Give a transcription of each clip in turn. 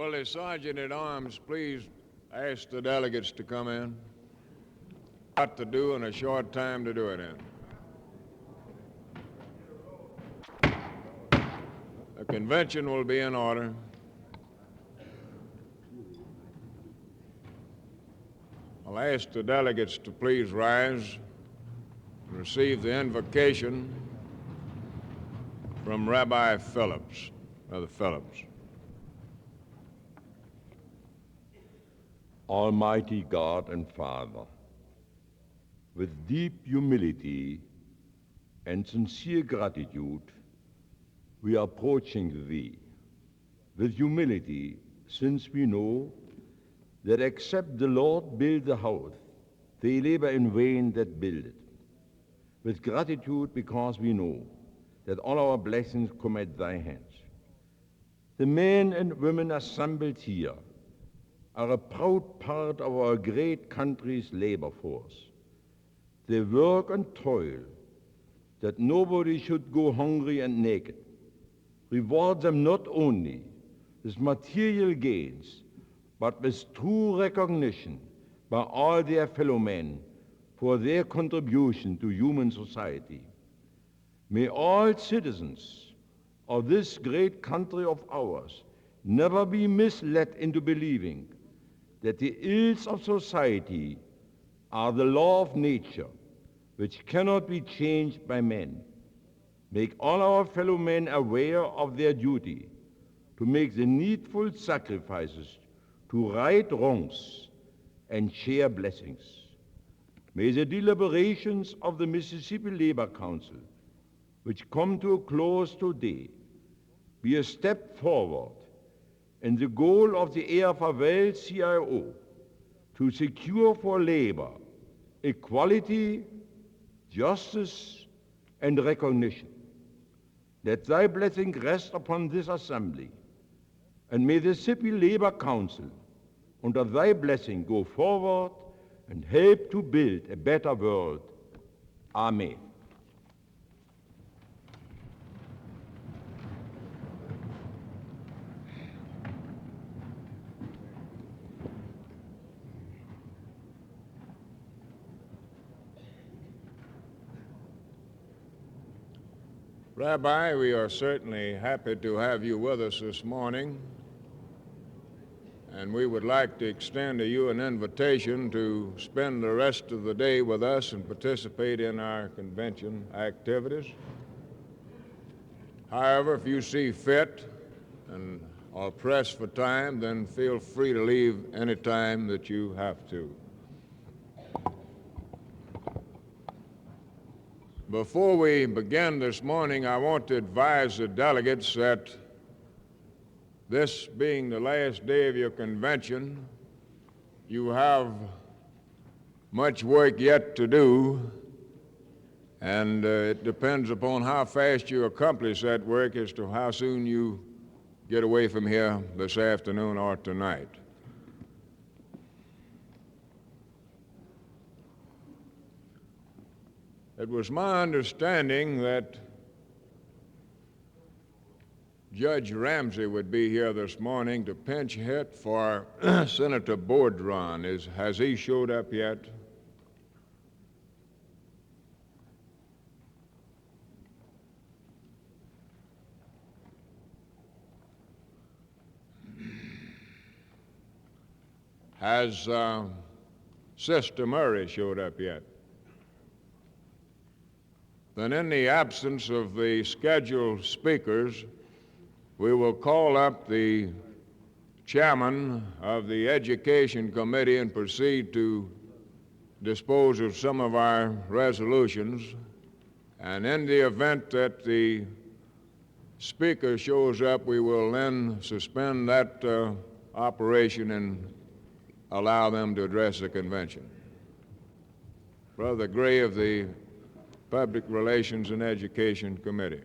Will the Sergeant at Arms please ask the delegates to come in? Got to do in a short time to do it in. The convention will be in order. I'll ask the delegates to please rise and receive the invocation from Rabbi Phillips, Brother Phillips. Almighty God and Father, with deep humility and sincere gratitude, we are approaching Thee. With humility, since we know that except the Lord build the house, they labor in vain that build it. With gratitude, because we know that all our blessings come at Thy hands. The men and women assembled here are a proud part of our great country's labor force. They work and toil that nobody should go hungry and naked. Reward them not only with material gains, but with true recognition by all their fellow men for their contribution to human society. May all citizens of this great country of ours never be misled into believing that the ills of society are the law of nature, which cannot be changed by men. Make all our fellow men aware of their duty to make the needful sacrifices to right wrongs and share blessings. May the deliberations of the Mississippi Labor Council, which come to a close today, be a step forward in the goal of the AFL-CIO to secure for labor equality, justice, and recognition. Let Thy blessing rest upon this assembly, and may the Mississippi Labor Council, under Thy blessing, go forward and help to build a better world. Amen. Rabbi, we are certainly happy to have you with us this morning, and we would like to extend to you an invitation to spend the rest of the day with us and participate in our convention activities. However, if you see fit and are pressed for time, then feel free to leave any time that you have to. Before we begin this morning, I want to advise the delegates that this being the last day of your convention, you have much work yet to do, and it depends upon how fast you accomplish that work as to how soon you get away from here this afternoon or tonight. It was my understanding that Judge Ramsey would be here this morning to pinch hit for Senator Bruton. Has he showed up yet? Has Sister Murray showed up yet? Then in the absence of the scheduled speakers, we will call up the chairman of the Education Committee and proceed to dispose of some of our resolutions. And in the event that the speaker shows up, we will then suspend that operation and allow them to address the convention. Brother Gray of the Public Relations and Education Committee.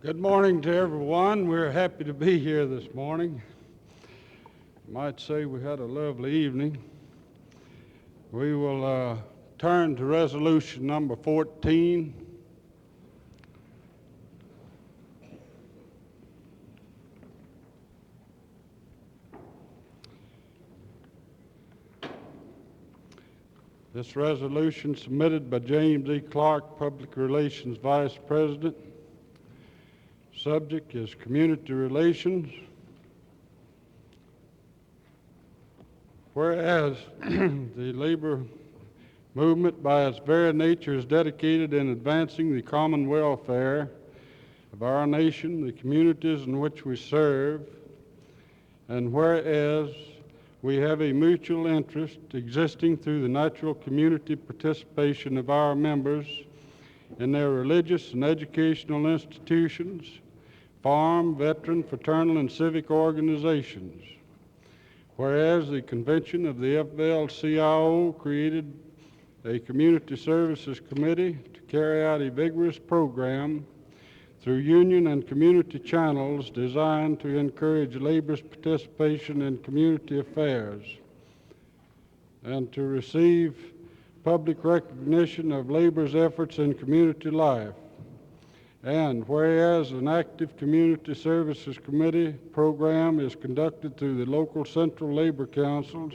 Good morning to everyone. We're happy to be here this morning. I might say we had a lovely evening. We will turn to resolution number 14. This resolution submitted by James E. Clark, Public Relations Vice President. Subject is community relations. Whereas the labor movement by its very nature is dedicated in advancing the common welfare of our nation, the communities in which we serve, and whereas we have a mutual interest existing through the natural community participation of our members in their religious and educational institutions, farm, veteran, fraternal, and civic organizations. Whereas the convention of the FVL-CIO created a Community Services Committee to carry out a vigorous program through union and community channels designed to encourage labor's participation in community affairs and to receive public recognition of labor's efforts in community life. And whereas an active Community Services Committee program is conducted through the local central labor councils,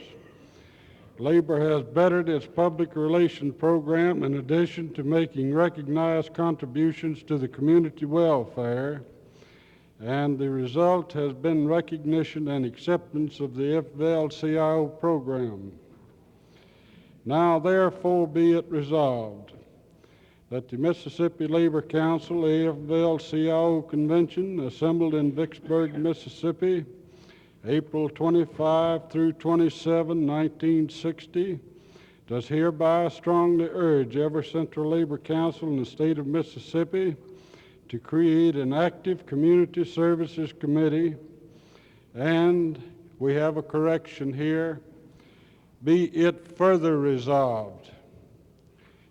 labor has bettered its public relations program in addition to making recognized contributions to the community welfare, and the result has been recognition and acceptance of the FVL-CIO program. Now therefore be it resolved that the Mississippi Labor Council AFL-CIO Convention assembled in Vicksburg, Mississippi, April 25 through 27, 1960, does hereby strongly urge every Central Labor Council in the state of Mississippi to create an active Community Services Committee, and we have a correction here, be it further resolved.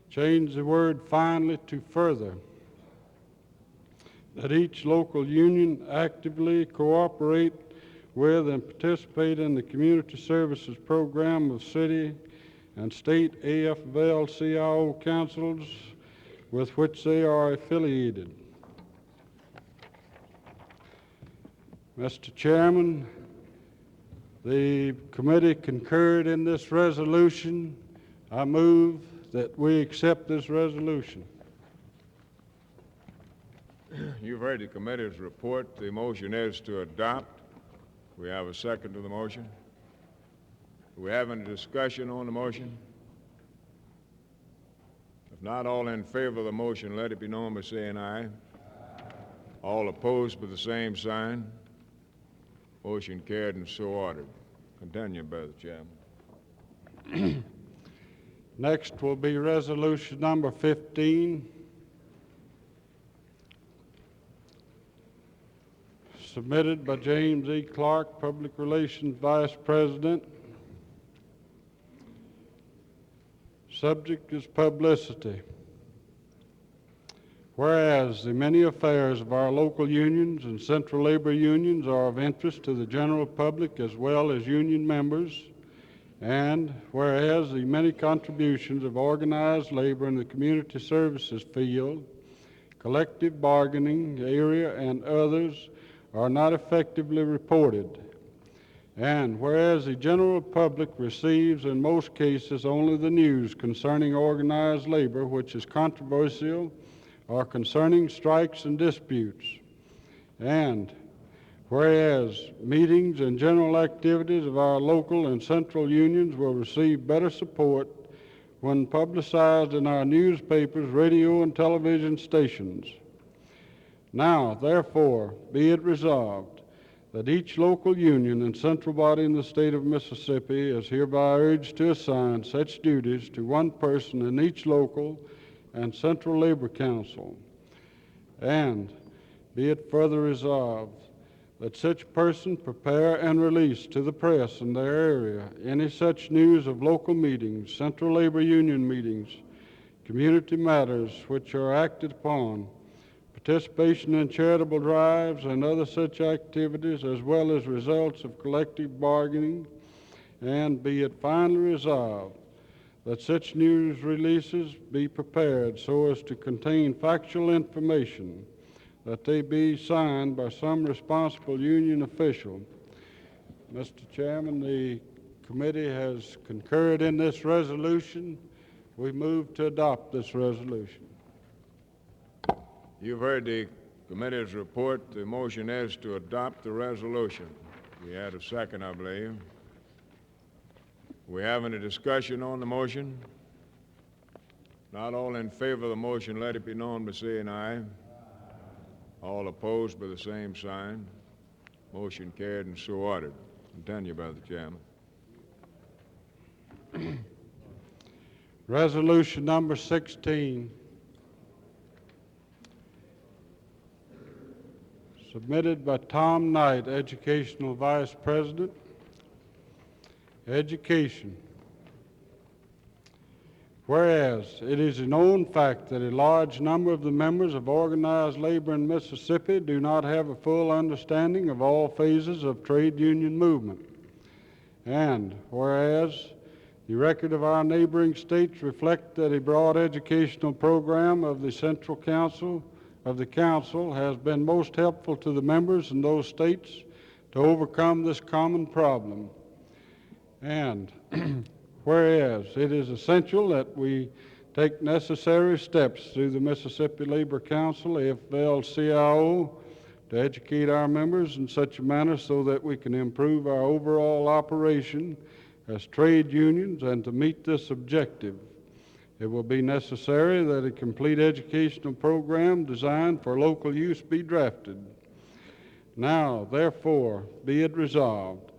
Change the word finally to further. That each local union actively cooperate with and participate in the community services program of city and state AFL-CIO councils with which they are affiliated. Mr. Chairman, the committee concurred in this resolution. I move that we accept this resolution. You've heard the committee's report. The motion is to adopt. We have a second to the motion. Do we have any discussion on the motion? If not, all in favor of the motion, let it be known by saying aye. All opposed by the same sign. Motion carried and so ordered. Continue, Brother Chairman. Next will be resolution number 15. Submitted by James E. Clark, Public Relations Vice President. Subject is publicity. Whereas the many affairs of our local unions and central labor unions are of interest to the general public as well as union members, and whereas the many contributions of organized labor in the community services field, collective bargaining area, and others are not effectively reported, and whereas the general public receives in most cases only the news concerning organized labor which is controversial or concerning strikes and disputes, and whereas meetings and general activities of our local and central unions will receive better support when publicized in our newspapers, radio, and television stations. Now, therefore, be it resolved that each local union and central body in the state of Mississippi is hereby urged to assign such duties to one person in each local and central labor council, and be it further resolved that such person prepare and release to the press in their area any such news of local meetings, central labor union meetings, community matters which are acted upon, participation in charitable drives and other such activities, as well as results of collective bargaining, and be it finally resolved that such news releases be prepared so as to contain factual information, that they be signed by some responsible union official. Mr. Chairman, the committee has concurred in this resolution. We move to adopt this resolution. You've heard the committee's report. The motion is to adopt the resolution. We had a second, I believe. We have any discussion on the motion? Not all in favor of the motion, let it be known by saying aye. All opposed by the same sign. Motion carried and so ordered. Continue, Brother Chairman. Resolution number 16, submitted by Tom Knight, Educational Vice President. Education. Whereas it is a known fact that a large number of the members of organized labor in Mississippi do not have a full understanding of all phases of trade union movement. And whereas the record of our neighboring states reflect that a broad educational program of the Central Council has been most helpful to the members in those states to overcome this common problem. And whereas it is essential that we take necessary steps through the Mississippi Labor Council, AFL-CIO, to educate our members in such a manner so that we can improve our overall operation as trade unions, and to meet this objective, it will be necessary that a complete educational program designed for local use be drafted. Now, therefore, be it resolved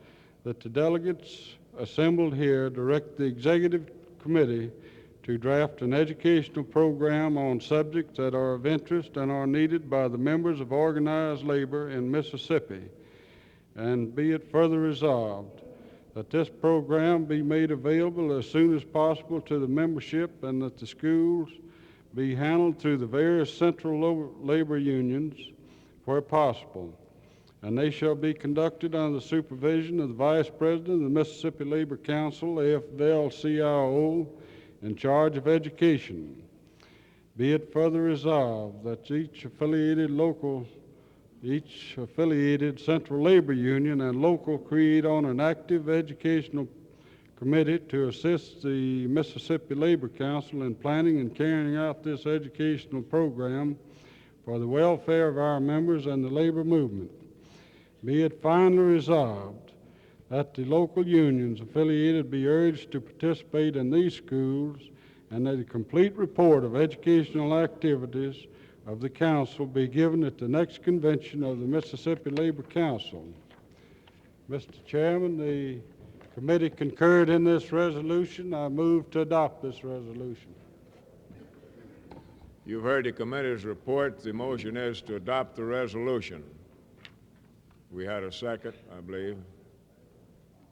that the delegates assembled here direct the Executive Committee to draft an educational program on subjects that are of interest and are needed by the members of organized labor in Mississippi. And be it further resolved that this program be made available as soon as possible to the membership, and that the schools be handled through the various central labor unions where possible. And they shall be conducted under the supervision of the Vice President of the Mississippi Labor Council, AFL-CIO, in charge of education. Be it further resolved that each affiliated central labor union and local create on an active educational committee to assist the Mississippi Labor Council in planning and carrying out this educational program for the welfare of our members and the labor movement. Be it finally resolved that the local unions affiliated be urged to participate in these schools, and that a complete report of educational activities of the council be given at the next convention of the Mississippi Labor Council. Mr. Chairman, the committee concurred in this resolution. I move to adopt this resolution. You've heard the committee's report. The motion is to adopt the resolution. We had a second, I believe.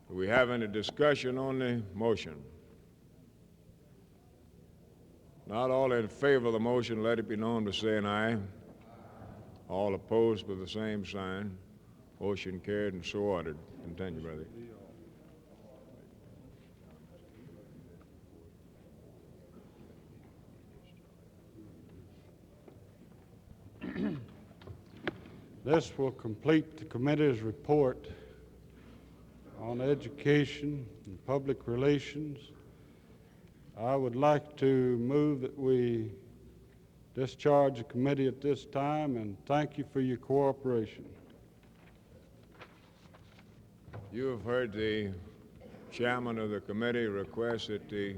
Do we have any discussion on the motion? Not all in favor of the motion, let it be known by saying aye. All opposed by the same sign. Motion carried and so ordered. Continue, brother. This will complete the committee's report on education and public relations. I would like to move that we discharge the committee at this time, and thank you for your cooperation. You have heard the chairman of the committee request that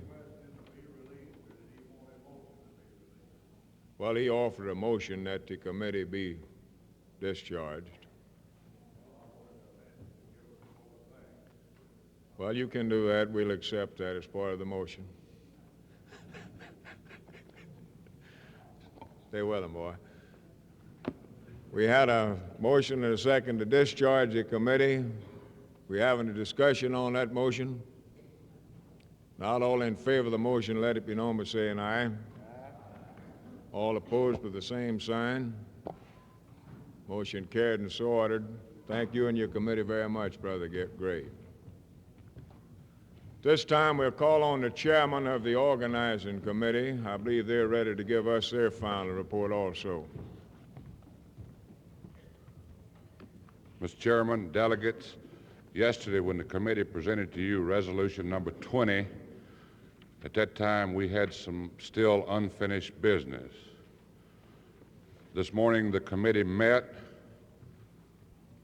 well, he offered a motion that the committee be discharged. Well, you can do that. We'll accept that as part of the motion. Stay with him, boy. We had a motion and a second to discharge the committee. We having a discussion on that motion? Not all in favor of the motion, let it be known by saying aye. All opposed with the same sign. Motion carried and so ordered. Thank you and your committee very much, Brother Gray. This time we'll call on the chairman of the organizing committee. I believe they're ready to give us their final report also. Mr. Chairman, delegates, yesterday when the committee presented to you resolution number 20, at that time we had some still unfinished business. This morning the committee met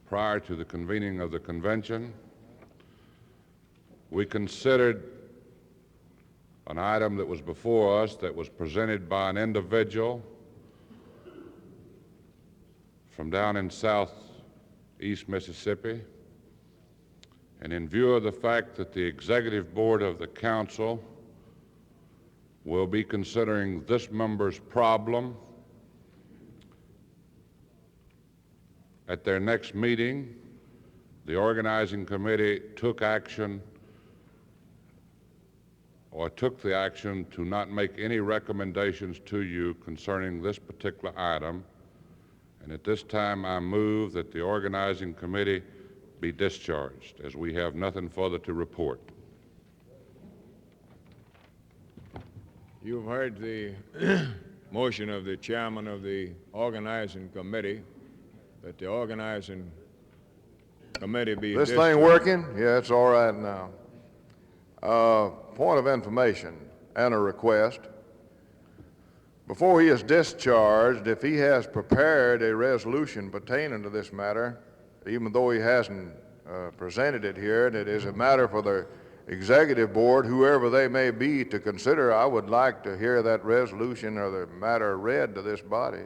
prior to the convening of the convention. We considered an item that was before us that was presented by an individual from down in southeast Mississippi. And in view of the fact that the executive board of the council will be considering this member's problem at their next meeting, the organizing committee took the action to not make any recommendations to you concerning this particular item. And at this time, I move that the organizing committee be discharged, as we have nothing further to report. You've heard the motion of the chairman of the organizing committee that the organizing committee be This discharged. thing working? Yeah, it's all right now. Point of information and a request. Before he is discharged, if he has prepared a resolution pertaining to this matter, even though he hasn't presented it here, and it is a matter for the executive board, whoever they may be, to consider, I would like to hear that resolution or the matter read to this body.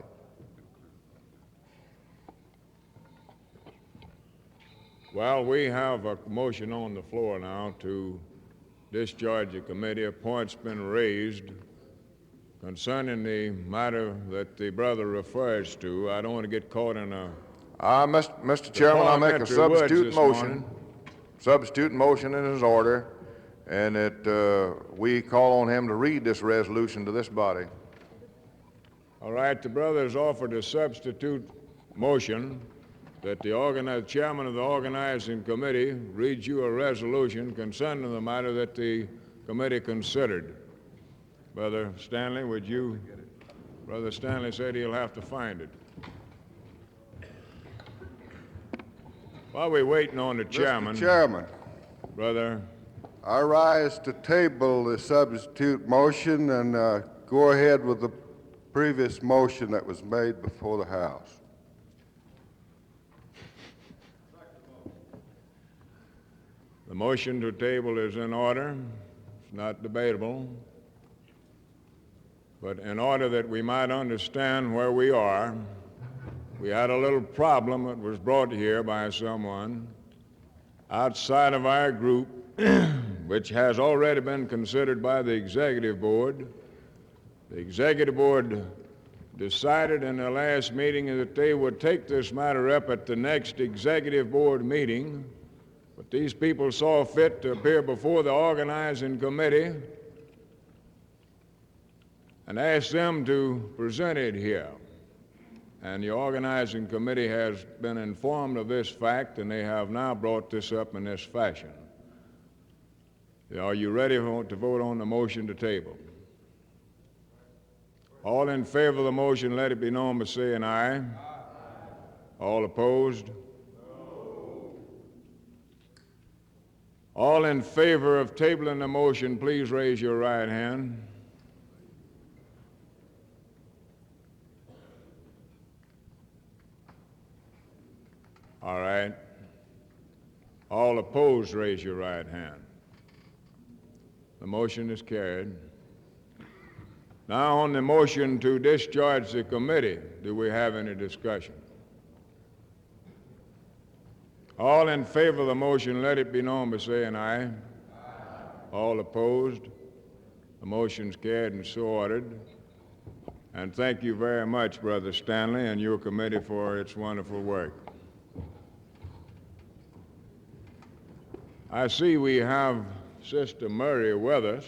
Well, we have a motion on the floor now to discharge the committee. A point's been raised concerning the matter that the brother refers to. I don't want to get caught in a... Mr. Chairman, I make a substitute motion. Substitute motion in his order, and that we call on him to read this resolution to this body. All right, the brother has offered a substitute motion that the chairman of the organizing committee reads you a resolution concerning the matter that the committee considered. Brother Stanley, would you? Brother Stanley said he'll have to find it. While we're waiting on the chairman. Mr. Chairman, Brother. I rise to table the substitute motion and go ahead with the previous motion that was made before the House. The motion to table is in order. It's not debatable. But in order that we might understand where we are, we had a little problem that was brought here by someone outside of our group, which has already been considered by the executive board. The executive board decided in their last meeting that they would take this matter up at the next executive board meeting, but these people saw fit to appear before the organizing committee and asked them to present it here. And the organizing committee has been informed of this fact, and they have now brought this up in this fashion. Are you ready to vote on the motion to table? All in favor of the motion, let it be known by saying aye. Aye. All opposed? No. All in favor of tabling the motion, please raise your right hand. All right. All opposed, raise your right hand. The motion is carried. Now on the motion to discharge the committee, do we have any discussion? All in favor of the motion, let it be known by saying aye. Aye. All opposed? The motion's carried and so ordered. And thank you very much, Brother Stanley, and your committee for its wonderful work. I see we have Sister Murray with us.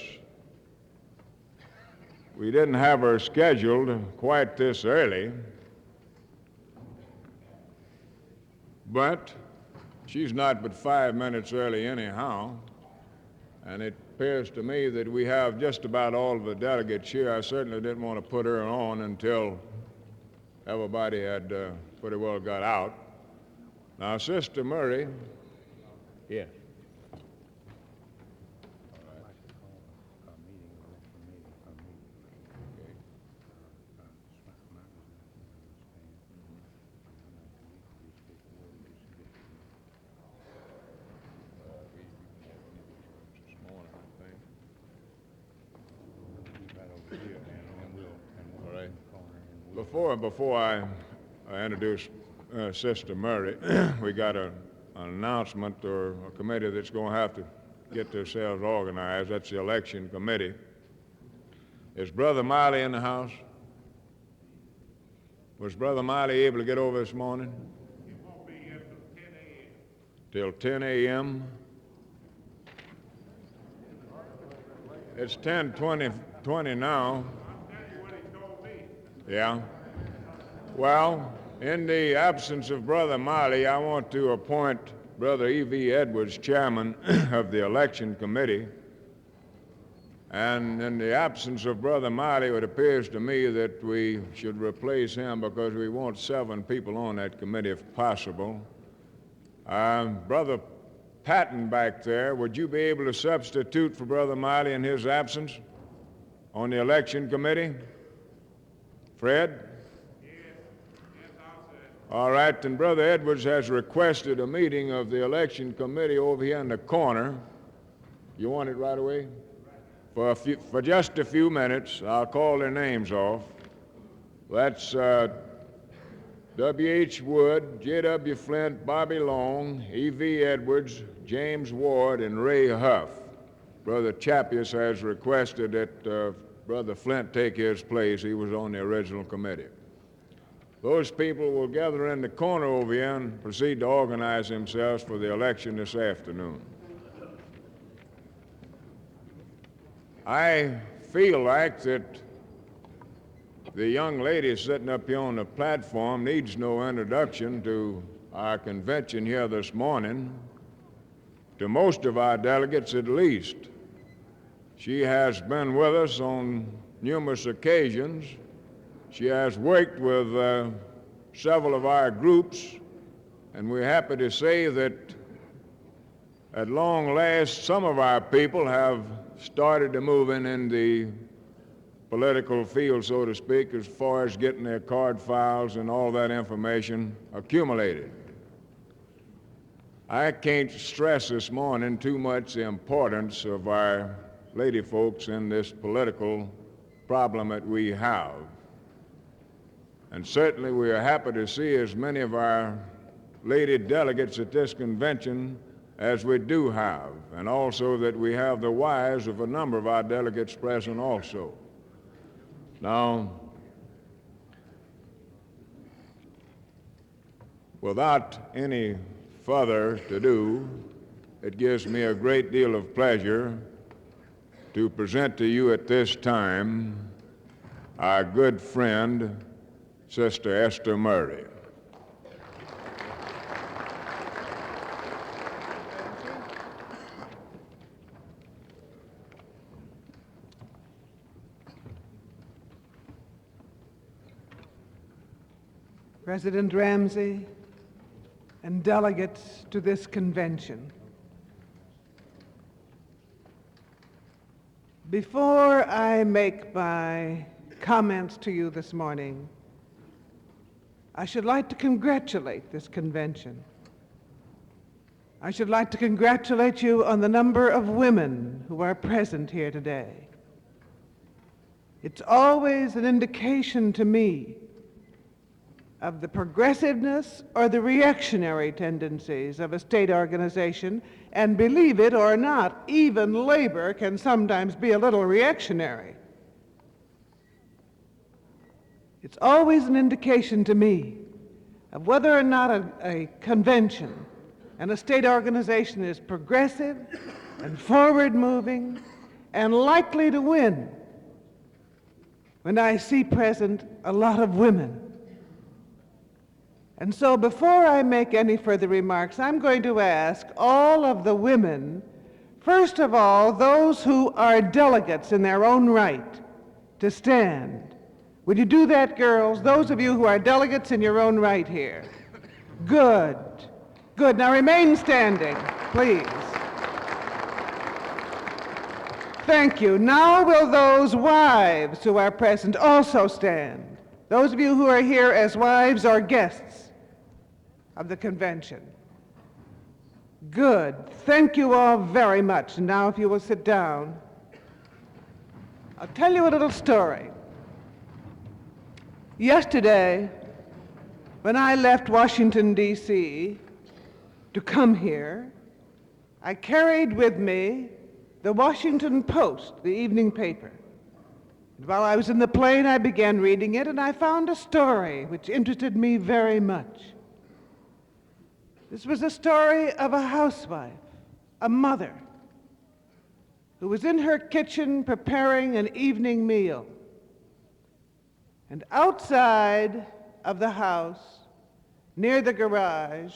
We didn't have her scheduled quite this early, but she's not but 5 minutes early anyhow, and it appears to me that we have just about all of the delegates here. I certainly didn't want to put her on until everybody had pretty well got out. Now, Sister Murray. Yes. Before I introduce Sister Murray, we got an announcement or a committee that's going to have to get themselves organized. That's the election committee. Is Brother Miley in the house? Was Brother Miley able to get over this morning? He won't be here till 10 a.m. Till 10 a.m.? It's 10:20 now. That's what he told me. Yeah. Well, in the absence of Brother Miley, I want to appoint Brother E.V. Edwards chairman of the election committee. And in the absence of Brother Miley, it appears to me that we should replace him because we want 7 people on that committee if possible. Brother Patton back there, would you be able to substitute for Brother Miley in his absence on the election committee? Fred? All right, then Brother Edwards has requested a meeting of the election committee over here in the corner. You want it right away? For just a few minutes, I'll call their names off. That's W.H. Wood, J.W. Flint, Bobby Long, E.V. Edwards, James Ward, and Ray Huff. Brother Chappius has requested that Brother Flint take his place. He was on the original committee. Those people will gather in the corner over here and proceed to organize themselves for the election this afternoon. I feel like that the young lady sitting up here on the platform needs no introduction to our convention here this morning, to most of our delegates at least. She has been with us on numerous occasions. She has worked with several of our groups, and we're happy to say that at long last some of our people have started to move in the political field, so to speak, as far as getting their card files and all that information accumulated. I can't stress this morning too much the importance of our lady folks in this political problem that we have. And certainly we are happy to see as many of our lady delegates at this convention as we do have, and also that we have the wives of a number of our delegates present also. Now, without any further to do, it gives me a great deal of pleasure to present to you at this time our good friend, Sister Esther Murray. President Ramsey and delegates to this convention. Before I make my comments to you this morning, I should like to congratulate this convention. I should like to congratulate you on the number of women who are present here today. It's always an indication to me of the progressiveness or the reactionary tendencies of a state organization, and believe it or not, even labor can sometimes be a little reactionary. It's always an indication to me of whether or not a convention and a state organization is progressive and forward-moving and likely to win when I see present a lot of women. And so before I make any further remarks, I'm going to ask all of the women, first of all, those who are delegates in their own right, to stand. Would you do that, girls? Those of you who are delegates in your own right here. Good. Good. Now remain standing, please. Thank you. Now will those wives who are present also stand? Those of you who are here as wives or guests of the convention. Good. Thank you all very much. And now if you will sit down, I'll tell you a little story. Yesterday, when I left Washington, D.C. to come here, I carried with me the Washington Post, the evening paper. And while I was in the plane, I began reading it, and I found a story which interested me very much. This was a story of a housewife, a mother, who was in her kitchen preparing an evening meal. And outside of the house, near the garage,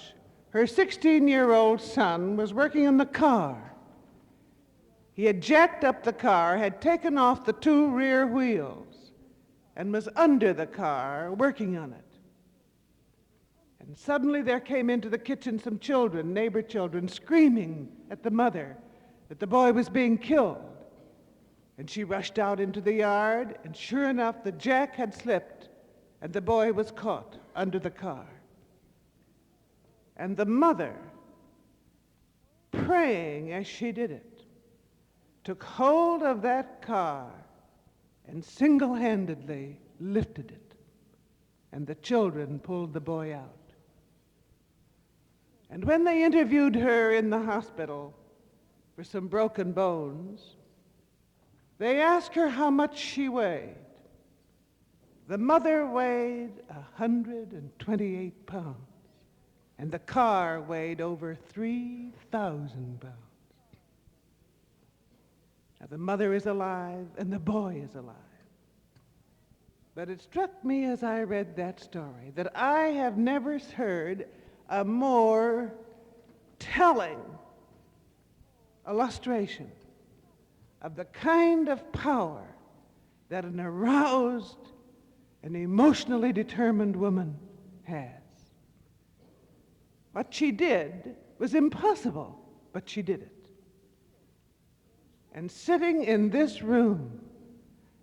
her 16-year-old son was working on the car. He had jacked up the car, had taken off the 2 rear wheels, and was under the car working on it. And suddenly there came into the kitchen some children, neighbor children, screaming at the mother that the boy was being killed. And she rushed out into the yard, and sure enough, the jack had slipped, and the boy was caught under the car. And the mother, praying as she did it, took hold of that car and single-handedly lifted it. And the children pulled the boy out. And when they interviewed her in the hospital for some broken bones, they asked her how much she weighed. The mother weighed 128 pounds, and the car weighed over 3,000 pounds. Now, the mother is alive, and the boy is alive. But it struck me as I read that story that I have never heard a more telling illustration of the kind of power that an aroused and emotionally determined woman has. What she did was impossible, but she did it. And sitting in this room,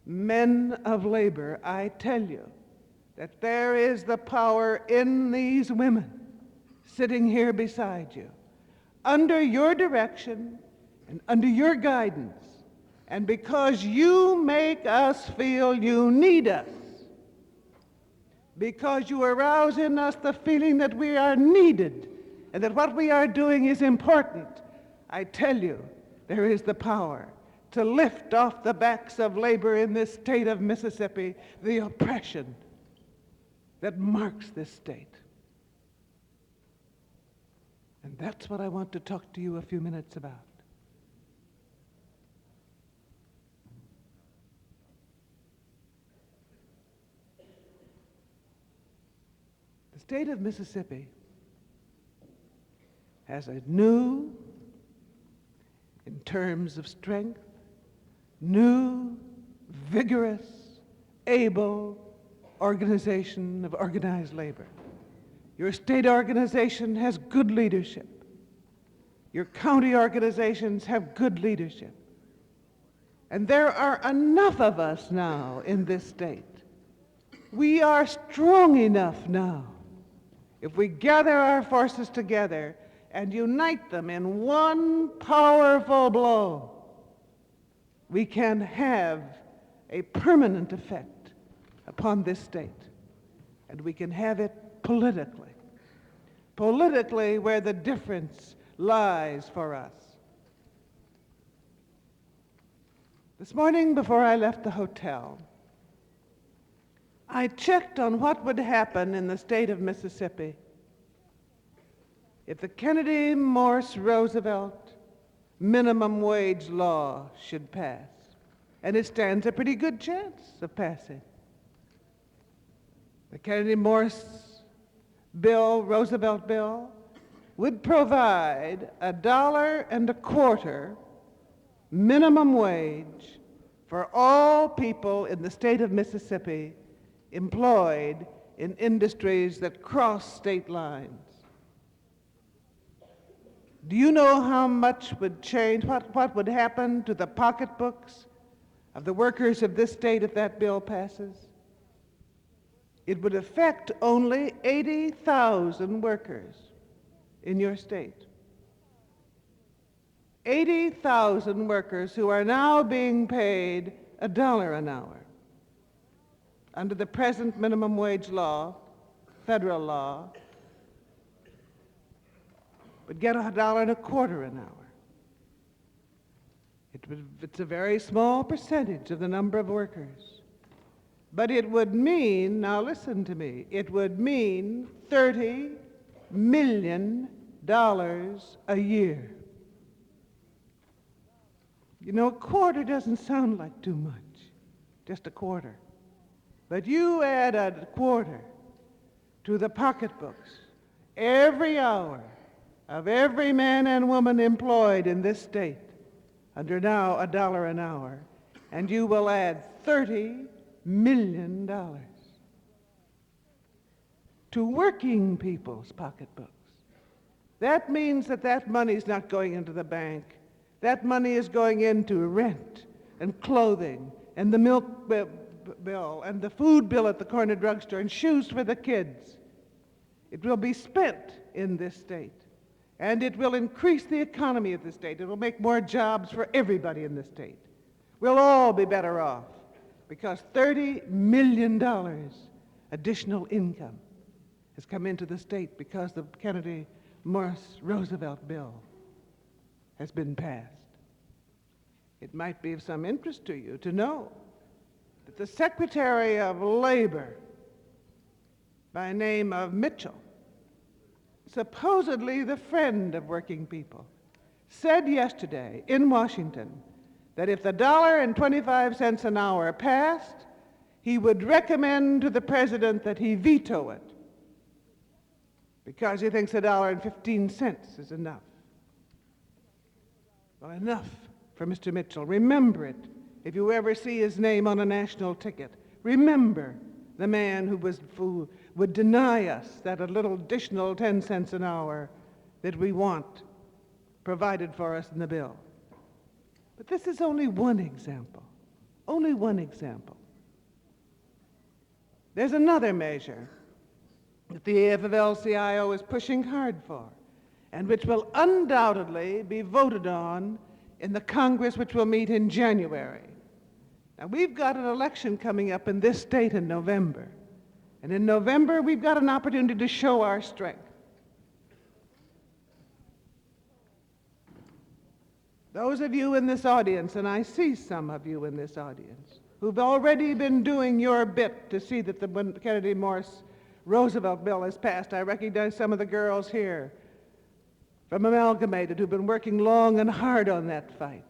men of labor, I tell you that there is the power in these women sitting here beside you, under your direction and under your guidance, and because you make us feel you need us, because you arouse in us the feeling that we are needed and that what we are doing is important, I tell you, there is the power to lift off the backs of labor in this state of Mississippi the oppression that marks this state. And that's what I want to talk to you a few minutes about. The state of Mississippi has a new, in terms of strength, new, vigorous, able organization of organized labor. Your state organization has good leadership. Your county organizations have good leadership. And there are enough of us now in this state. We are strong enough now, if we gather our forces together and unite them in one powerful blow, we can have a permanent effect upon this state. And we can have it politically. Politically, where the difference lies for us. This morning, before I left the hotel, I checked on what would happen in the state of Mississippi if the Kennedy-Morse-Roosevelt minimum wage law should pass. And it stands a pretty good chance of passing. The Kennedy-Morse bill, Roosevelt bill, would provide $1.25 minimum wage for all people in the state of Mississippi employed in industries that cross state lines. Do you know how much would change, what would happen to the pocketbooks of the workers of this state if that bill passes? It would affect only 80,000 workers in your state. 80,000 workers who are now being paid $1 an hour under the present minimum wage law, federal law, would get $1.25 an hour. It's a very small percentage of the number of workers. But it would mean, now listen to me, it would mean $30 million a year. You know, a quarter doesn't sound like too much, just a quarter. But you add a quarter to the pocketbooks every hour of every man and woman employed in this state under now $1 an hour, and you will add $30 million to working people's pocketbooks. That means that money is not going into the bank. That money is going into rent and clothing and the milk bill and the food bill at the corner drugstore and shoes for the kids. It will be spent in this state, and it will increase the economy of the state. It will make more jobs for everybody in the state. We'll all be better off because $30 million additional income has come into the state because the Kennedy-Morse-Roosevelt bill has been passed. It might be of some interest to you to know that the Secretary of Labor, by name of Mitchell, supposedly the friend of working people, said yesterday in Washington that if the $1.25 an hour passed, he would recommend to the president that he veto it because he thinks $1.15 is enough. Well, enough for Mr. Mitchell. Remember it. If you ever see his name on a national ticket, remember the man who would deny us that a little additional 10 cents an hour that we want provided for us in the bill. But this is only one example. Only one example. There's another measure that the AFL-CIO is pushing hard for, and which will undoubtedly be voted on in the Congress which will meet in January. Now, we've got an election coming up in this state in November, and in November we've got an opportunity to show our strength. Those of you in this audience, and I see some of you in this audience, who've already been doing your bit to see that the Kennedy-Morse-Roosevelt bill is passed. I recognize some of the girls here from Amalgamated who've been working long and hard on that fight.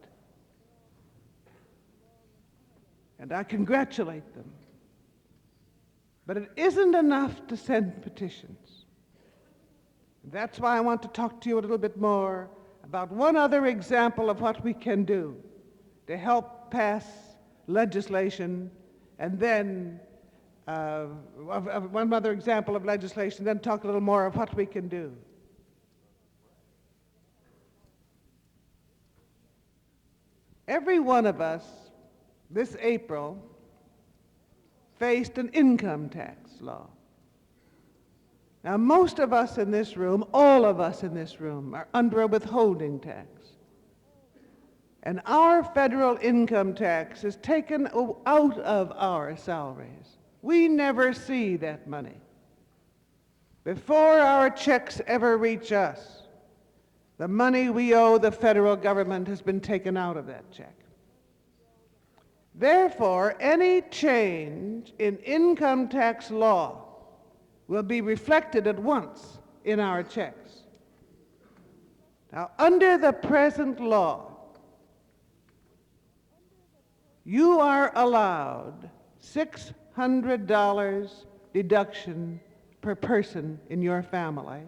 And I congratulate them. But it isn't enough to send petitions. That's why I want to talk to you a little bit more about one other example of what we can do to help pass legislation, and then one other example of legislation, then talk a little more of what we can do. Every one of us this April faced an income tax law. Now, most of us in this room, all of us in this room, are under a withholding tax. And our federal income tax is taken out of our salaries. We never see that money. Before our checks ever reach us, the money we owe the federal government has been taken out of that check. Therefore, any change in income tax law will be reflected at once in our checks. Now, under the present law, you are allowed $600 deduction per person in your family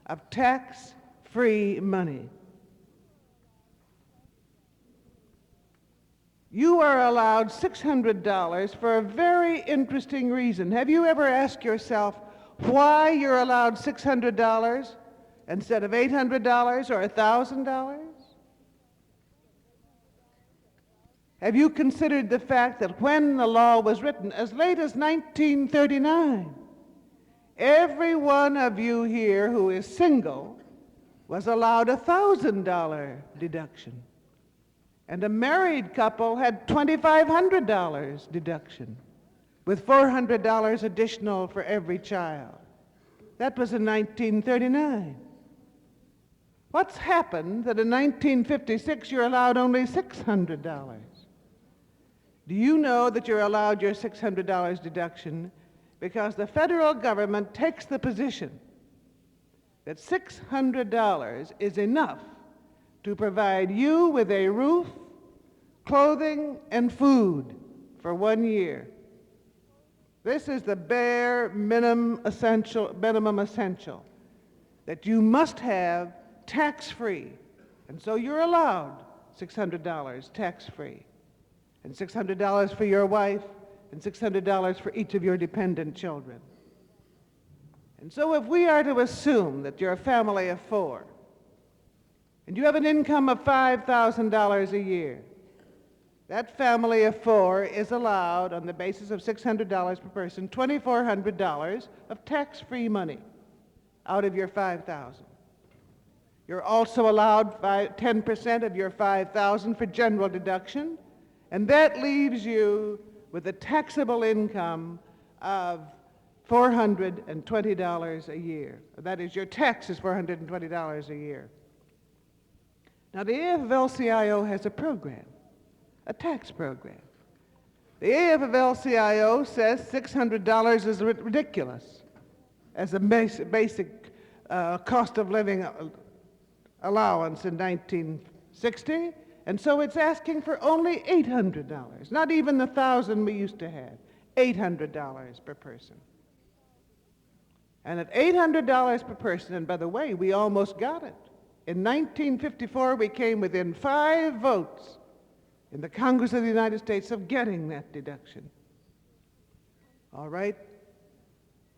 of tax-free money. You are allowed $600 for a very interesting reason. Have you ever asked yourself why you're allowed $600 instead of $800 or $1,000? Have you considered the fact that when the law was written, as late as 1939, every one of you here who is single was allowed a $1,000 deduction? And a married couple had $2,500 deduction, with $400 additional for every child. That was in 1939. What's happened that in 1956 you're allowed only $600? Do you know that you're allowed your $600 deduction because the federal government takes the position that $600 is enough to provide you with a roof, clothing, and food for 1 year? This is the bare minimum essential that you must have tax-free. And so you're allowed $600 tax-free, and $600 for your wife, and $600 for each of your dependent children. And so if we are to assume that you're a family of 4, and you have an income of $5,000 a year, that family of 4 is allowed, on the basis of $600 per person, $2,400 of tax-free money out of your $5,000. You're also allowed 10% of your $5,000 for general deduction, and that leaves you with a taxable income of $420 a year. That is, your tax is $420 a year. Now, the AFL-CIO has a program, a tax program. The AFL-CIO says $600 is ridiculous as a basic cost of living allowance in 1960, and so it's asking for only $800, not even the $1,000 we used to have, $800 per person. And at $800 per person, and by the way, we almost got it. In 1954, we came within 5 votes in the Congress of the United States of getting that deduction. All right?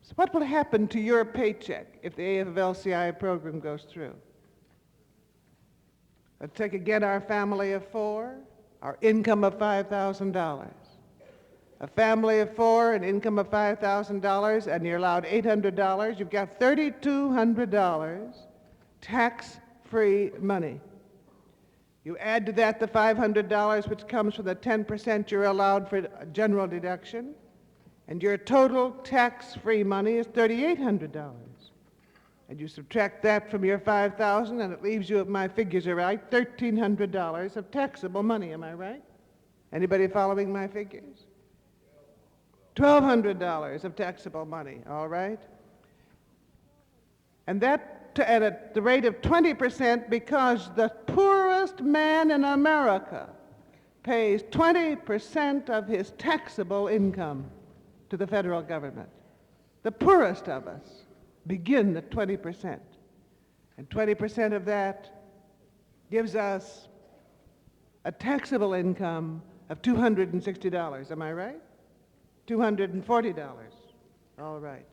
So what will happen to your paycheck if the AFL-CIO program goes through? Let's take again our family of 4, our income of $5,000. A family of 4, an income of $5,000, and you're allowed $800, you've got $3,200 tax-free money. You add to that the $500, which comes from the 10% you're allowed for general deduction, and your total tax-free money is $3,800. And you subtract that from your $5,000, and it leaves you, if my figures are right, $1,300 of taxable money. Am I right? Anybody following my figures? $1,200 of taxable money. All right? And that at the rate of 20%, because the poorest man in America pays 20% of his taxable income to the federal government. The poorest of us begin at 20%. And 20% of that gives us a taxable income of $260. Am I right? $240. All right.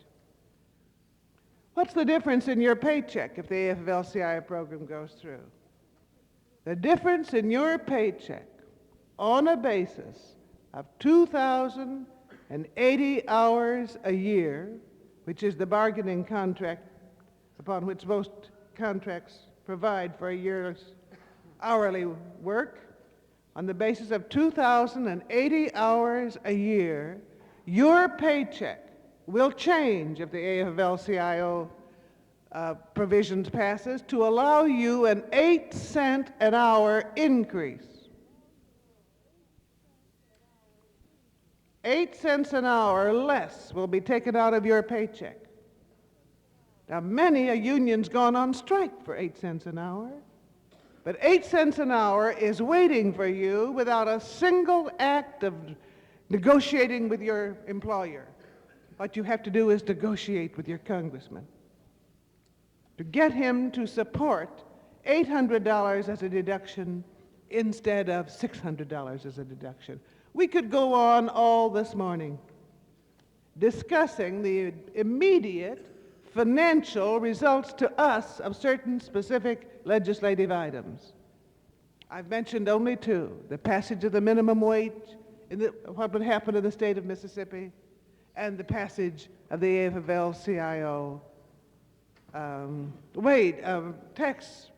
What's the difference in your paycheck if the AFL-CIO program goes through? The difference in your paycheck on a basis of 2,080 hours a year, which is the bargaining contract upon which most contracts provide for a year's hourly work, on the basis of 2,080 hours a year, your paycheck will change if the AFL-CIO provisions passes to allow you an 8-cent an hour increase. 8 cents an hour less will be taken out of your paycheck. Now, many a union's gone on strike for 8 cents an hour, but 8 cents an hour is waiting for you without a single act of negotiating with your employer. What you have to do is negotiate with your congressman to get him to support $800 as a deduction instead of $600 as a deduction. We could go on all this morning discussing the immediate financial results to us of certain specific legislative items. I've mentioned only two: the passage of the minimum wage, what would happen in the state of Mississippi, and the passage of the AFL-CIO tax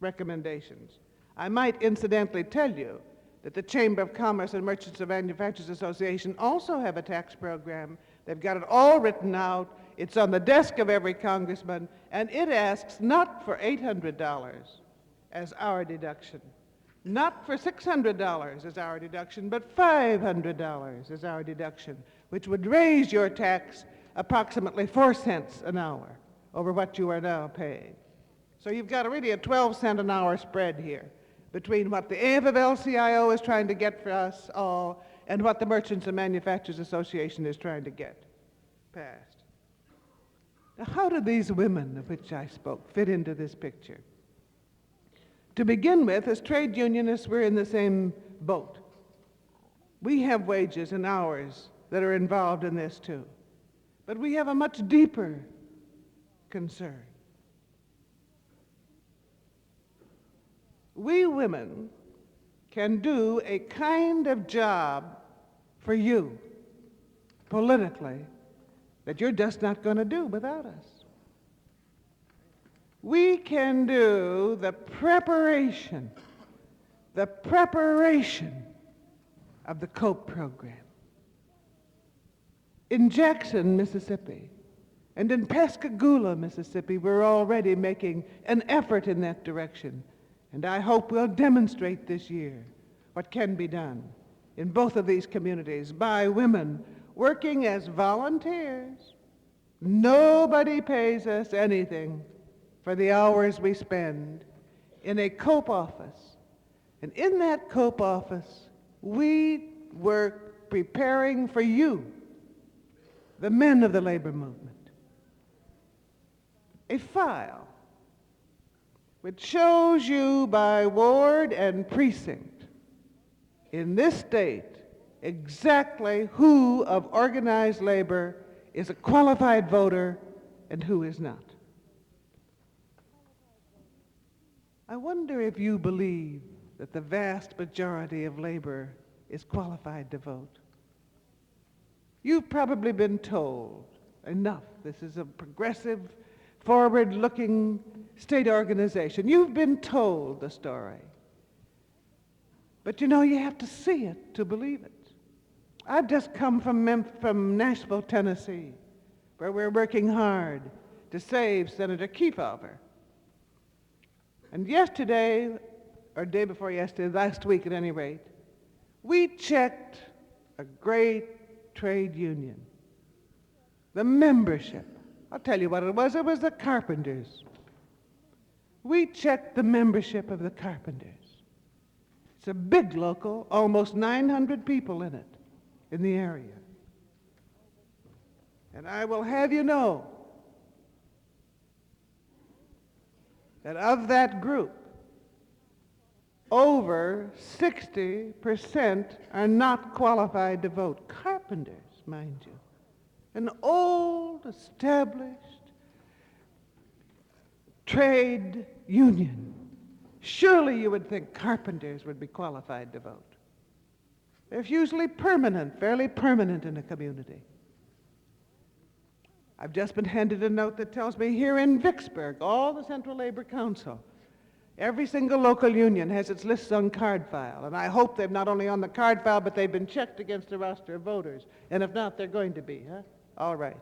recommendations. I might incidentally tell you that the Chamber of Commerce and Merchants and Manufacturers Association also have a tax program. They've got it all written out. It's on the desk of every congressman, and it asks not for $800 as our deduction, not for $600 as our deduction, but $500 as our deduction, which would raise your tax approximately 4 cents an hour over what you are now paying. So you've got really a 12-cent an hour spread here between what the AFL-CIO is trying to get for us all and what the Merchants and Manufacturers Association is trying to get passed. Now, how do these women of which I spoke fit into this picture? To begin with, as trade unionists, we're in the same boat. We have wages and hours that are involved in this too. But we have a much deeper concern. We women can do a kind of job for you politically that you're just not going to do without us. We can do the preparation of the COPE program. In Jackson, Mississippi, and in Pascagoula, Mississippi, we're already making an effort in that direction. And I hope we'll demonstrate this year what can be done in both of these communities by women working as volunteers. Nobody pays us anything for the hours we spend in a COPE office. And in that COPE office, we work preparing for you, the men of the labor movement, a file which shows you by ward and precinct in this state exactly who of organized labor is a qualified voter and who is not. I wonder if you believe that the vast majority of labor is qualified to vote. You've probably been told enough. This is a progressive, forward-looking state organization. You've been told the story. But you know, you have to see it to believe it. I've just come from Nashville, Tennessee, where we're working hard to save Senator Kefauver. And yesterday, or day before yesterday, last week at any rate, we checked a great trade union, the membership. I'll tell you what it was the carpenters. We checked the membership of the carpenters. It's a big local, almost 900 people in it, in the area. And I will have you know that of that group, over 60% are not qualified to vote. Carpenters, mind you. An old, established trade union. Surely you would think carpenters would be qualified to vote. They're usually permanent, fairly permanent in a community. I've just been handed a note that tells me here in Vicksburg, all the Central Labor Council, every single local union has its lists on card file, and I hope they're not only on the card file, but they've been checked against the roster of voters. And if not, they're going to be, huh? All right.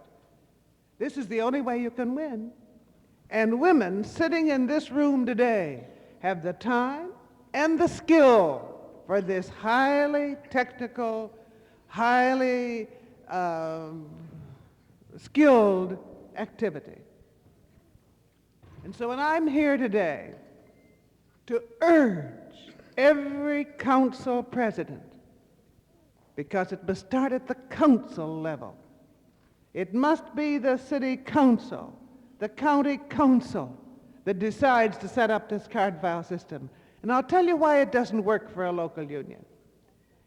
This is the only way you can win. And women sitting in this room today have the time and the skill for this highly technical, highly skilled activity. And so when I'm here today to urge every council president, because it must start at the council level, It must be the city council, the county council, that decides to set up this card file system. And I'll tell you why it doesn't work for a local union.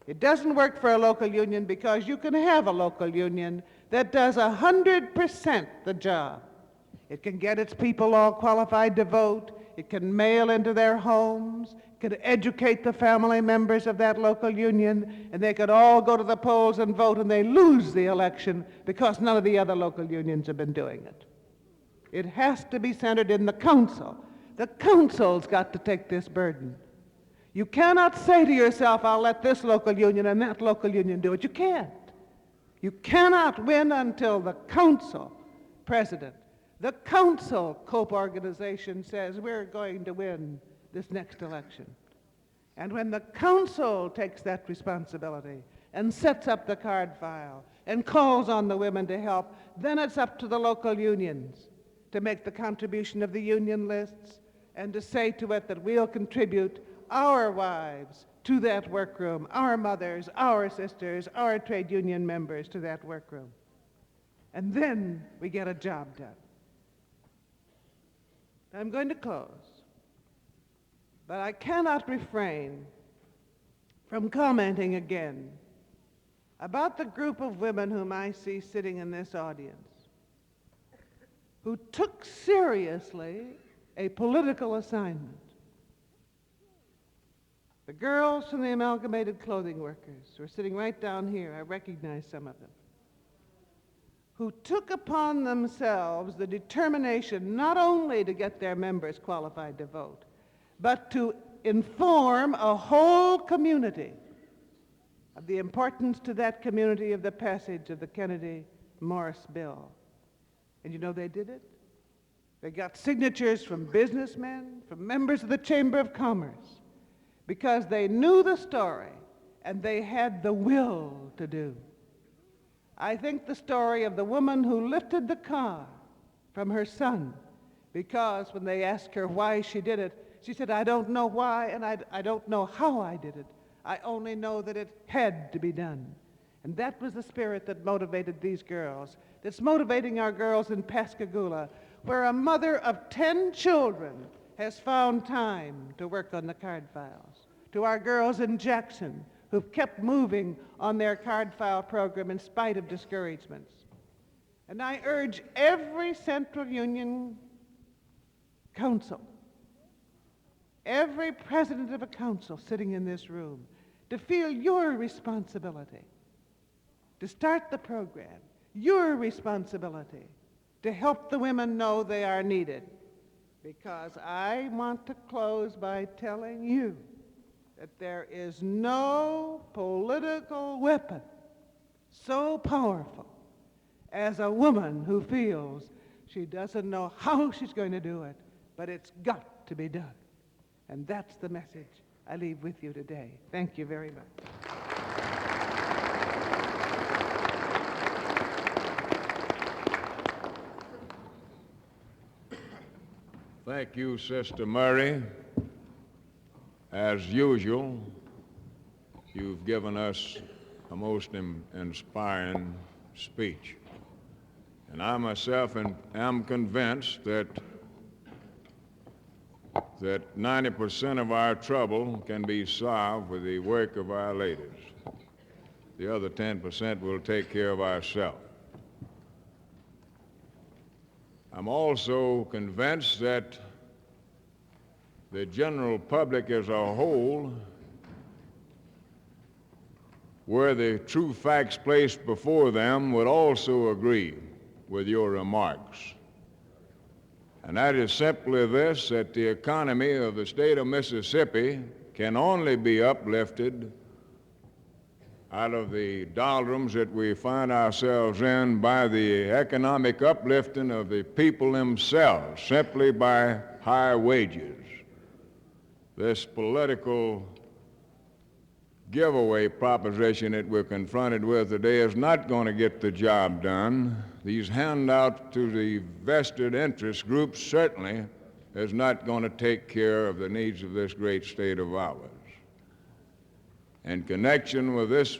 It doesn't work for a local union because you can have a local union that does 100% the job. It can get its people all qualified to vote. It can mail into their homes. It can educate the family members of that local union, and they could all go to the polls and vote, and they lose the election because none of the other local unions have been doing it. It has to be centered in the council. The council's got to take this burden. You cannot say to yourself, I'll let this local union and that local union do it. You can't. You cannot win until the council president, the council COPE organization says we're going to win this next election. And when the council takes that responsibility and sets up the card file and calls on the women to help, then it's up to the local unions to make the contribution of the union lists and to say to it that we'll contribute our wives to that workroom, our mothers, our sisters, our trade union members to that workroom. And then we get a job done. I'm going to close, but I cannot refrain from commenting again about the group of women whom I see sitting in this audience who took seriously a political assignment. The girls from the Amalgamated Clothing Workers who are sitting right down here, I recognize some of them, who took upon themselves the determination not only to get their members qualified to vote, but to inform a whole community of the importance to that community of the passage of the Kennedy-Morris bill. And you know they did it? They got signatures from businessmen, from members of the Chamber of Commerce, because they knew the story and they had the will to do. I think the story of the woman who lifted the car from her son, because when they asked her why she did it, she said, I don't know why and I don't know how I did it. I only know that it had to be done. And that was the spirit that motivated these girls, that's motivating our girls in Pascagoula, where a mother of 10 children has found time to work on the card files, to our girls in Jackson, who've kept moving on their card file program in spite of discouragements. And I urge every Central Union council, every president of a council sitting in this room, to feel your responsibility to start the program, your responsibility to help the women know they are needed. Because I want to close by telling you that there is no political weapon so powerful as a woman who feels she doesn't know how she's going to do it, but it's got to be done. And that's the message I leave with you today. Thank you very much. Thank you, Sister Murray. As usual, you've given us a most inspiring speech. And I myself am convinced that 90% of our trouble can be solved with the work of our ladies. The other 10% will take care of ourselves. I'm also convinced that the general public as a whole, were the true facts placed before them, would also agree with your remarks. And that is simply this, that the economy of the state of Mississippi can only be uplifted out of the doldrums that we find ourselves in by the economic uplifting of the people themselves, simply by higher wages. This political giveaway proposition that we're confronted with today is not going to get the job done. These handouts to the vested interest groups certainly is not going to take care of the needs of this great state of ours. In connection with this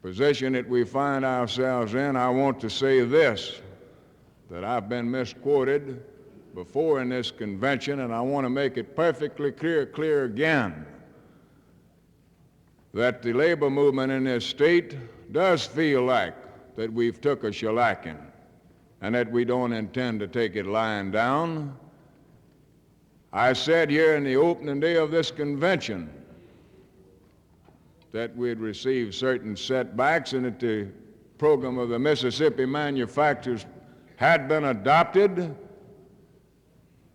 position that we find ourselves in, I want to say this, that I've been misquoted before in this convention, and I want to make it perfectly clear again, that the labor movement in this state does feel like that we've took a shellacking and that we don't intend to take it lying down. I said here in the opening day of this convention that we'd received certain setbacks and that the program of the Mississippi manufacturers had been adopted,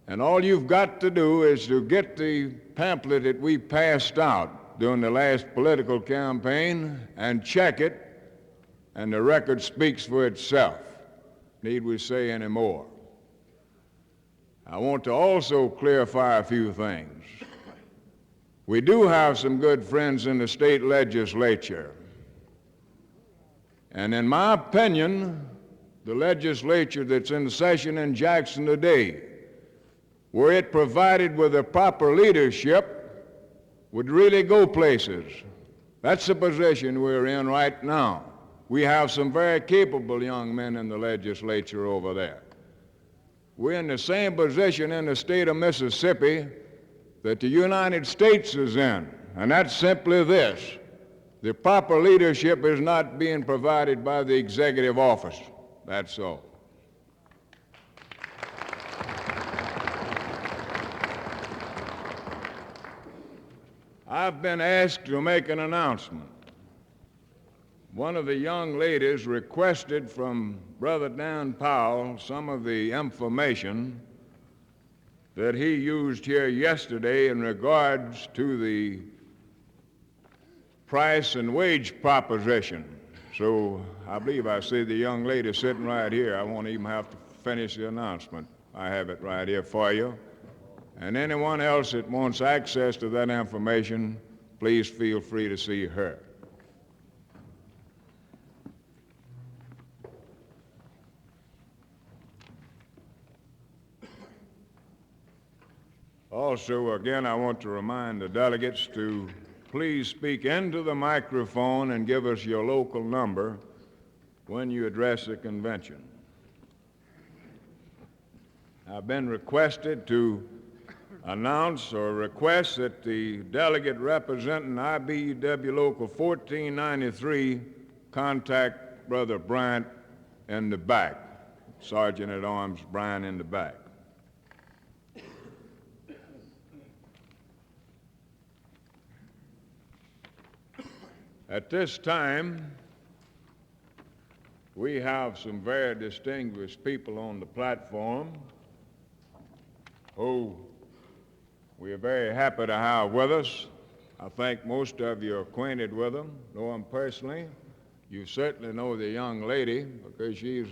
and all you've got to do is to get the pamphlet that we passed out during the last political campaign and check it, and the record speaks for itself. Need we say any more? I want to also clarify a few things. We do have some good friends in the state legislature. And in my opinion, the legislature that's in session in Jackson today, were it provided with the proper leadership, would really go places. That's the position we're in right now. We have some very capable young men in the legislature over there. We're in the same position in the state of Mississippi that the United States is in, and that's simply this: the proper leadership is not being provided by the executive office. That's all. I've been asked to make an announcement. One of the young ladies requested from Brother Dan Powell some of the information that he used here yesterday in regards to the price and wage proposition. So I believe I see the young lady sitting right here. I won't even have to finish the announcement. I have it right here for you. And anyone else that wants access to that information, please feel free to see her. Also, again, I want to remind the delegates to please speak into the microphone and give us your local number when you address the convention. I've been requested to announce or request that the delegate representing IBEW Local 1493 contact Brother Bryant in the back, Sergeant at Arms Bryant in the back. At this time, we have some very distinguished people on the platform who we are very happy to have with us. I think most of you are acquainted with them, know them personally. You certainly know the young lady because she's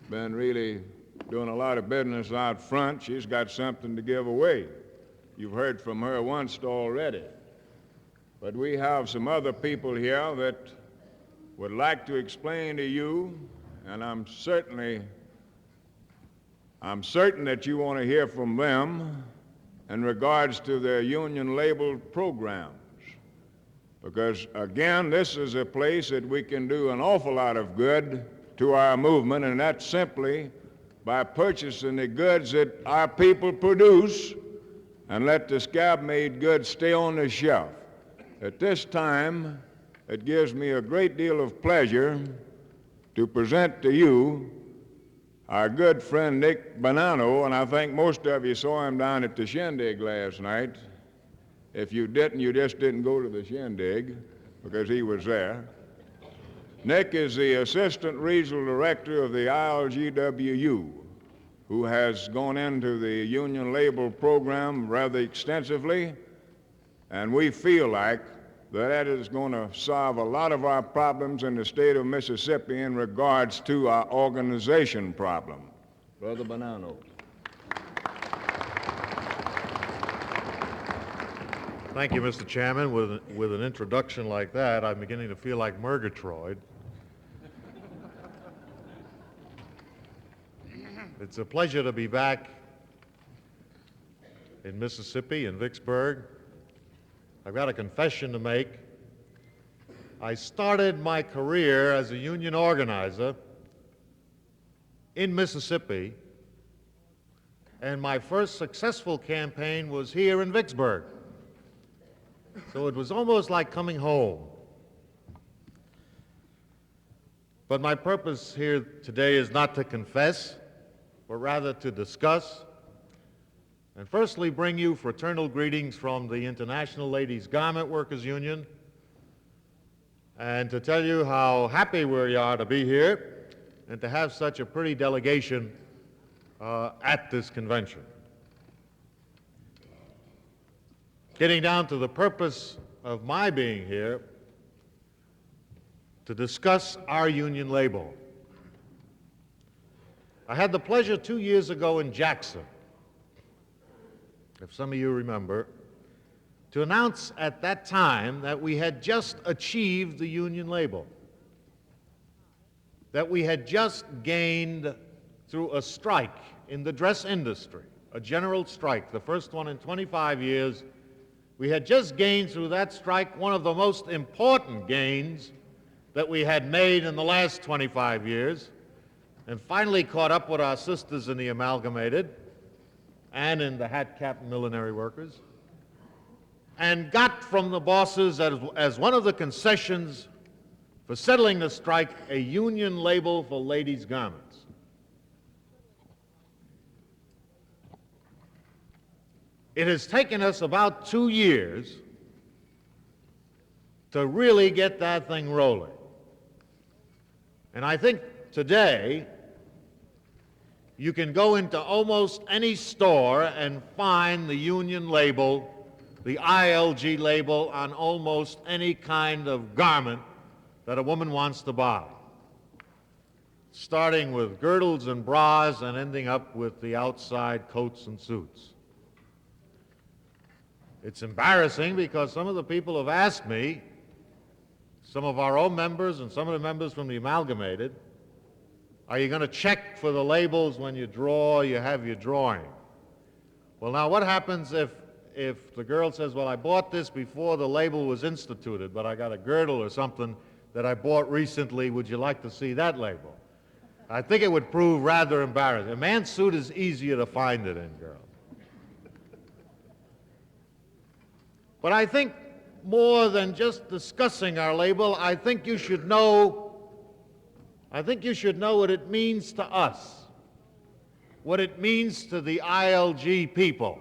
been really doing a lot of business out front. She's got something to give away. You've heard from her once already. But we have some other people here that would like to explain to you, and I'm certain that you want to hear from them in regards to their union-labeled programs. Because, again, this is a place that we can do an awful lot of good to our movement, and that's simply by purchasing the goods that our people produce and let the scab-made goods stay on the shelf. At this time, it gives me a great deal of pleasure to present to you our good friend Nick Bonanno, and I think most of you saw him down at the shindig last night. If you didn't, you just didn't go to the shindig because he was there. Nick is the Assistant Regional Director of the ILGWU, who has gone into the union label program rather extensively, and we feel like that is going to solve a lot of our problems in the state of Mississippi in regards to our organization problem. Brother Bonanno. Thank you, Mr. Chairman. With an introduction like that, I'm beginning to feel like Murgatroyd. It's a pleasure to be back in Mississippi, in Vicksburg. I've got a confession to make. I started my career as a union organizer in Mississippi, and my first successful campaign was here in Vicksburg. So it was almost like coming home. But my purpose here today is not to confess, but rather to discuss, and firstly bring you fraternal greetings from the International Ladies Garment Workers Union, and to tell you how happy we are to be here and to have such a pretty delegation at this convention. Getting down to the purpose of my being here, to discuss our union label. I had the pleasure 2 years ago in Jackson, if some of you remember, to announce at that time that we had just achieved the union label, that we had just gained through a strike in the dress industry, a general strike, the first one in 25 years. We had just gained through that strike one of the most important gains that we had made in the last 25 years, and finally caught up with our sisters in the Amalgamated and in the hat, cap, and millinery workers, and got from the bosses as one of the concessions for settling the strike a union label for ladies' garments. It has taken us about 2 years to really get that thing rolling. And I think today you can go into almost any store and find the union label, the ILG label on almost any kind of garment that a woman wants to buy, starting with girdles and bras and ending up with the outside coats and suits. It's embarrassing because some of the people have asked me, some of our own members and some of the members from the Amalgamated, are you going to check for the labels when you have your drawing? Well, now what happens if the girl says, well, I bought this before the label was instituted, but I got a girdle or something that I bought recently, would you like to see that label? I think it would prove rather embarrassing. A man's suit is easier to find it in, girl. But I think more than just discussing our label, I think you should know what it means to us, what it means to the ILG people.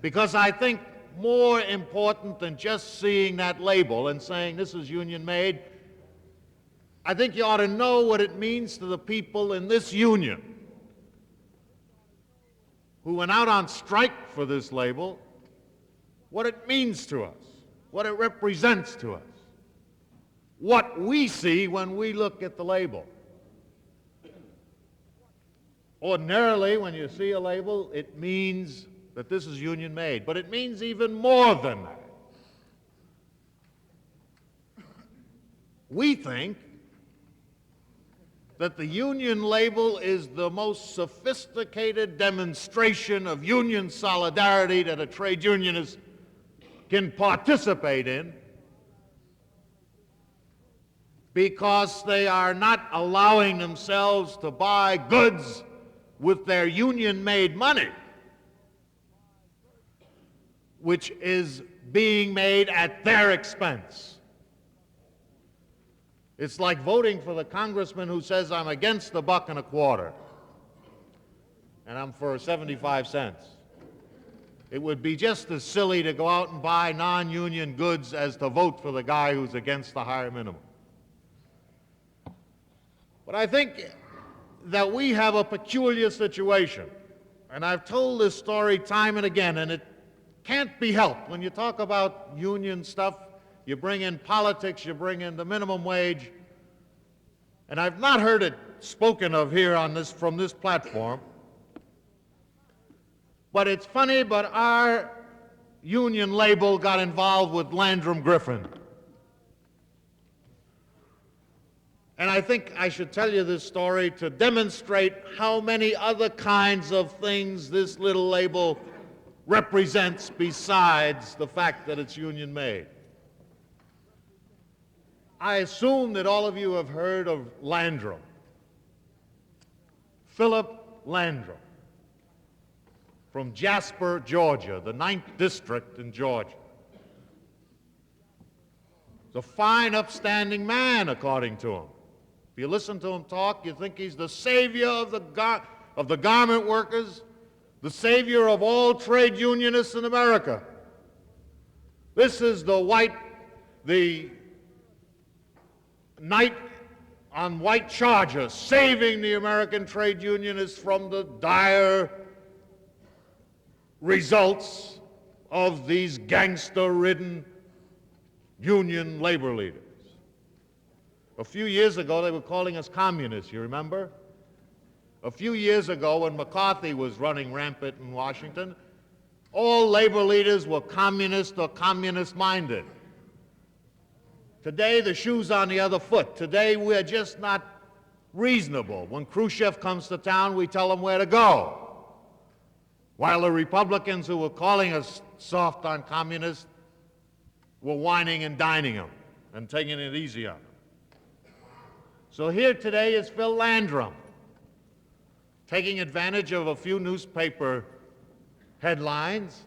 Because I think more important than just seeing that label and saying this is union made, I think you ought to know what it means to the people in this union who went out on strike for this label, what it means to us, what it represents to us, what we see when we look at the label. Ordinarily, when you see a label, it means that this is union made, but it means even more than that. We think that the union label is the most sophisticated demonstration of union solidarity that a trade unionist can participate in, because they are not allowing themselves to buy goods with their union-made money, which is being made at their expense. It's like voting for the congressman who says, I'm against the $1.25 and I'm for 75 cents. It would be just as silly to go out and buy non-union goods as to vote for the guy who's against the higher minimum. But I think that we have a peculiar situation, and I've told this story time and again, and it can't be helped. When you talk about union stuff, you bring in politics, you bring in the minimum wage, and I've not heard it spoken of here on this, from this platform. But it's funny, but our union label got involved with Landrum Griffin. And I think I should tell you this story to demonstrate how many other kinds of things this little label represents besides the fact that it's union made. I assume that all of you have heard of Landrum. Philip Landrum from Jasper, Georgia, the 9th district in Georgia. He's a fine, upstanding man, according to him. If you listen to him talk, you think he's the savior of the garment workers, the savior of all trade unionists in America. This is the knight on white charger, saving the American trade unionists from the dire results of these gangster-ridden union labor leaders. A few years ago, they were calling us communists, you remember? A few years ago, when McCarthy was running rampant in Washington, all labor leaders were communist or communist-minded. Today, the shoe's on the other foot. Today, we're just not reasonable. When Khrushchev comes to town, we tell him where to go. While the Republicans who were calling us soft on communists were whining and dining them and taking it easy on them. So here today is Phil Landrum, taking advantage of a few newspaper headlines,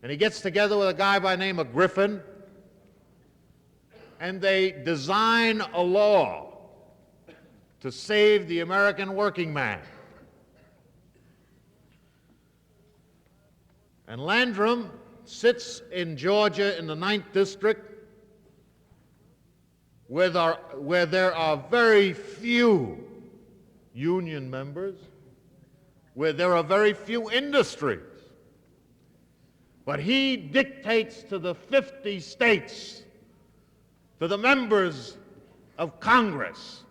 and he gets together with a guy by the name of Griffin, and they design a law to save the American working man. And Landrum sits in Georgia in the 9th district where there are very few union members, where there are very few industries. But he dictates to the 50 states, to the members of Congress,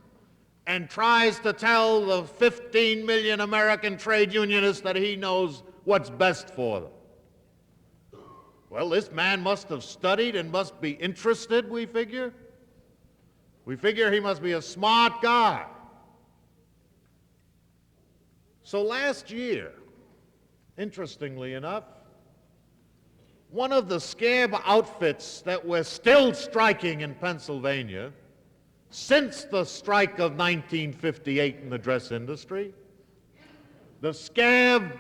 and tries to tell the 15 million American trade unionists that he knows what's best for them. Well, this man must have studied and must be interested, we figure. We figure he must be a smart guy. So last year, interestingly enough, one of the scab outfits that were still striking in Pennsylvania since the strike of 1958 in the dress industry, the scab,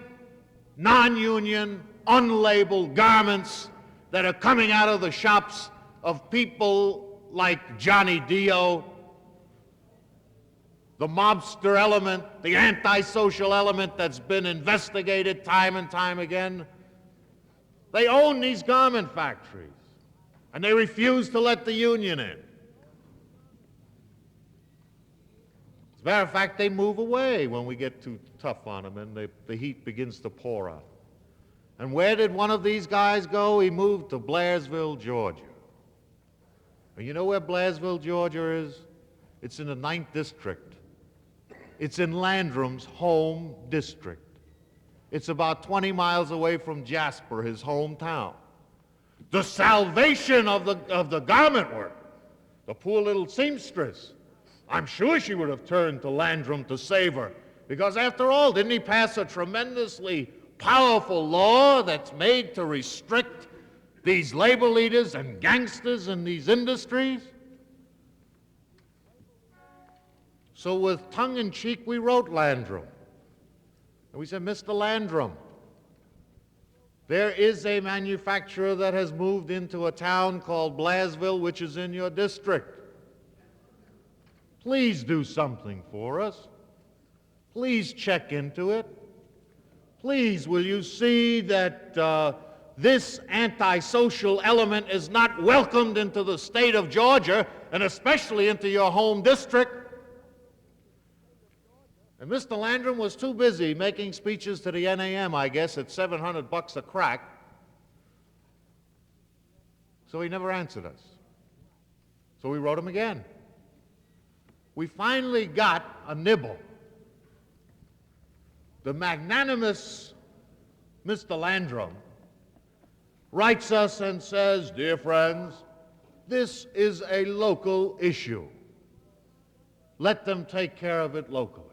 non-union, unlabeled garments that are coming out of the shops of people like Johnny Dio, the mobster element, the antisocial element that's been investigated time and time again. They own these garment factories, and they refuse to let the union in. As a matter of fact, they move away when we get too tough on them, and the heat begins to pour out. And where did one of these guys go? He moved to Blairsville, Georgia. And you know where Blairsville, Georgia is? It's in the 9th district. It's in Landrum's home district. It's about 20 miles away from Jasper, his hometown. The salvation of the garment work. The poor little seamstress. I'm sure she would have turned to Landrum to save her. Because after all, didn't he pass a tremendously powerful law that's made to restrict these labor leaders and gangsters in these industries? So with tongue-in-cheek, we wrote Landrum. And we said, Mr. Landrum, there is a manufacturer that has moved into a town called Blairsville, which is in your district. Please do something for us. Please check into it. Please, will you see that this antisocial element is not welcomed into the state of Georgia, and especially into your home district? And Mr. Landrum was too busy making speeches to the NAM, I guess, at $700 a crack, so he never answered us. So we wrote him again. We finally got a nibble. The magnanimous Mr. Landrum writes us and says, dear friends, this is a local issue. Let them take care of it locally.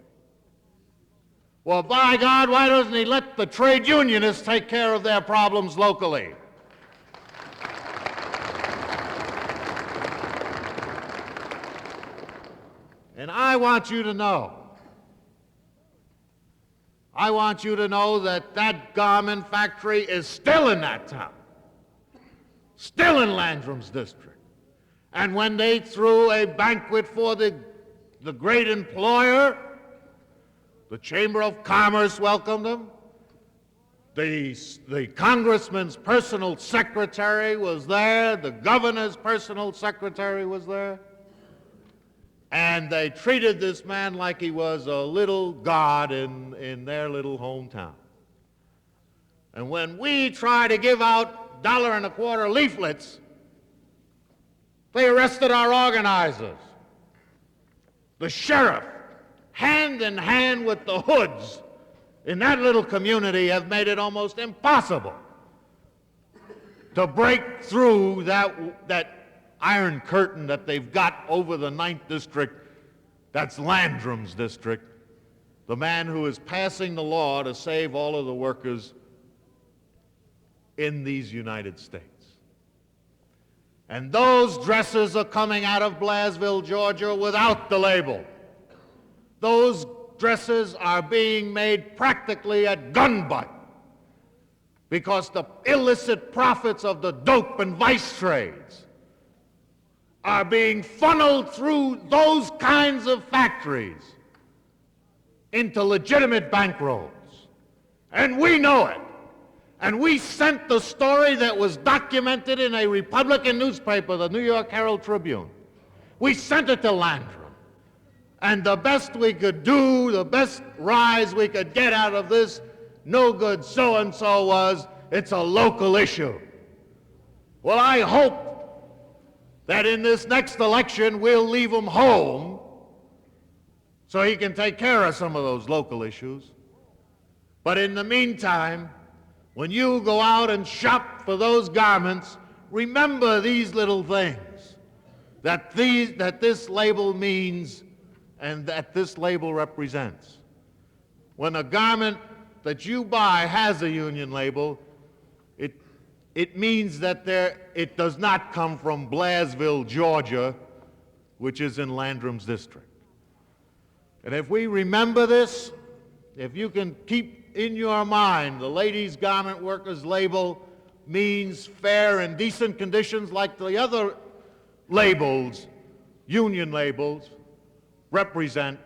Well, by God, why doesn't he let the trade unionists take care of their problems locally? And I want you to know that that garment factory is still in that town, still in Landrum's district. And when they threw a banquet for the great employer, the Chamber of Commerce welcomed them. The congressman's personal secretary was there. The governor's personal secretary was there. And they treated this man like he was a little god in their little hometown. And when we try to give out $1.25 leaflets, they arrested our organizers. The sheriff, hand in hand with the hoods in that little community, have made it almost impossible to break through that iron curtain that they've got over the 9th District. That's Landrum's district. The man who is passing the law to save all of the workers in these United States. And those dresses are coming out of Blairsville, Georgia, without the label. Those dresses are being made practically at gun butt because the illicit profits of the dope and vice trades are being funneled through those kinds of factories into legitimate bankrolls. And we know it. And we sent the story that was documented in a Republican newspaper, the New York Herald Tribune. We sent it to Landrum. And the best we could do, the best rise we could get out of this no good so-and-so was, it's a local issue. Well, I hope that in this next election we'll leave him home so he can take care of some of those local issues. But in the meantime, when you go out and shop for those garments, remember these little things, that this label means and that this label represents. When a garment that you buy has a union label, it means that it does not come from Blairsville, Georgia, which is in Landrum's district. And if we remember this, if you can keep in your mind the ladies' garment workers label means fair and decent conditions like the other labels, union labels, represent,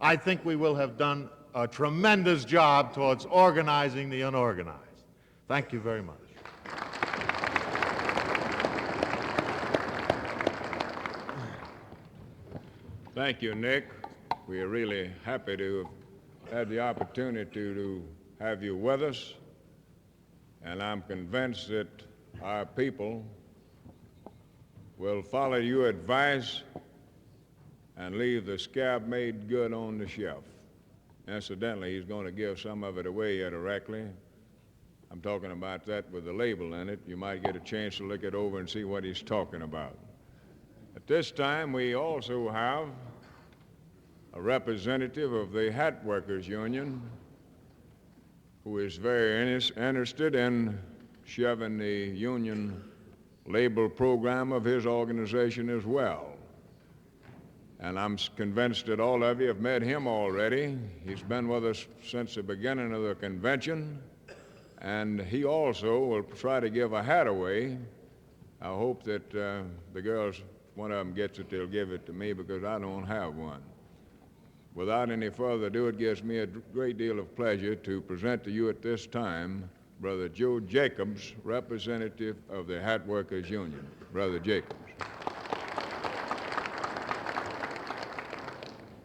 I think we will have done a tremendous job towards organizing the unorganized. Thank you very much. Thank you, Nick. We are really happy to have had the opportunity to have you with us, and I'm convinced that our people will follow your advice and leave the scab made good on the shelf. Incidentally, he's going to give some of it away indirectly. I'm talking about that with the label in it. You might get a chance to look it over and see what he's talking about. At this time, we also have a representative of the Hat Workers Union who is very interested in shoving the union label program of his organization as well. And I'm convinced that all of you have met him already. He's been with us since the beginning of the convention, and he also will try to give a hat away. I hope that the girls, one of them gets it, they'll give it to me because I don't have one. Without any further ado, it gives me a great deal of pleasure to present to you at this time Brother Joe Jacobs, representative of the Hat Workers Union. Brother Jacobs.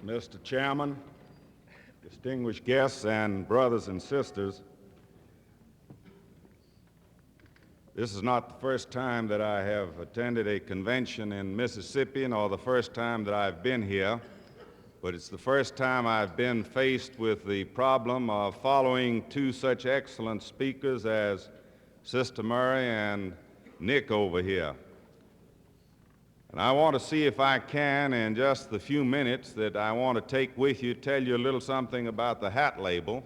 Mr. Chairman, distinguished guests, and brothers and sisters, this is not the first time that I have attended a convention in Mississippi, nor the first time that I've been here, but it's the first time I've been faced with the problem of following two such excellent speakers as Sister Murray and Nick over here. And I want to see if I can, in just the few minutes that I want to take with you, tell you a little something about the hat label.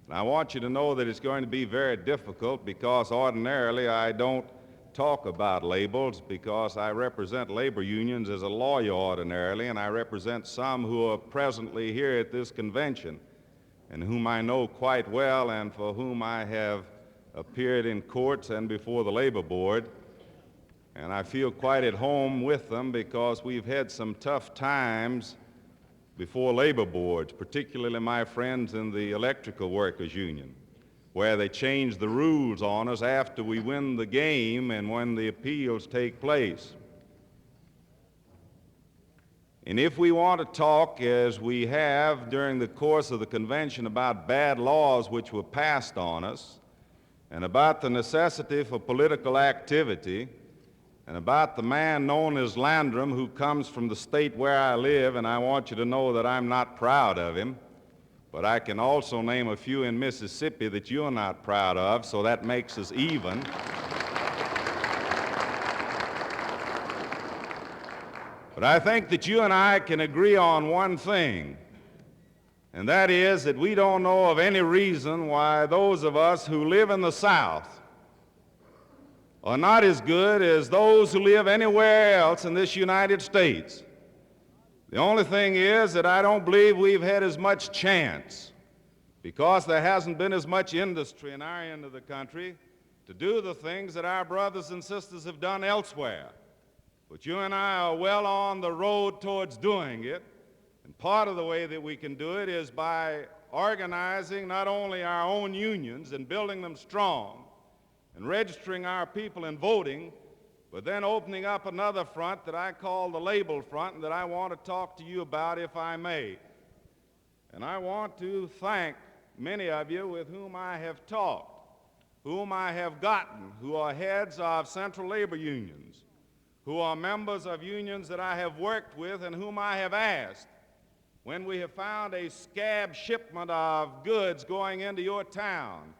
And I want you to know that it's going to be very difficult because ordinarily I don't talk about labels because I represent labor unions as a lawyer ordinarily, and I represent some who are presently here at this convention and whom I know quite well and for whom I have appeared in courts and before the Labor Board. And I feel quite at home with them because we've had some tough times before labor boards, particularly my friends in the Electrical Workers Union, where they change the rules on us after we win the game and when the appeals take place. And if we want to talk, as we have during the course of the convention, about bad laws which were passed on us, and about the necessity for political activity, and about the man known as Landrum who comes from the state where I live, and I want you to know that I'm not proud of him, but I can also name a few in Mississippi that you're not proud of, so that makes us even. But I think that you and I can agree on one thing, and that is that we don't know of any reason why those of us who live in the South are not as good as those who live anywhere else in this United States. The only thing is that I don't believe we've had as much chance because there hasn't been as much industry in our end of the country to do the things that our brothers and sisters have done elsewhere. But you and I are well on the road towards doing it, and part of the way that we can do it is by organizing not only our own unions and building them strong and registering our people in voting, but then opening up another front that I call the label front and that I want to talk to you about, if I may. And I want to thank many of you with whom I have talked, whom I have gotten, who are heads of central labor unions, who are members of unions that I have worked with and whom I have asked, when we have found a scab shipment of goods going into your town,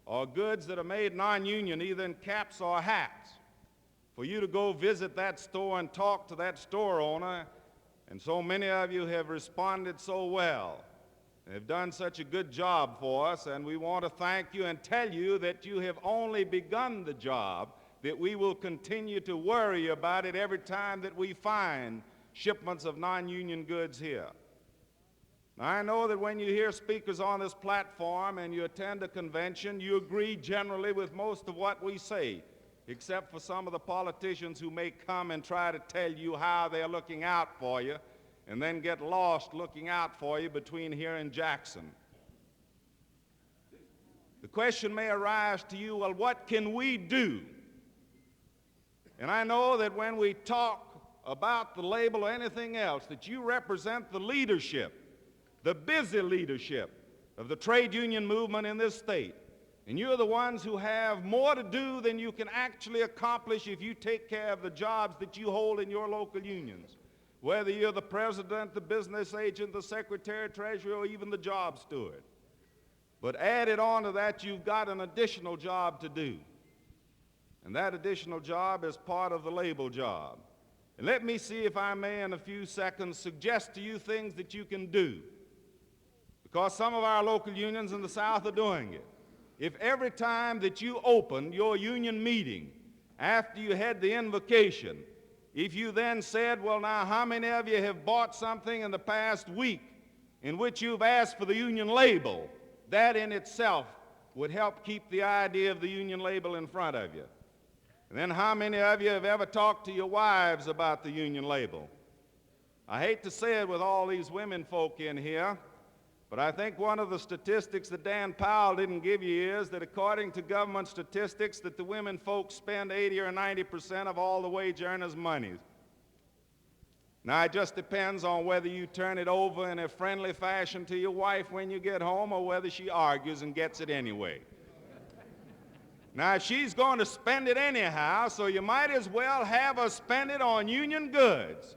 or goods that are made non-union, either in caps or hats, for you to go visit that store and talk to that store owner. And so many of you have responded so well and have done such a good job for us, and we want to thank you and tell you that you have only begun the job, that we will continue to worry about it every time that we find shipments of non-union goods here. Now, I know that when you hear speakers on this platform and you attend a convention, you agree generally with most of what we say, except for some of the politicians who may come and try to tell you how they're looking out for you and then get lost looking out for you between here and Jackson. The question may arise to you, well, what can we do? And I know that when we talk about the label or anything else, that you represent the leadership, the busy leadership of the trade union movement in this state. And you're the ones who have more to do than you can actually accomplish if you take care of the jobs that you hold in your local unions, whether you're the president, the business agent, the secretary, treasurer, or even the job steward. But added on to that, you've got an additional job to do. And that additional job is part of the label job. And let me see if I may in a few seconds suggest to you things that you can do, because some of our local unions in the South are doing it. If every time that you opened your union meeting after you had the invocation, if you then said, well, now, how many of you have bought something in the past week in which you've asked for the union label, that in itself would help keep the idea of the union label in front of you. And then how many of you have ever talked to your wives about the union label? I hate to say it with all these women folk in here, but I think one of the statistics that Dan Powell didn't give you is that according to government statistics that the women folks spend 80 or 90% of all the wage earners' money. Now, it just depends on whether you turn it over in a friendly fashion to your wife when you get home or whether she argues and gets it anyway. Now, she's going to spend it anyhow, so you might as well have her spend it on union goods.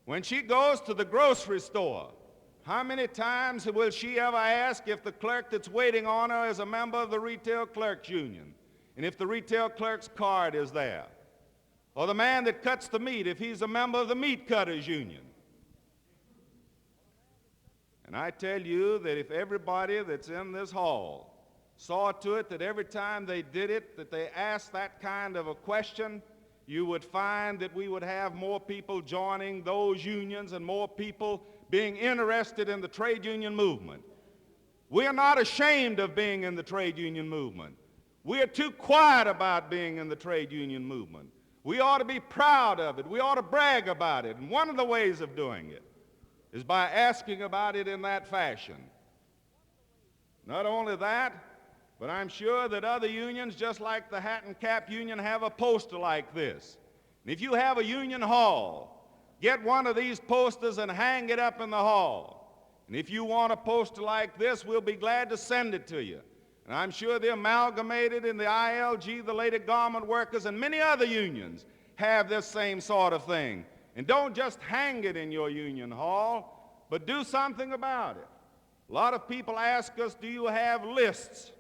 When she goes to the grocery store, how many times will she ever ask if the clerk that's waiting on her is a member of the Retail Clerks Union, and if the Retail Clerks card is there? Or the man that cuts the meat, if he's a member of the Meat Cutters Union? And I tell you that if everybody that's in this hall saw to it that every time they did it, that they asked that kind of a question, you would find that we would have more people joining those unions and more people being interested in the trade union movement. We are not ashamed of being in the trade union movement. We are too quiet about being in the trade union movement. We ought to be proud of it. We ought to brag about it. And one of the ways of doing it is by asking about it in that fashion. Not only that, but I'm sure that other unions, just like the Hat and Cap Union, have a poster like this. And if you have a union hall, get one of these posters and hang it up in the hall. And if you want a poster like this, we'll be glad to send it to you. And I'm sure the Amalgamated and the ILG, the Lady Garment Workers, and many other unions have this same sort of thing. And don't just hang it in your union hall, but do something about it. A lot of people ask us, do you have lists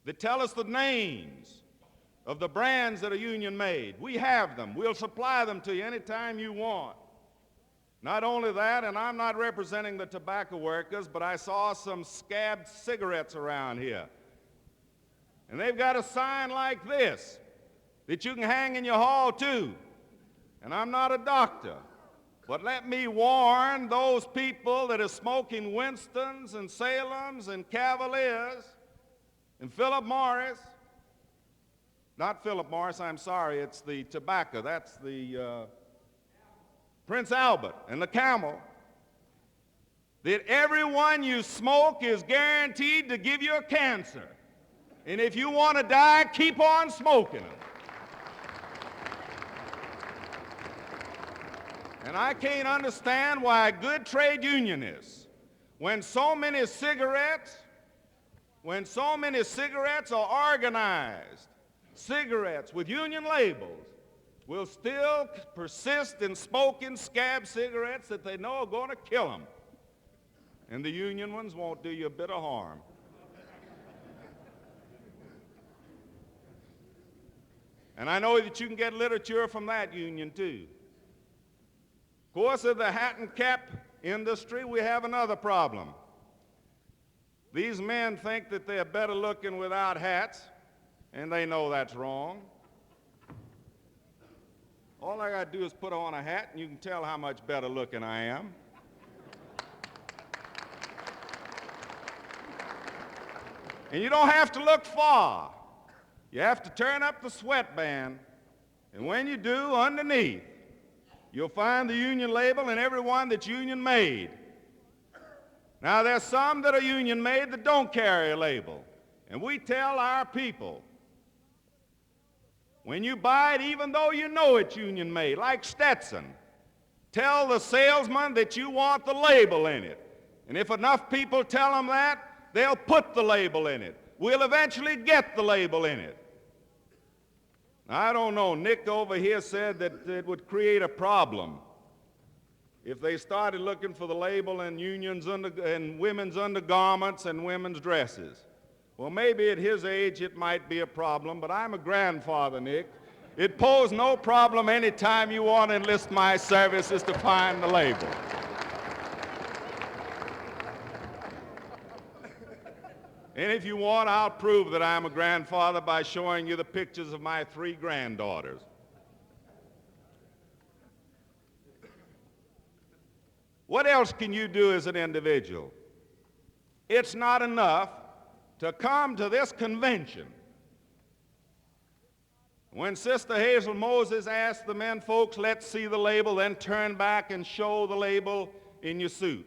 that tell us the names of the brands that are union made? We have them. We'll supply them to you anytime you want. Not only that, and I'm not representing the tobacco workers, but I saw some scabbed cigarettes around here. And they've got a sign like this that you can hang in your hall too. And I'm not a doctor, but let me warn those people that are smoking Winstons and Salems and Cavaliers and Philip Morris. Not Philip Morris, I'm sorry, it's the tobacco. That's the Prince Albert and the Camel. That everyone you smoke is guaranteed to give you a cancer. And if you want to die, keep on smoking them. And I can't understand why good trade unionists, when so many cigarettes are organized, cigarettes with union labels, will still persist in smoking scab cigarettes that they know are going to kill them. And the union ones won't do you a bit of harm. And I know that you can get literature from that union too. Of course, in the hat and cap industry, we have another problem. These men think that they're better looking without hats, and they know that's wrong. All I got to do is put on a hat, and you can tell how much better looking I am. And you don't have to look far. You have to turn up the sweatband, and when you do, underneath, you'll find the union label and everyone that's union made. Now, there's some that are union made that don't carry a label, and we tell our people, when you buy it, even though you know it's union made, like Stetson, tell the salesman that you want the label in it. And if enough people tell them that, they'll put the label in it. We'll eventually get the label in it. I don't know. Nick over here said that it would create a problem if they started looking for the label in in women's undergarments and women's dresses. Well, maybe at his age it might be a problem, but I'm a grandfather, Nick. It poses no problem any time you want to enlist my services to find the label. And if you want, I'll prove that I'm a grandfather by showing you the pictures of my 3 granddaughters. What else can you do as an individual? It's not enough to come to this convention. When Sister Hazel Moses asked the men folks, let's see the label, then turn back and show the label in your suit.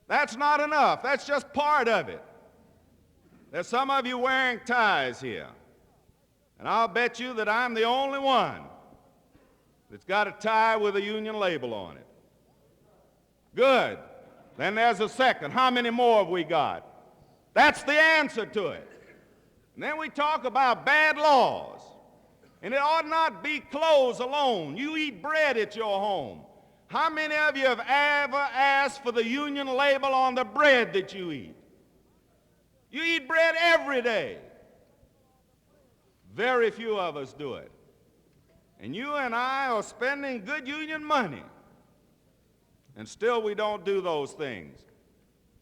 That's not enough. That's just part of it. There's some of you wearing ties here. And I'll bet you that I'm the only one that's got a tie with a union label on it. Good. Then there's a second. How many more have we got? That's the answer to it. And then we talk about bad laws. And it ought not be clothes alone. You eat bread at your home. How many of you have ever asked for the union label on the bread that you eat? You eat bread every day. Very few of us do it. And you and I are spending good union money. And still we don't do those things.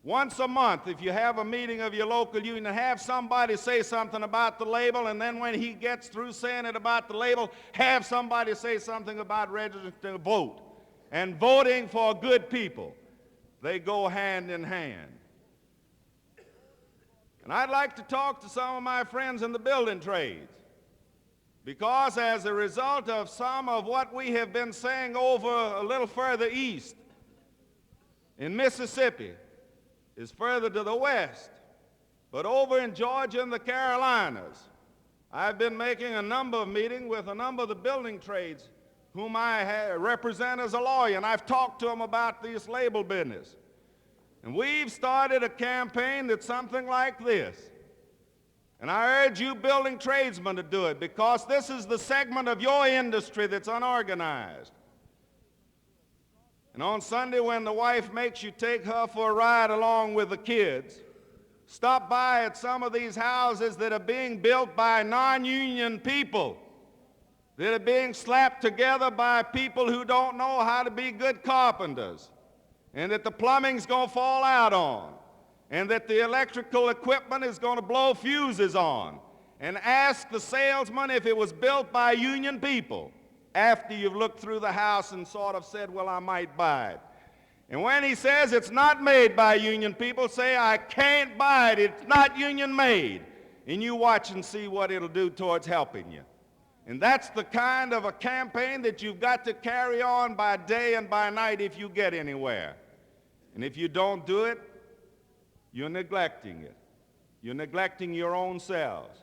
Once a month, if you have a meeting of your local union, have somebody say something about the label, and then when he gets through saying it about the label, have somebody say something about registering to vote and voting for good people. They go hand in hand. And I'd like to talk to some of my friends in the building trades, because as a result of some of what we have been saying over a little further east in Mississippi, is further to the west, but over in Georgia and the Carolinas, I've been making a number of meetings with a number of the building trades whom I represent as a lawyer, and I've talked to them about this label business. And we've started a campaign that's something like this. And I urge you building tradesmen to do it, because this is the segment of your industry that's unorganized. And on Sunday, when the wife makes you take her for a ride along with the kids, stop by at some of these houses that are being built by non-union people, that are being slapped together by people who don't know how to be good carpenters, and that the plumbing's going to fall out on, and that the electrical equipment is going to blow fuses on, and ask the salesman if it was built by union people after you've looked through the house and sort of said, well, I might buy it. And when he says it's not made by union people, say, I can't buy it, it's not union made. And you watch and see what it'll do towards helping you. And that's the kind of a campaign that you've got to carry on by day and by night if you get anywhere. And if you don't do it, you're neglecting it. You're neglecting your own selves.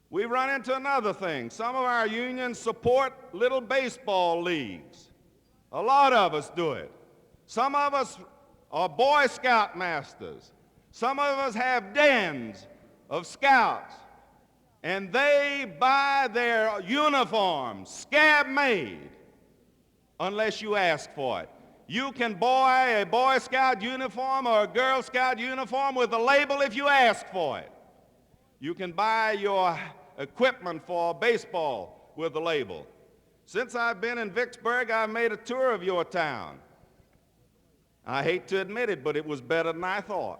We run into another thing. Some of our unions support little baseball leagues. A lot of us do it. Some of us are Boy Scout masters. Some of us have dens of scouts. And they buy their uniforms scab-made unless you ask for it. You can buy a Boy Scout uniform or a Girl Scout uniform with a label if you ask for it. You can buy your equipment for baseball with a label. Since I've been in Vicksburg, I've made a tour of your town. I hate to admit it, but it was better than I thought.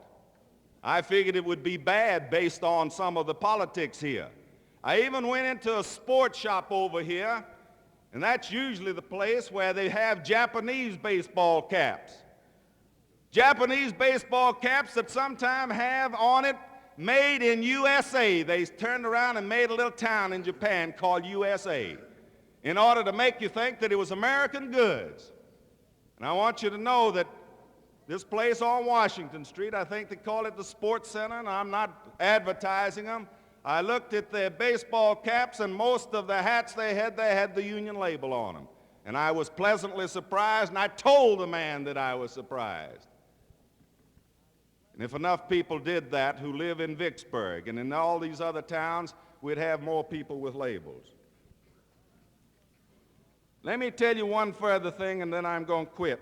I figured it would be bad based on some of the politics here. I even went into a sports shop over here, and that's usually the place where they have Japanese baseball caps. Japanese baseball caps that sometimes have on it, made in USA. They turned around and made a little town in Japan called USA in order to make you think that it was American goods. And I want you to know that this place on Washington Street, I think they call it the Sports Center, and I'm not advertising them. I looked at their baseball caps, and most of the hats they had the union label on them. And I was pleasantly surprised, and I told the man that I was surprised. And if enough people did that who live in Vicksburg and in all these other towns, we'd have more people with labels. Let me tell you one further thing, and then I'm going to quit.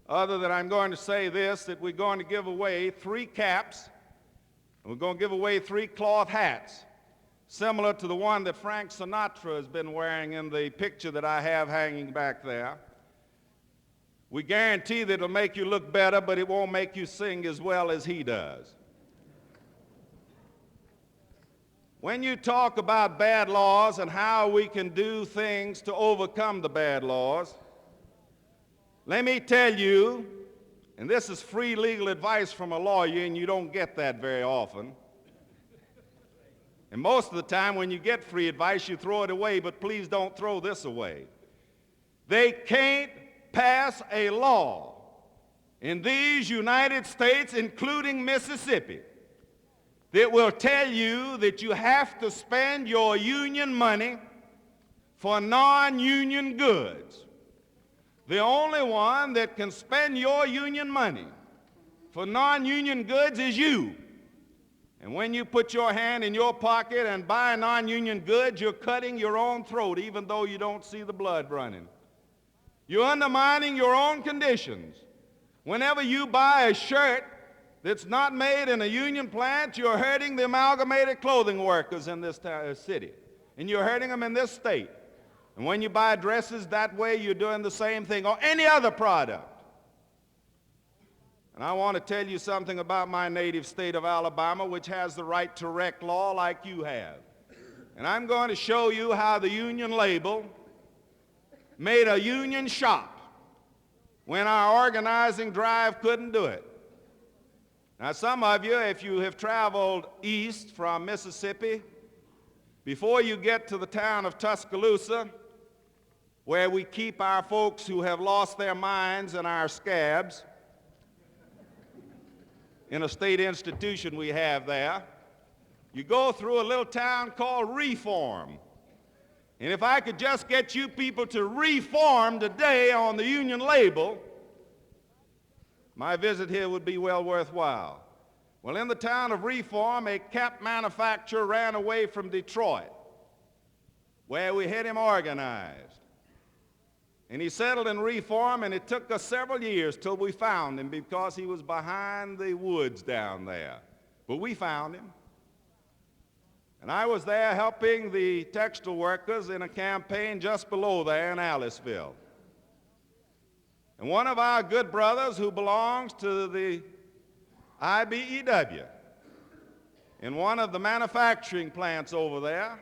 Other than I'm going to say this, that we're going to give away 3 caps, and we're going to give away 3 cloth hats, similar to the one that Frank Sinatra has been wearing in the picture that I have hanging back there. We guarantee that it'll make you look better, but it won't make you sing as well as he does. When you talk about bad laws and how we can do things to overcome the bad laws, let me tell you, and this is free legal advice from a lawyer, and you don't get that very often. And most of the time when you get free advice, you throw it away, but please don't throw this away. They can't pass a law in these United States, including Mississippi, that will tell you that you have to spend your union money for non-union goods. The only one that can spend your union money for non-union goods is you. And when you put your hand in your pocket and buy non-union goods, you're cutting your own throat, even though you don't see the blood running. You're undermining your own conditions. Whenever you buy a shirt that's not made in a union plant, you're hurting the amalgamated clothing workers in this city. And you're hurting them in this state. And when you buy dresses that way, you're doing the same thing, or any other product. And I want to tell you something about my native state of Alabama, which has the right to wreck law like you have. And I'm going to show you how the union label made a union shop when our organizing drive couldn't do it. Now, some of you, if you have traveled east from Mississippi, before you get to the town of Tuscaloosa, where we keep our folks who have lost their minds and our scabs, in a state institution we have there, you go through a little town called Reform. And if I could just get you people to reform today on the union label, my visit here would be well worthwhile. Well, in the town of Reform, a cap manufacturer ran away from Detroit, where we had him organized. And he settled in Reform, and it took us several years till we found him because he was behind the woods down there. But we found him. And I was there helping the textile workers in a campaign just below there in Aliceville. And one of our good brothers who belongs to the IBEW in one of the manufacturing plants over there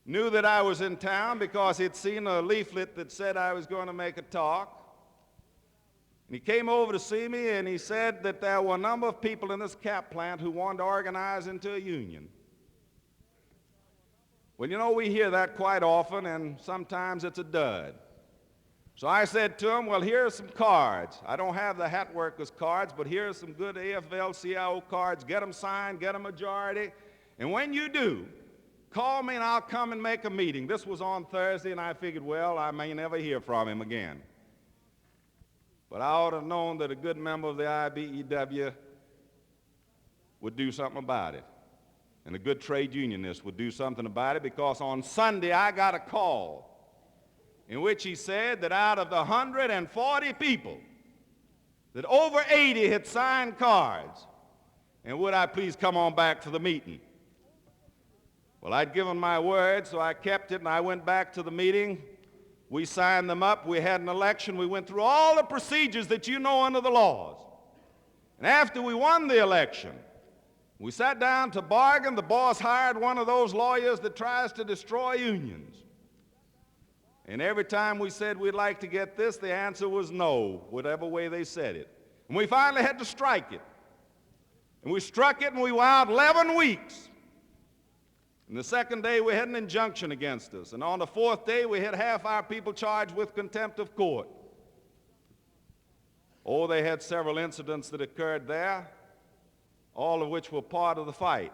knew that I was in town because he'd seen a leaflet that said I was going to make a talk. And he came over to see me, and he said that there were a number of people in this cap plant who wanted to organize into a union. Well, you know, we hear that quite often, and sometimes it's a dud. So I said to him, well, here are some cards. I don't have the hat workers cards, but here are some good AFL-CIO cards. Get them signed, get a majority. And when you do, call me and I'll come and make a meeting. This was on Thursday, and I figured, well, I may never hear from him again. But I ought to have known that a good member of the IBEW would do something about it. And a good trade unionist would do something about it, because on Sunday I got a call in which he said that out of the 140 people, that over 80 had signed cards, and would I please come on back to the meeting. Well, I'd given my word, so I kept it, and I went back to the meeting. We signed them up. We had an election. We went through all the procedures that you know under the laws. And after we won the election, we sat down to bargain. The boss hired one of those lawyers that tries to destroy unions. And every time we said we'd like to get this, the answer was no, whatever way they said it. And we finally had to strike it. And we struck it, and we were out 11 weeks. And the second day, we had an injunction against us. And on the fourth day, we had half our people charged with contempt of court. Oh, they had several incidents that occurred there, all of which were part of the fight.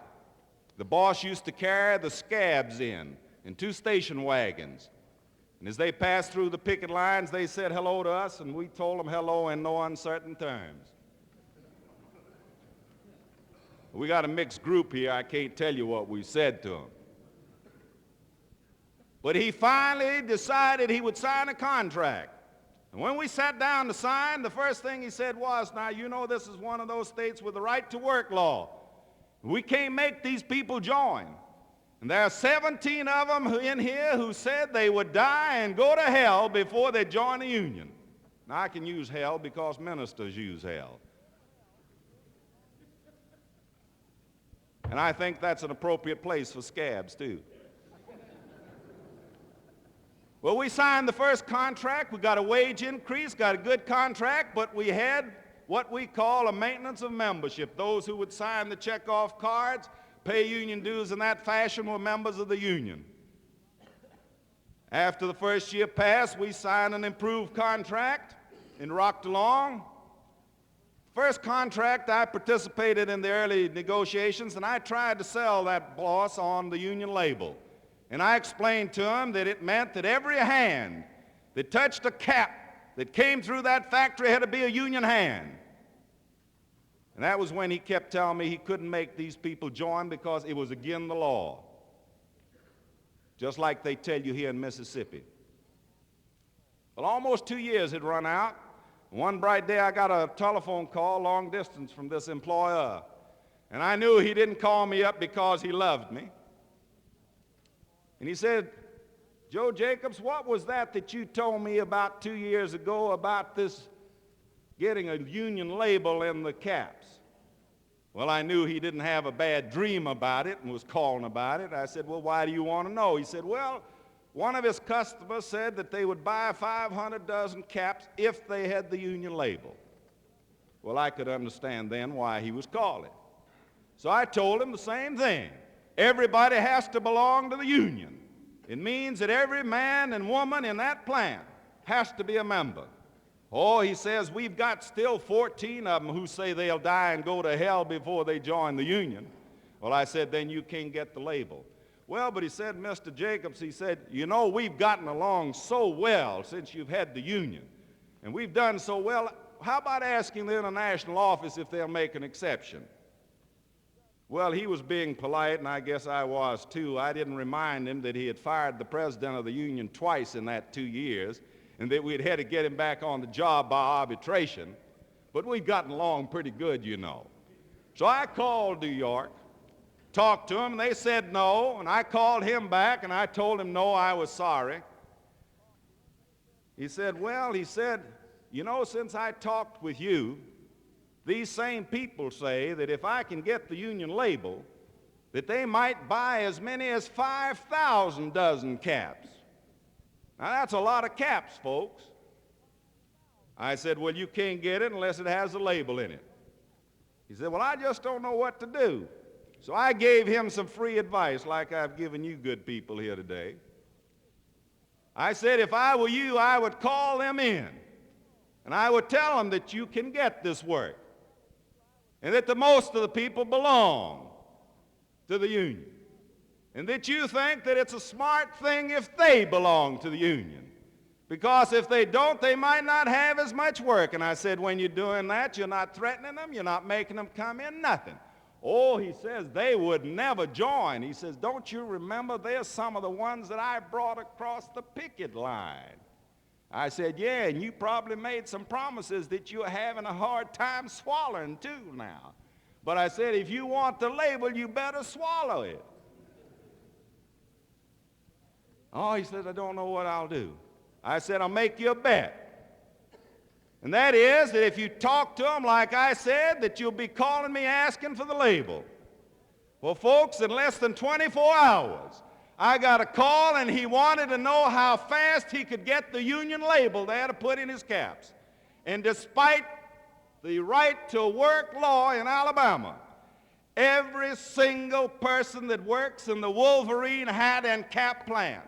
The boss used to carry the scabs in 2 station wagons. And as they passed through the picket lines, they said hello to us, and we told them hello in no uncertain terms. We got a mixed group here. I can't tell you what we said to him. But he finally decided he would sign a contract. And when we sat down to sign, the first thing he said was, now, you know, this is one of those states with the right to work law. We can't make these people join. And there are 17 of them in here who said they would die and go to hell before they join a union. Now, I can use hell because ministers use hell. And I think that's an appropriate place for scabs, too. Well, we signed the first contract. We got a wage increase, got a good contract, but we had what we call a maintenance of membership. Those who would sign the checkoff cards, pay union dues in that fashion, were members of the union. After the first year passed, we signed an improved contract and rocked along. First contract, I participated in the early negotiations, and I tried to sell that boss on the union label. And I explained to him that it meant that every hand that touched a cap that came through that factory had to be a union hand. And that was when he kept telling me he couldn't make these people join because it was against the law. Just like they tell you here in Mississippi. Well, almost 2 years had run out. One bright day I got a telephone call long distance from this employer. And I knew he didn't call me up because he loved me. And he said, Joe Jacobs, what was that you told me about 2 years ago about this getting a union label in the caps. Well, I knew he didn't have a bad dream about it and was calling about it. I said, well, why do you want to know? He said, well, one of his customers said that they would buy 500 dozen caps if they had the union label. Well, I could understand then why he was calling. So I told him the same thing. Everybody has to belong to the union. It means that every man and woman in that plant has to be a member. Oh, he says, we've got still 14 of them who say they'll die and go to hell before they join the union. Well, I said, then you can't get the label. Well, but he said, Mr. Jacobs, he said, you know, we've gotten along so well since you've had the union, and we've done so well. How about asking the international office if they'll make an exception? Well, he was being polite, and I guess I was too. I didn't remind him that he had fired the president of the union twice in that 2 years, and that we'd had to get him back on the job by arbitration. But we've gotten along pretty good, you know. So I called New York, talked to them, and they said no, and I called him back, and I told him no, I was sorry. He said, well, he said, you know, since I talked with you, these same people say that if I can get the union label, that they might buy as many as 5,000 dozen caps. Now, that's a lot of caps, folks. I said, well, you can't get it unless it has a label in it. He said, well, I just don't know what to do. So I gave him some free advice like I've given you good people here today. I said, if I were you, I would call them in, and I would tell them that you can get this work, and that the most of the people belong to the union, and that you think that it's a smart thing if they belong to the union, because if they don't, they might not have as much work. And I said, when you're doing that, you're not threatening them, you're not making them come in, nothing. Oh, he says, they would never join. He says, don't you remember, there's some of the ones that I brought across the picket line. I said, yeah, and you probably made some promises that you're having a hard time swallowing too now. But I said, if you want the label, you better swallow it. Oh, he said, I don't know what I'll do. I said, I'll make you a bet. And that is that if you talk to them like I said, that you'll be calling me asking for the label. Well, folks, in less than 24 hours, I got a call, and he wanted to know how fast he could get the union label there to put in his caps. And despite the right to work law in Alabama, every single person that works in the Wolverine hat and cap plant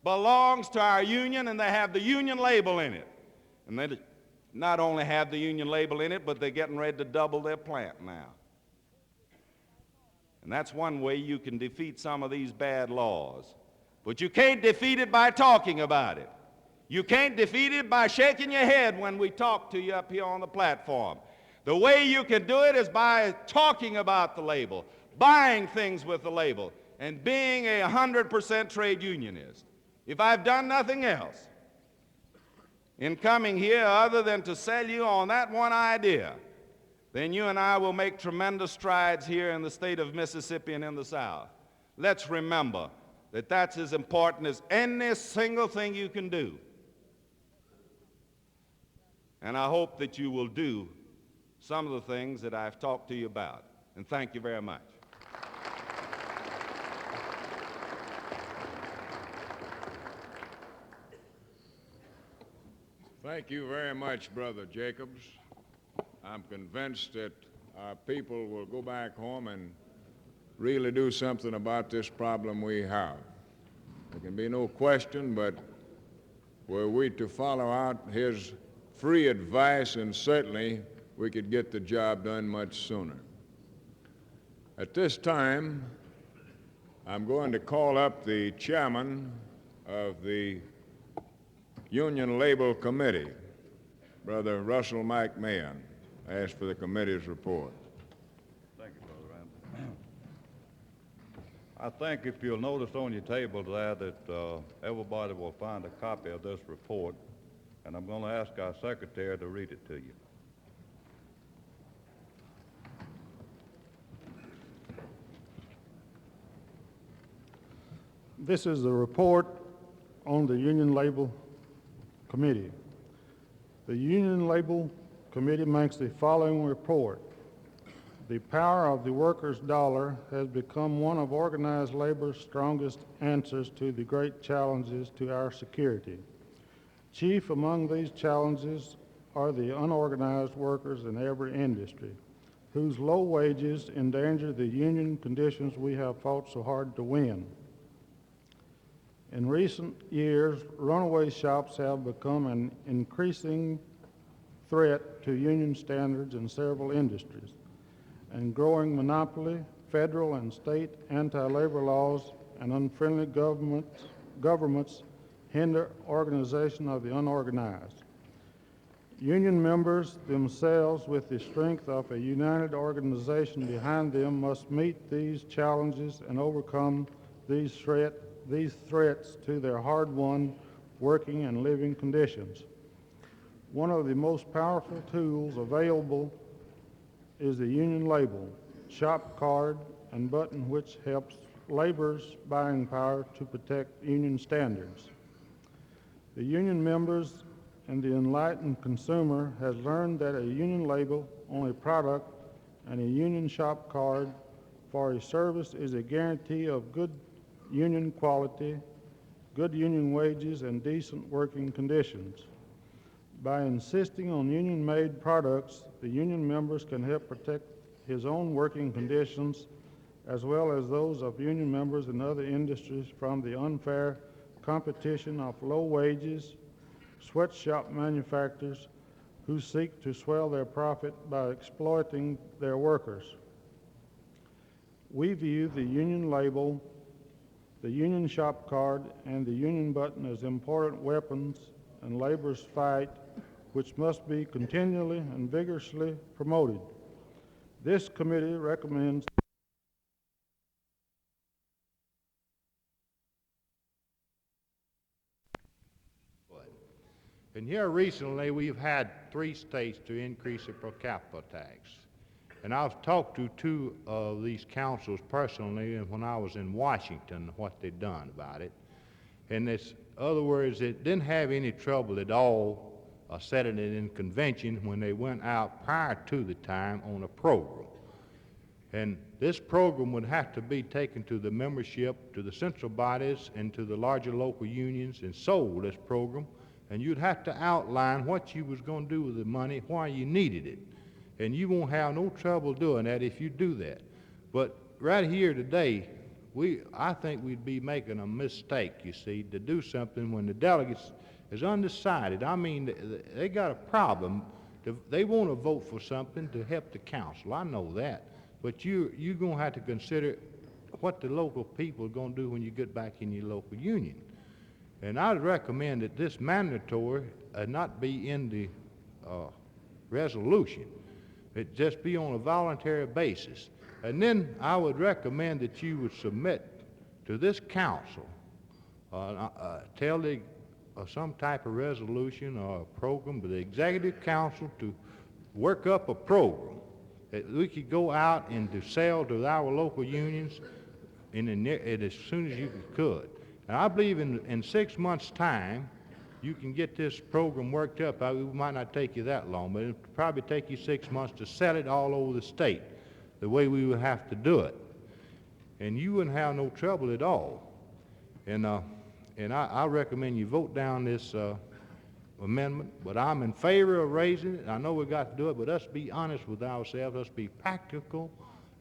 belongs to our union, and they have the union label in it. And they not only have the union label in it, but they're getting ready to double their plant now. And that's one way you can defeat some of these bad laws. But you can't defeat it by talking about it. You can't defeat it by shaking your head when we talk to you up here on the platform. The way you can do it is by talking about the label, buying things with the label, and being a 100% trade unionist. If I've done nothing else in coming here other than to sell you on that one idea, then you and I will make tremendous strides here in the state of Mississippi and in the South. Let's remember that that's as important as any single thing you can do. And I hope that you will do some of the things that I've talked to you about. And thank you very much. Thank you very much, Brother Jacobs. I'm convinced that our people will go back home and really do something about this problem we have. There can be no question, but were we to follow out his free advice, and certainly we could get the job done much sooner. At this time, I'm going to call up the chairman of the Union Label Committee, Brother Russell McMahon. I ask for the committee's report. Thank you, Brother Randall. I think if you'll notice on your table there that everybody will find a copy of this report, and I'm going to ask our secretary to read it to you. This is the report on the Union Label Committee. The Union Label committee makes the following report. The power of the workers' dollar has become one of organized labor's strongest answers to the great challenges to our security. Chief among these challenges are the unorganized workers in every industry, whose low wages endanger the union conditions we have fought so hard to win. In recent years, runaway shops have become an increasing threat to union standards in several industries, and growing monopoly, federal and state anti-labor laws, and unfriendly governments hinder organization of the unorganized. Union members themselves, with the strength of a united organization behind them, must meet these challenges and overcome these threats to their hard-won working and living conditions. One of the most powerful tools available is the union label, shop card, and button, which helps labor's buying power to protect union standards. The union members and the enlightened consumer has learned that a union label on a product and a union shop card for a service is a guarantee of good union quality, good union wages, and decent working conditions. By insisting on union-made products, the union members can help protect his own working conditions as well as those of union members in other industries from the unfair competition of low wages, sweatshop manufacturers who seek to swell their profit by exploiting their workers. We view the union label, the union shop card, and the union button as important weapons in labor's fight, which must be continually and vigorously promoted. This committee recommends And here recently, we've had 3 states to increase the per capita tax. And I've talked to 2 of these councils personally, and when I was in Washington, what they'd done about it. And in other words, it didn't have any trouble at all setting it in convention when they went out prior to the time on a program. And this program would have to be taken to the membership, to the central bodies, and to the larger local unions and sold, this program. And you'd have to outline what you was going to do with the money, why you needed it. And you won't have no trouble doing that if you do that. But right here today, I think we'd be making a mistake, you see, to do something when the delegates is undecided. I mean, they got a problem. They want to vote for something to help the council. I know that. But you're going to have to consider what the local people are going to do when you get back in your local union. And I'd recommend that this mandatory not be in the resolution. It just be on a voluntary basis. And then I would recommend that you would submit to this council, some type of resolution or a program to the executive council to work up a program that we could go out and to sell to our local unions as soon as you could. And I believe in 6 months' time, you can get this program worked up. It might not take you that long, but it'll probably take you 6 months to sell it all over the state, the way we would have to do it. And you wouldn't have no trouble at all. And I recommend you vote down this amendment, but I'm in favor of raising it. I know we got to do it, but let's be honest with ourselves. Let's be practical,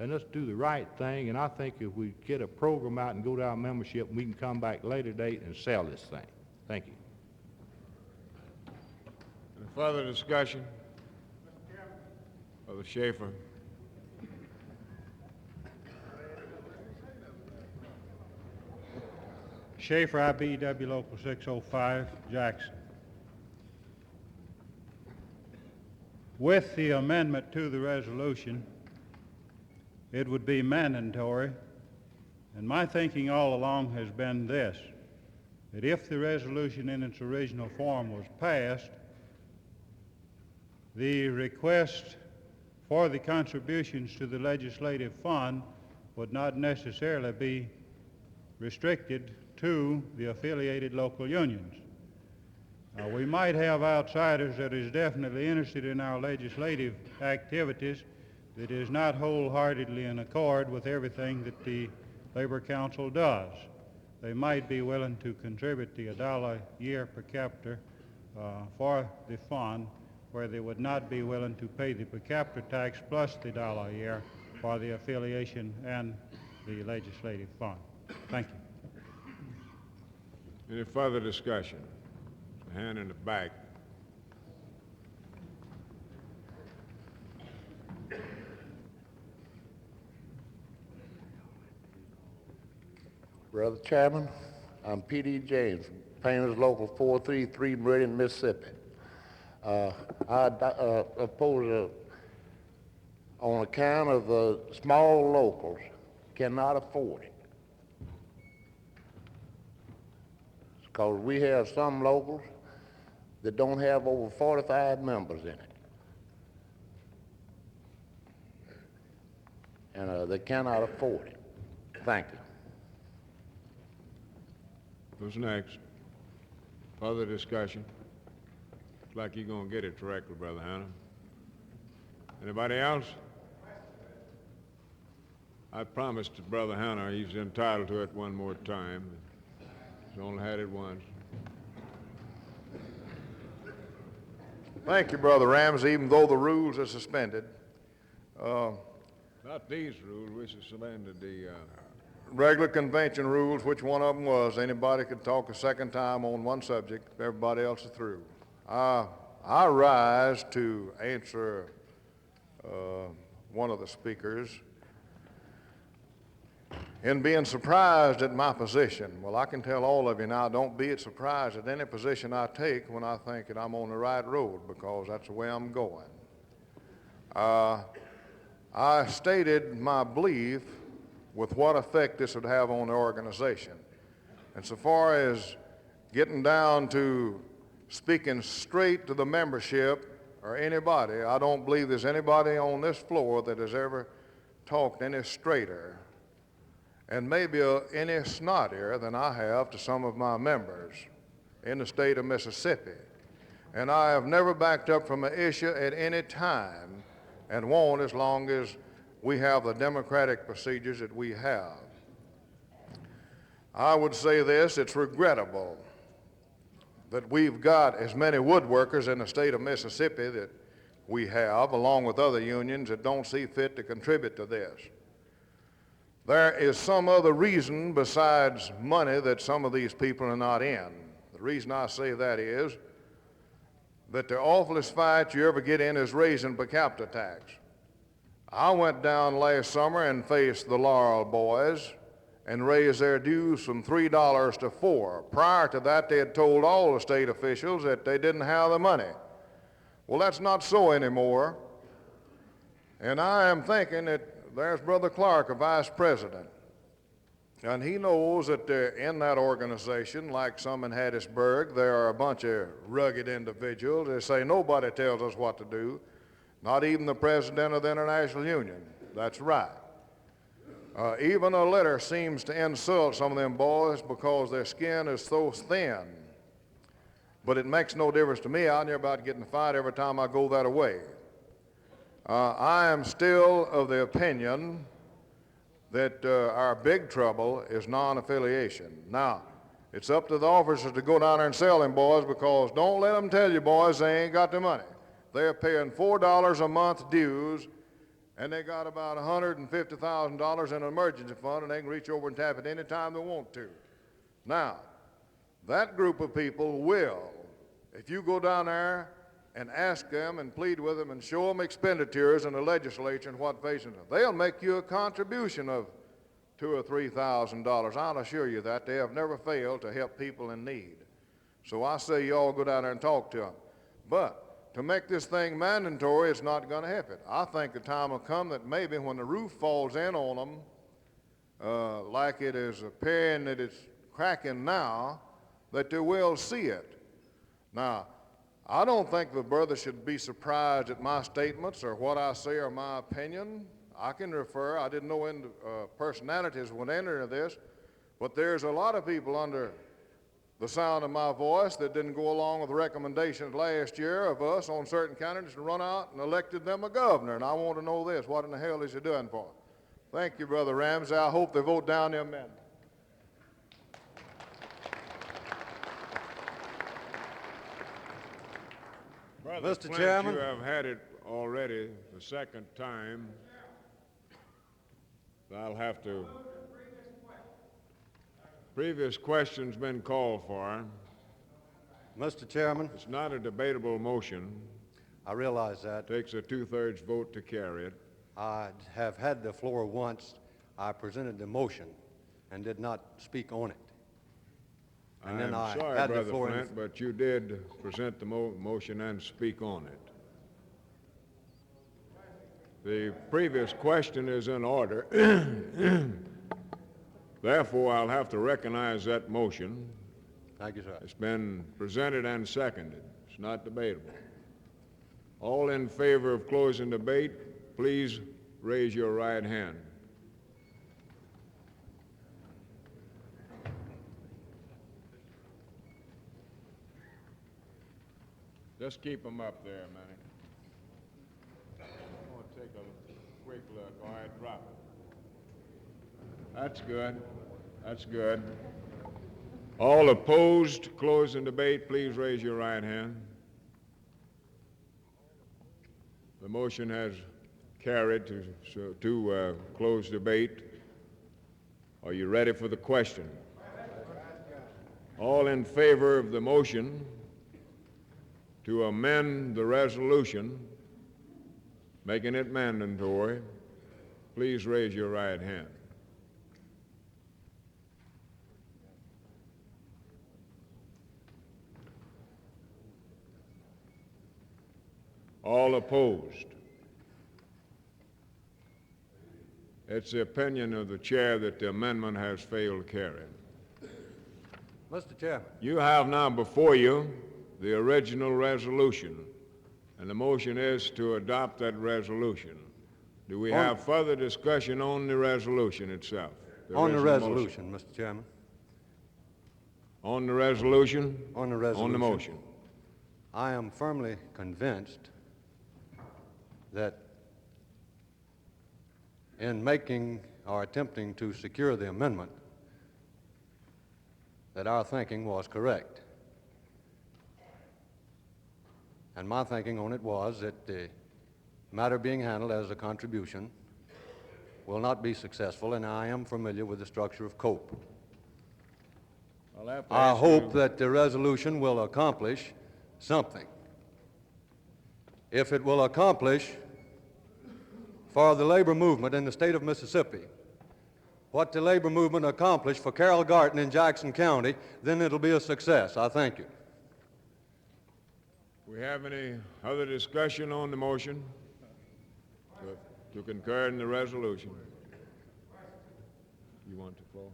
and let's do the right thing. And I think if we get a program out and go to our membership, we can come back later date and sell this thing. Thank you. Any further discussion? Brother Schaefer. Schaefer, IBEW Local 605, Jackson. With the amendment to the resolution, it would be mandatory, and my thinking all along has been this, that if the resolution in its original form was passed, the request for the contributions to the legislative fund would not necessarily be restricted to the affiliated local unions. We might have outsiders that is definitely interested in our legislative activities that is not wholeheartedly in accord with everything that the Labor Council does. They might be willing to contribute the $1 a year per capita for the fund, where they would not be willing to pay the per capita tax plus the $1 a year for the affiliation and the legislative fund. Thank you. Any further discussion? Hand in the back. Brother Chairman, I'm P.D. James from Painters Local 433, Meridian, Mississippi. I oppose on account of the small locals cannot afford it. Because we have some locals that don't have over 45 members in it. And they cannot afford it. Thank you. Who's next? Further discussion? Looks like you're going to get it correctly, Brother Hannah. Anybody else? I promised to Brother Hannah he's entitled to it one more time. He's only had it once. Thank you, Brother Ramsey, even though the rules are suspended. Not these rules, we suspended the Regular convention rules, which one of them was, anybody could talk a second time on one subject if everybody else is through. I rise to answer one of the speakers in being surprised at my position. Well, I can tell all of you now, don't be surprised at any position I take when I think that I'm on the right road, because that's the way I'm going. I stated my belief with what effect this would have on the organization. And so far as getting down to speaking straight to the membership or anybody, I don't believe there's anybody on this floor that has ever talked any straighter and maybe any snottier than I have to some of my members in the state of Mississippi. And I have never backed up from an issue at any time and won't as long as we have the democratic procedures that we have. I would say this, it's regrettable that we've got as many woodworkers in the state of Mississippi that we have, along with other unions that don't see fit to contribute to this. There is some other reason besides money that some of these people are not in. The reason I say that is that the awfulest fight you ever get in is raising per capita tax. I went down last summer and faced the Laurel boys and raised their dues from $3 to $4. Prior to that, they had told all the state officials that they didn't have the money. Well, that's not so anymore. And I am thinking that there's Brother Clark, a vice president, and he knows that in that organization, like some in Hattiesburg, there are a bunch of rugged individuals. They say nobody tells us what to do. Not even the president of the International Union. That's right. Even a letter seems to insult some of them boys because their skin is so thin. But it makes no difference to me. I near about getting in a fight every time I go that way. I am still of the opinion that our big trouble is non-affiliation. Now, it's up to the officers to go down there and sell them boys, because don't let them tell you boys they ain't got the money. They're paying $4 a month dues, and they got about $150,000 in an emergency fund, and they can reach over and tap it any time they want to. Now, that group of people will, if you go down there and ask them and plead with them and show them expenditures in the legislature and what facing them, they'll make you a contribution of $2,000 or $3,000. I'll assure you that. They have never failed to help people in need. So I say you all go down there and talk to them. But to make this thing mandatory, it's not going to happen. I think the time will come that maybe when the roof falls in on them, like it is appearing that it's cracking now, that they will see it. Now, I don't think the brother should be surprised at my statements or what I say or my opinion. I can refer, I didn't know personalities would enter into this, but there's a lot of people under the sound of my voice that didn't go along with the recommendations last year of us on certain candidates and run out and elected them a governor. And I want to know this, what in the hell is he doing for? Thank you, Brother Ramsey. I hope they vote down the amendment. Brother Mr. Flint, Chairman. you have had it already the second time. I'll have to. Previous question's been called for. Mr. Chairman, It's not a debatable motion. I realize that. Takes a two-thirds vote to carry it. I have had the floor once. I presented the motion and did not speak on it. And then I'm I sorry, had the Brother floor Flint, but you did present the motion and speak on it. The previous question is in order. Therefore, I'll have to recognize that motion. Thank you, sir. It's been presented and seconded. It's not debatable. All in favor of closing debate, please raise your right hand. Just keep them up there, Manny. I'm going to take a quick look. All right, drop it. That's good. That's good. All opposed to closing debate, please raise your right hand. The motion has carried to close debate. Are you ready for the question? All in favor of the motion to amend the resolution, making it mandatory, please raise your right hand. All opposed? It's the opinion of the chair that the amendment has failed to carry. Mr. Chairman. You have now before you the original resolution, and the motion is to adopt that resolution. Do we have further discussion on the resolution itself? On the original motion. resolution, Mr. Chairman. On the resolution? On the resolution. On the motion. I am firmly convinced that in making or attempting to secure the amendment, that our thinking was correct. And my thinking on it was that the matter being handled as a contribution will not be successful, and I am familiar with the structure of COPE. I hope that the resolution will accomplish something. If it will accomplish for the labor movement in the state of Mississippi what the labor movement accomplished for Carroll Garden in Jackson County, then it'll be a success. I thank you. We have any other discussion on the motion to concur in the resolution? You want the floor?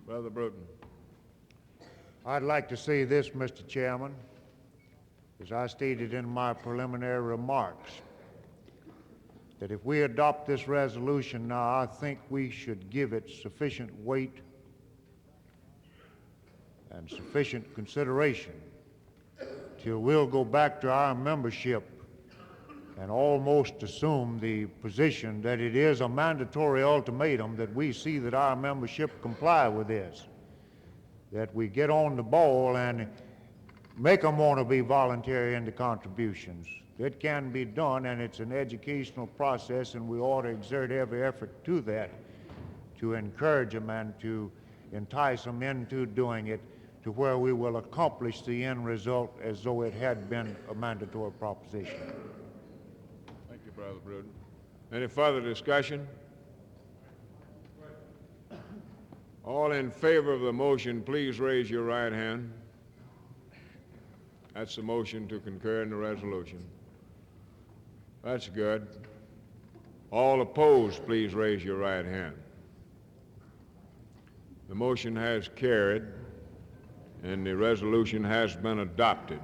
Brother Bruton. I'd like to say this, Mr. Chairman, as I stated in my preliminary remarks, that if we adopt this resolution now, I think we should give it sufficient weight and sufficient consideration till we'll go back to our membership and almost assume the position that it is a mandatory ultimatum that we see that our membership comply with this, that we get on the ball and make them want to be voluntary in the contributions. It can be done, and it's an educational process, and we ought to exert every effort to that, to encourage them and to entice them into doing it to where we will accomplish the end result as though it had been a mandatory proposition. Thank you, Brother Bruton. Any further discussion? All in favor of the motion, please raise your right hand. That's the motion to concur in the resolution. That's good. All opposed, please raise your right hand. The motion has carried, and the resolution has been adopted.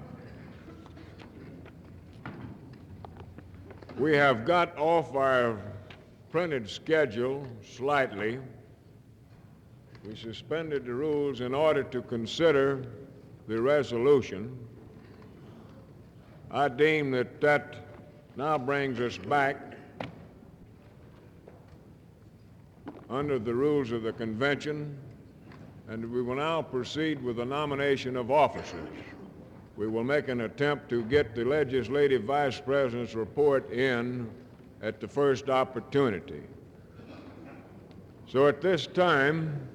We have got off our printed schedule slightly. we suspended the rules in order to consider the resolution. I deem that that now brings us back under the rules of the convention, and we will now proceed with the nomination of officers. We will make an attempt to get the legislative vice president's report in at the first opportunity. So at this time,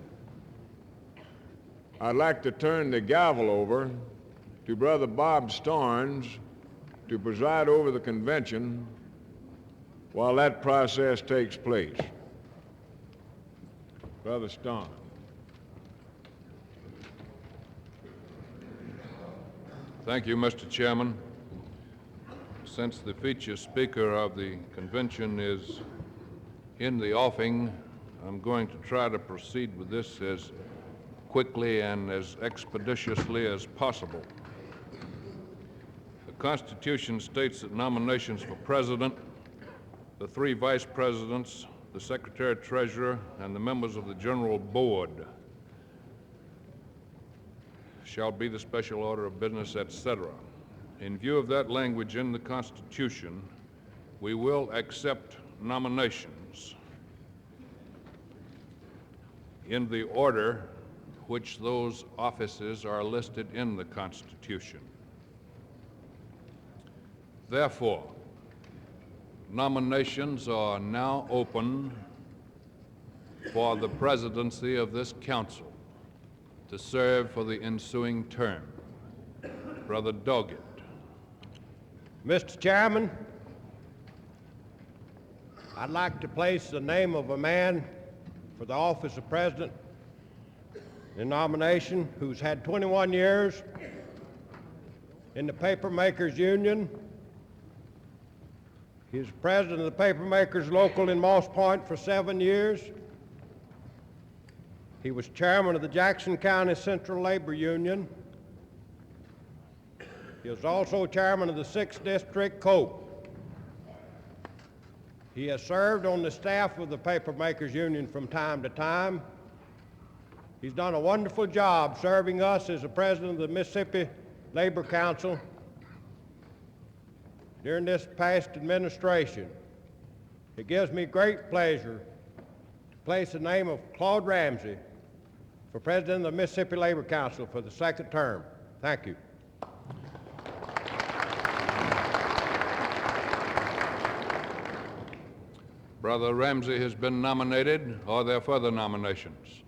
I'd like to turn the gavel over to Brother Bob Starnes to preside over the convention while that process takes place. Brother Starnes. Thank you, Mr. Chairman. Since the feature speaker of the convention is in the offing, I'm going to try to proceed with this as quickly and as expeditiously as possible. The Constitution states that nominations for president, the 3 vice presidents, the secretary-treasurer, and the members of the general board shall be the special order of business, etc. In view of that language in the Constitution, we will accept nominations in the order which those offices are listed in the Constitution. Therefore, nominations are now open for the presidency of this council to serve for the ensuing term. Brother Doggett. Mr. Chairman, I'd like to place the name of a man for the office of president in nomination who's had 21 years in the Papermakers Union. He was president of the Papermakers Local in Moss Point for 7 years. He was chairman of the Jackson County Central Labor Union. He was also chairman of the 6th District COPE. He has served on the staff of the Papermakers Union from time to time. He's done a wonderful job serving us as the president of the Mississippi Labor Council during this past administration. It gives me great pleasure to place the name of Claude Ramsey for president of the Mississippi Labor Council for the 2nd term. Thank you. Brother Ramsey has been nominated. Are there further nominations?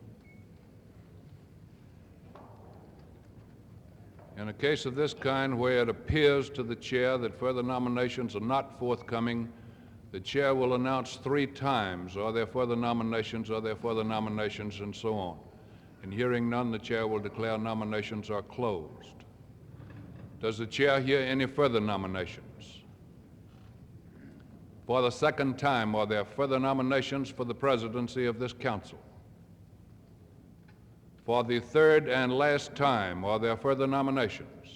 In a case of this kind where it appears to the chair that further nominations are not forthcoming, the chair will announce 3 times, are there further nominations, are there further nominations, and so on. And hearing none, the chair will declare nominations are closed. Does the chair hear any further nominations? For the 2nd time, are there further nominations for the presidency of this council? For the 3rd and last time, are there further nominations?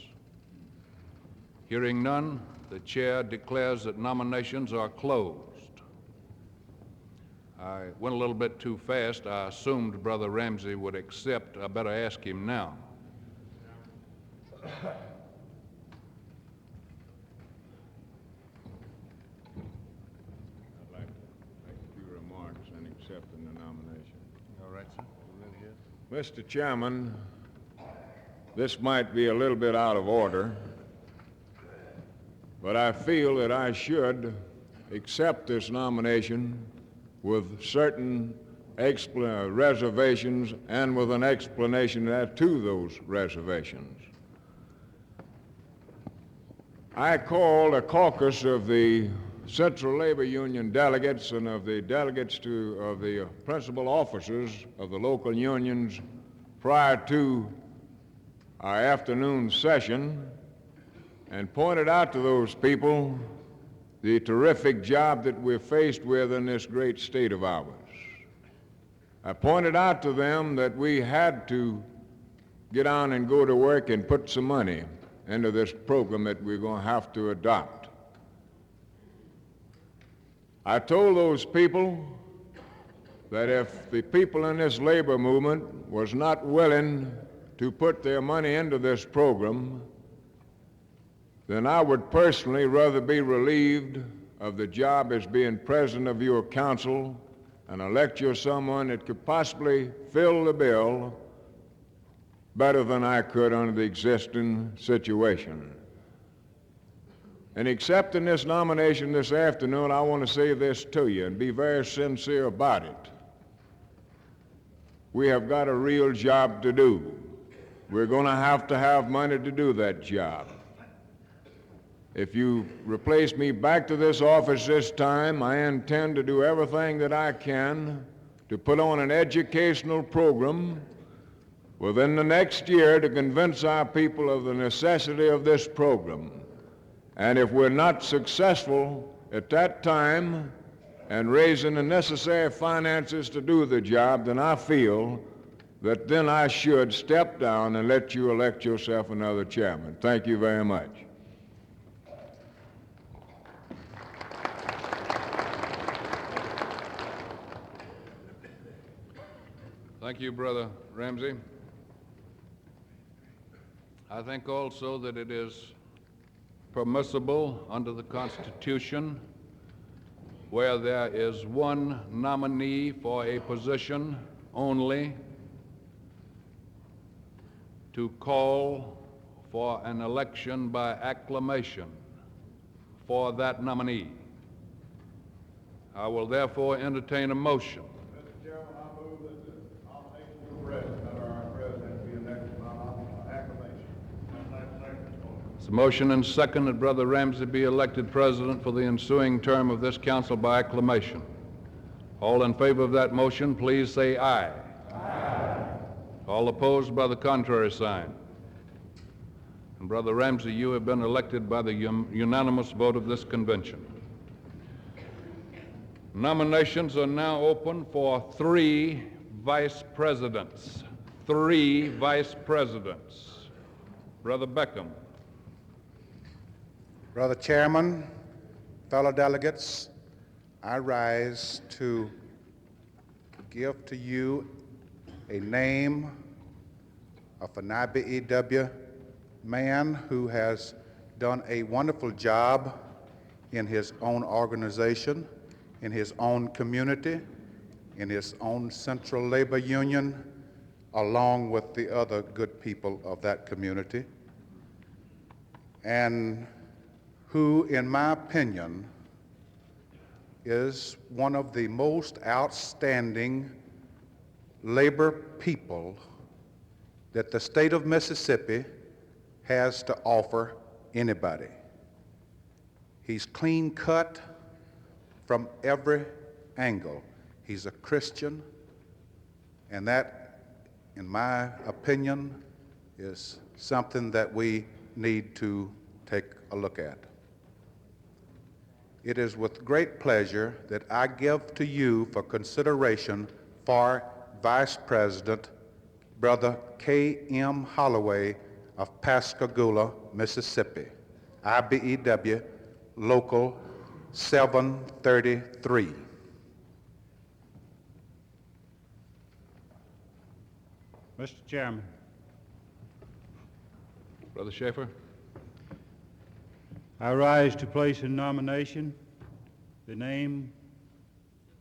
Hearing none, the chair declares that nominations are closed. I went a little bit too fast. I assumed Brother Ramsey would accept. I better ask him now. I'd like to make a few remarks in accepting the nomination. All right, sir. Mr. Chairman, this might be a little bit out of order, but I feel that I should accept this nomination with certain reservations and with an explanation as to those reservations. I called a caucus of the Central Labor Union delegates and of the delegates of the principal officers of the local unions prior to our afternoon session and pointed out to those people the terrific job that we're faced with in this great state of ours. I pointed out to them that we had to get on and go to work and put some money into this program that we're going to have to adopt. I told those people that if the people in this labor movement was not willing to put their money into this program, then I would personally rather be relieved of the job as being president of your council and elect you someone that could possibly fill the bill better than I could under the existing situation. In accepting this nomination this afternoon, I want to say this to you and be very sincere about it. We have got a real job to do. We're going to have money to do that job. If you replace me back to this office this time, I intend to do everything that I can to put on an educational program within the next year to convince our people of the necessity of this program. And if we're not successful at that time in raising the necessary finances to do the job, then I feel that then I should step down and let you elect yourself another chairman. Thank you very much. Thank you, Brother Ramsey. I think also that it is permissible under the Constitution, where there is one nominee for a position only, to call for an election by acclamation for that nominee. I will therefore entertain a motion. Mr. Chairman, I move that the nomination for president or our president be elected by acclamation. It's a motion and second that Brother Ramsey be elected president for the ensuing term of this council by acclamation. All in favor of that motion, please say aye. Aye. All opposed by the contrary sign. And Brother Ramsey, you have been elected by the unanimous vote of this convention. Nominations are now open for 3 vice presidents. 3 vice presidents. Brother Beckham. Brother Chairman, fellow delegates, I rise to give to you a name of an IBEW man who has done a wonderful job in his own organization, in his own community, in his own central labor union, along with the other good people of that community, and who, in my opinion, is one of the most outstanding labor people that the state of Mississippi has to offer anybody. He's clean cut from every angle. He's a Christian, and that, in my opinion, is something that we need to take a look at. It is with great pleasure that I give to you for consideration for Vice President, Brother K.M. Holloway of Pascagoula, Mississippi, IBEW Local 733. Mr. Chairman. Brother Schaefer. I rise to place in nomination the name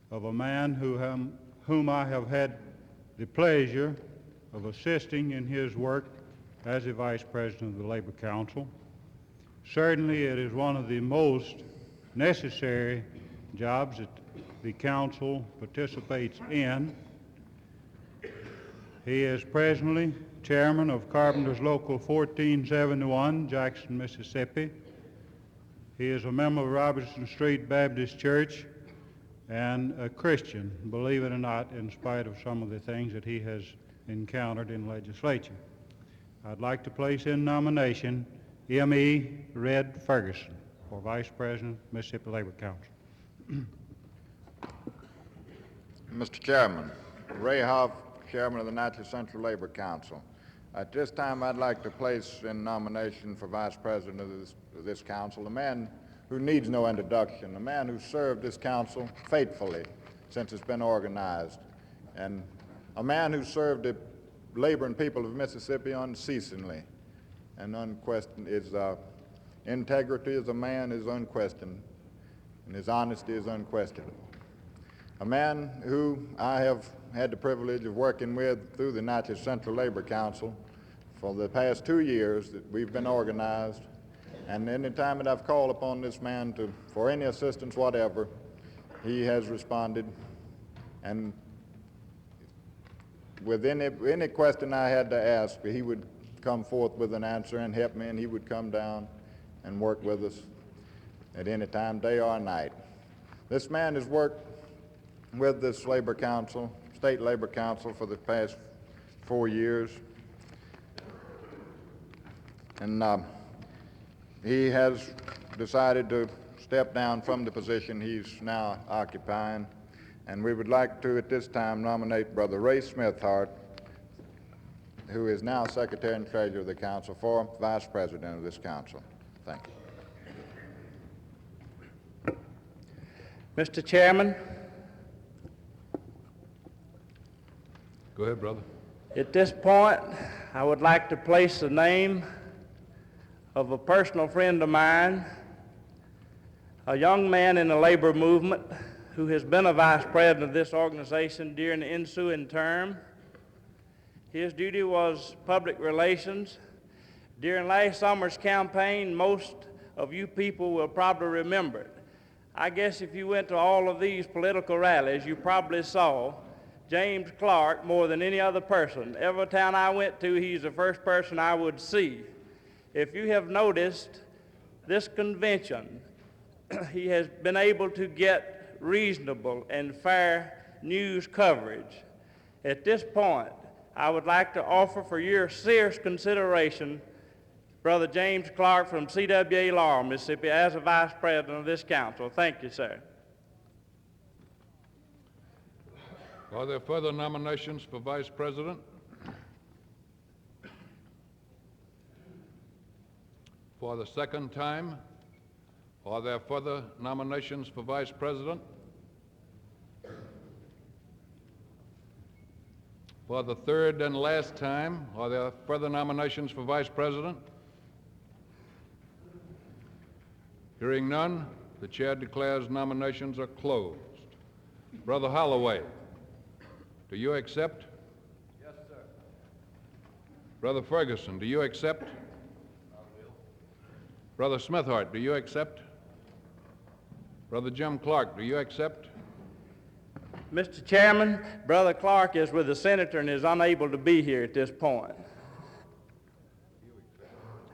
of a man whom I have had the pleasure of assisting in his work as a Vice President of the Labor Council. Certainly it is one of the most necessary jobs that the Council participates in. He is presently Chairman of Carpenters Local 1471, Jackson, Mississippi. He is a member of Robertson Street Baptist Church and a Christian, believe it or not, in spite of some of the things that he has encountered in legislature. I'd like to place in nomination M.E. Red Ferguson for Vice President, Mississippi Labor Council. Mr. Chairman, Ray Hoff, Chairman of the Natchez Central Labor Council. At this time, I'd like to place in nomination for Vice President of this council a man who needs no introduction, a man who served this council faithfully since it's been organized, and a man who served the laboring people of Mississippi unceasingly, and unquestioned. His integrity as a man is unquestioned, and his honesty is unquestionable. A man who I have had the privilege of working with through the Natchez Central Labor Council for the past 2 years that we've been organized, and any time that I've called upon this man for any assistance whatever, he has responded, and with any question I had to ask, he would come forth with an answer and help me, and he would come down and work with us at any time, day or night. This man has worked with this labor council, state labor council, for the past 4 years, and he has decided to step down from the position he's now occupying, and we would like to at this time nominate Brother Ray Smithhart, who is now Secretary and Treasurer of the Council, for Vice President of this Council. Thank you. Mr. Chairman. Go ahead, brother. At this point, I would like to place the name of a personal friend of mine, a young man in the labor movement who has been a vice president of this organization during the ensuing term. His duty was public relations. During last summer's campaign, most of you people will probably remember it. I guess if you went to all of these political rallies, you probably saw James Clark more than any other person. Every town I went to, he's the first person I would see. If you have noticed, this convention, he has been able to get reasonable and fair news coverage. At this point, I would like to offer for your serious consideration Brother James Clark from CWA Laurel, Mississippi, as a Vice President of this Council. Thank you, sir. Are there further nominations for Vice President? For the second time, are there further nominations for Vice President? For the third and last time, are there further nominations for Vice President? Hearing none, the chair declares nominations are closed. Brother Holloway, do you accept? Yes, sir. Brother Ferguson, do you accept? I will. Brother Smithhart, do you accept? Brother Jim Clark, do you accept? Mr. Chairman, Brother Clark is with the senator and is unable to be here at this point.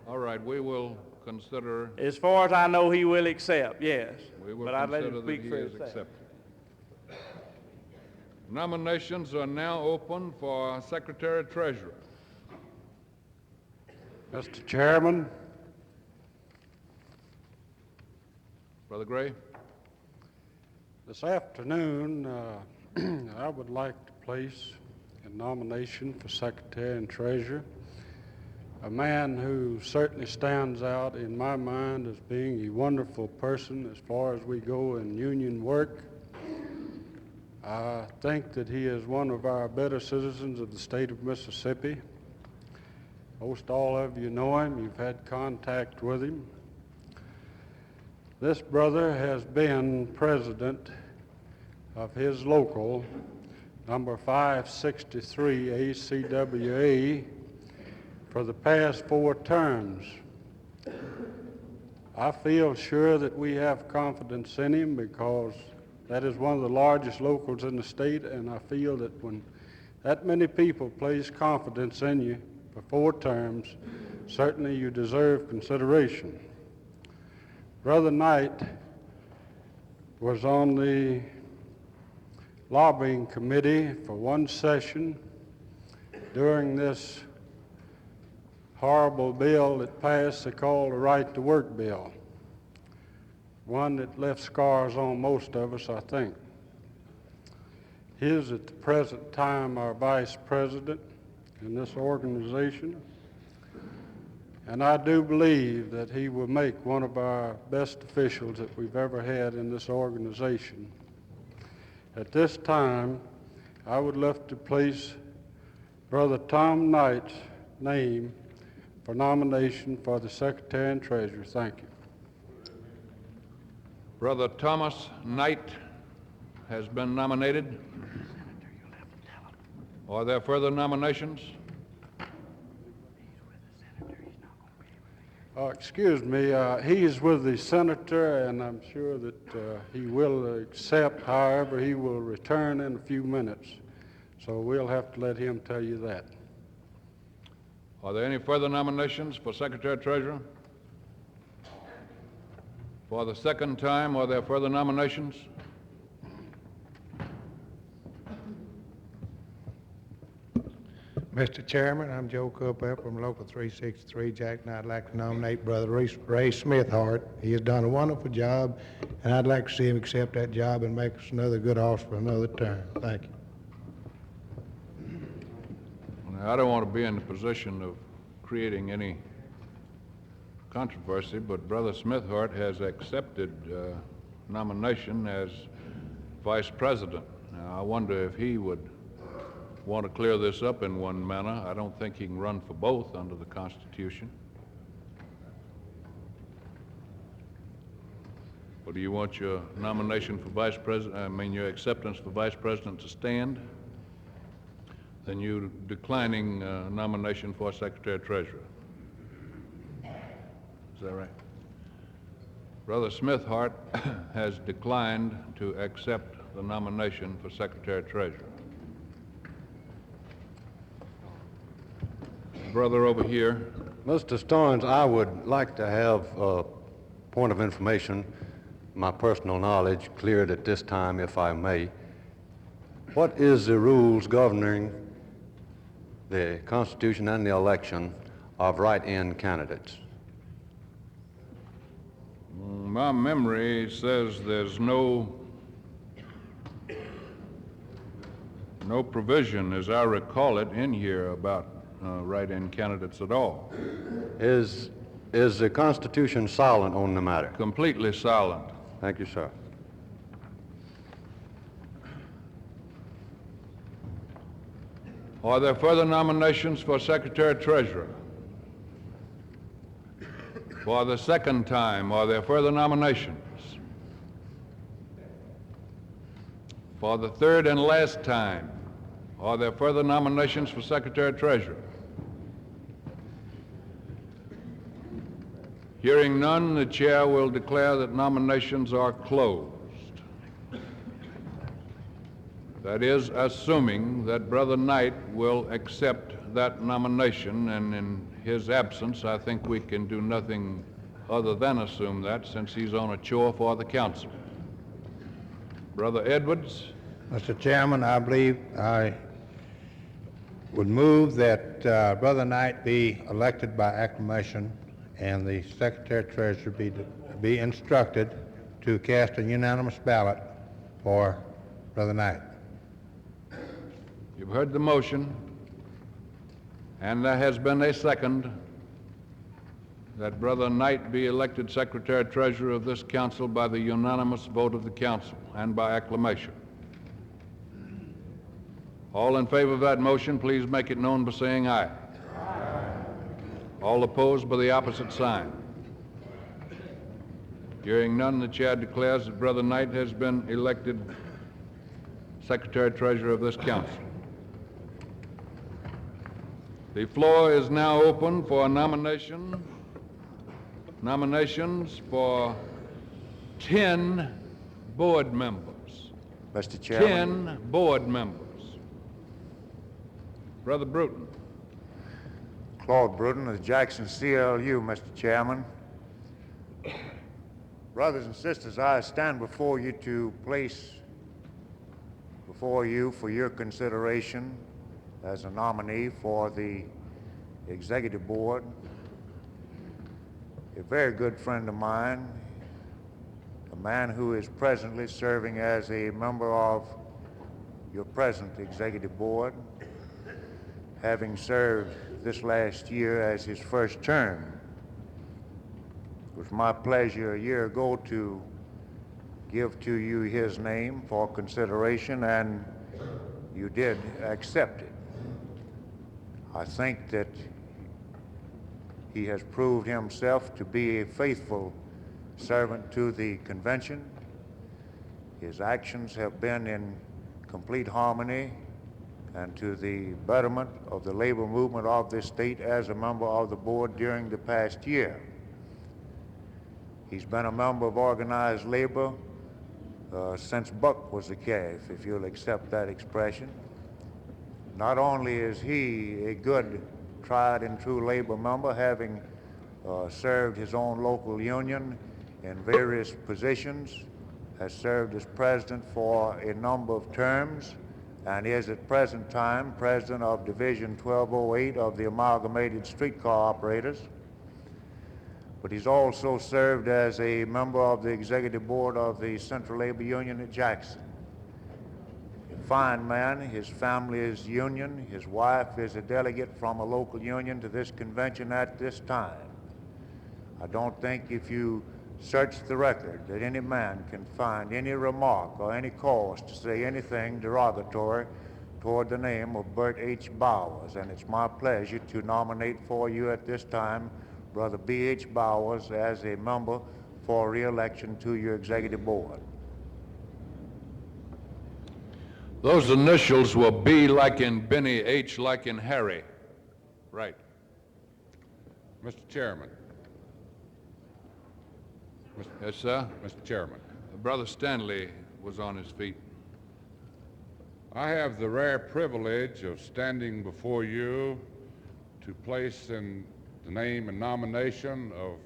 All right, we will consider. As far as I know, he will accept, yes. We will but I'd let consider him speak that he for is himself. accepted. Nominations are now open for Secretary-Treasurer. Mr. Chairman. Brother Gray. This afternoon, I would like to place a nomination for Secretary and Treasurer, a man who certainly stands out in my mind as being a wonderful person as far as we go in union work. I think that he is one of our better citizens of the state of Mississippi. Most all of you know him. You've had contact with him. This brother has been president of his local, number 563 ACWA, for the past 4 terms. I feel sure that we have confidence in him because that is one of the largest locals in the state, and I feel that when that many people place confidence in you for 4 terms, certainly you deserve consideration. Brother Knight was on the lobbying committee for 1 session during this horrible bill that passed, they called the Right to Work bill, one that left scars on most of us, I think. He is at the present time our vice president in this organization, and I do believe that he will make one of our best officials that we've ever had in this organization. At this time, I would love to place Brother Tom Knight's name for nomination for the Secretary and Treasurer. Thank you. Brother Thomas Knight has been nominated. Are there further nominations? Excuse me, he is with the senator, and I'm sure that he will accept. However, he will return in a few minutes, so we'll have to let him tell you that. Are there any further nominations for Secretary-Treasurer? For the second time, are there further nominations? Mr. Chairman, I'm Joe Culpepper from Local 363 Jackson. I'd like to nominate Brother Ray Smithhart. He has done a wonderful job, and I'd like to see him accept that job and make us another good office for another term. Thank you. Now, I don't want to be in the position of creating any controversy, but Brother Smithhart has accepted nomination as Vice President. Now, I wonder if he would want to clear this up in one manner. I don't think he can run for both under the Constitution. Or do you want your nomination for Vice President, your acceptance for Vice President to stand? Then you declining nomination for Secretary-Treasurer. Is that right? Brother Smithhart has declined to accept the nomination for Secretary-Treasurer. Brother over here. Mr. Starnes, I would like to have a point of information, my personal knowledge, cleared at this time, if I may. What is the rules governing the Constitution and the election of write-in candidates? My memory says there's no provision, as I recall it, in here about write-in candidates at all. Is the Constitution silent on the matter? Completely silent. Thank you, sir. Are there further nominations for Secretary-Treasurer? For the second time, are there further nominations? For the third and last time, are there further nominations for Secretary-Treasurer? Hearing none, the chair will declare that nominations are closed. That is, assuming that Brother Knight will accept that nomination, and in his absence, I think we can do nothing other than assume that, since he's on a chore for the council. Brother Edwards? Mr. Chairman, I believe I would move that Brother Knight be elected by acclamation and the Secretary-Treasurer be instructed to cast a unanimous ballot for Brother Knight. You've heard the motion, and there has been a second that Brother Knight be elected Secretary-Treasurer of this council by the unanimous vote of the council and by acclamation. All in favor of that motion, please make it known by saying aye. Aye. All opposed by the opposite sign. Hearing none, the chair declares that Brother Knight has been elected Secretary-Treasurer of this council. The floor is now open for nominations for 10 board members. Mr. Chairman. 10 board members. Brother Bruton. Claude Bruton of the Jackson CLU, Mr. Chairman. Brothers and sisters, I stand before you to place before you for your consideration as a nominee for the Executive Board a very good friend of mine, a man who is presently serving as a member of your present Executive Board, having served this last year as his first term. It was my pleasure a year ago to give to you his name for consideration, and you did accept it. I think that he has proved himself to be a faithful servant to the convention. His actions have been in complete harmony and to the betterment of the labor movement of this state as a member of the board during the past year. He's been a member of organized labor since Buck was a calf, if you'll accept that expression. Not only is he a good, tried and true labor member, having served his own local union in various positions, has served as president for a number of terms, and is at present time president of Division 1208 of the Amalgamated Streetcar Operators. But he's also served as a member of the executive board of the Central Labor Union at Jackson. A fine man. His family is union. His wife is a delegate from a local union to this convention at this time. I don't think if you search the record that any man can find any remark or any cause to say anything derogatory toward the name of Bert H. Bowers, and it's my pleasure to nominate for you at this time Brother B. H. Bowers as a member for re-election to your executive board. Those initials were B like in Benny, H like in Harry. Right. Mr. Chairman. Yes, sir? Mr. Chairman. Brother Stanley was on his feet. I have the rare privilege of standing before you to place in the name and nomination of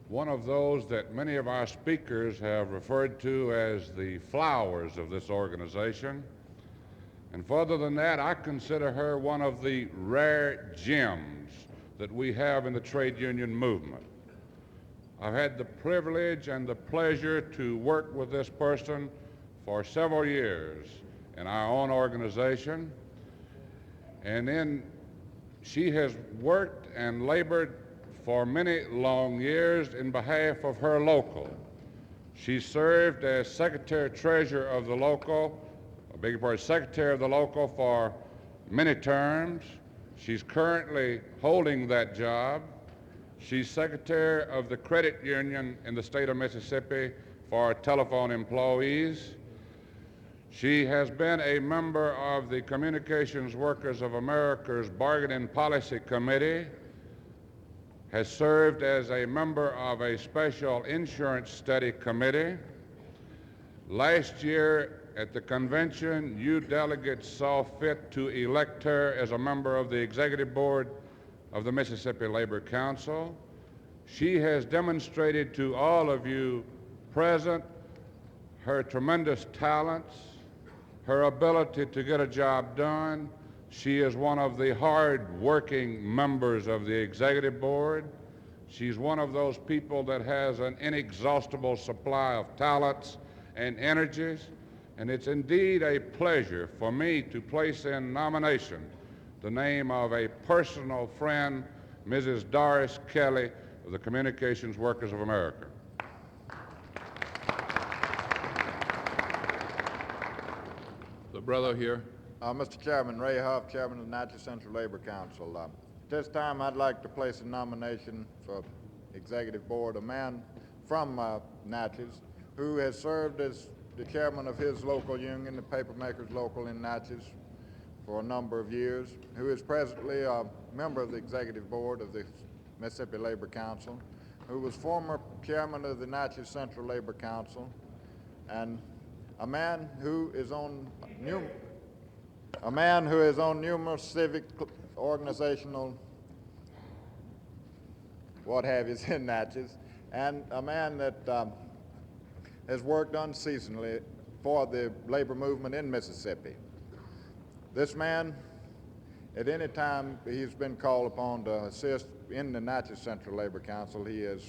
one of those that many of our speakers have referred to as the flowers of this organization. And further than that, I consider her one of the rare gems that we have in the trade union movement. I've had the privilege and the pleasure to work with this person for several years in our own organization. And then she has worked and labored for many long years in behalf of her local. She served as secretary-treasurer of the local, secretary of the local for many terms. She's currently holding that job. She's secretary of the credit union in the state of Mississippi for telephone employees. She has been a member of the Communications Workers of America's Bargaining Policy Committee, has served as a member of a special insurance study committee. Last year at the convention, you delegates saw fit to elect her as a member of the executive board of the Mississippi Labor Council. She has demonstrated to all of you present her tremendous talents, her ability to get a job done. She is one of the hard-working members of the executive board. She's one of those people that has an inexhaustible supply of talents and energies, and it's indeed a pleasure for me to place in nomination the name of a personal friend, Mrs. Doris Kelly of the Communications Workers of America. The brother here. Mr. Chairman, Ray Huff, Chairman of the Natchez Central Labor Council. At this time, I'd like to place a nomination for executive board, a man from Natchez who has served as the chairman of his local union, the Papermakers Local in Natchez, for a number of years, who is presently a member of the executive board of the Mississippi Labor Council, who was former chairman of the Natchez Central Labor Council, and a man who is on numerous civic, organizational, what have you, in Natchez, and a man that has worked unceasingly for the labor movement in Mississippi. This man, at any time he's been called upon to assist in the Natchez Central Labor Council, he has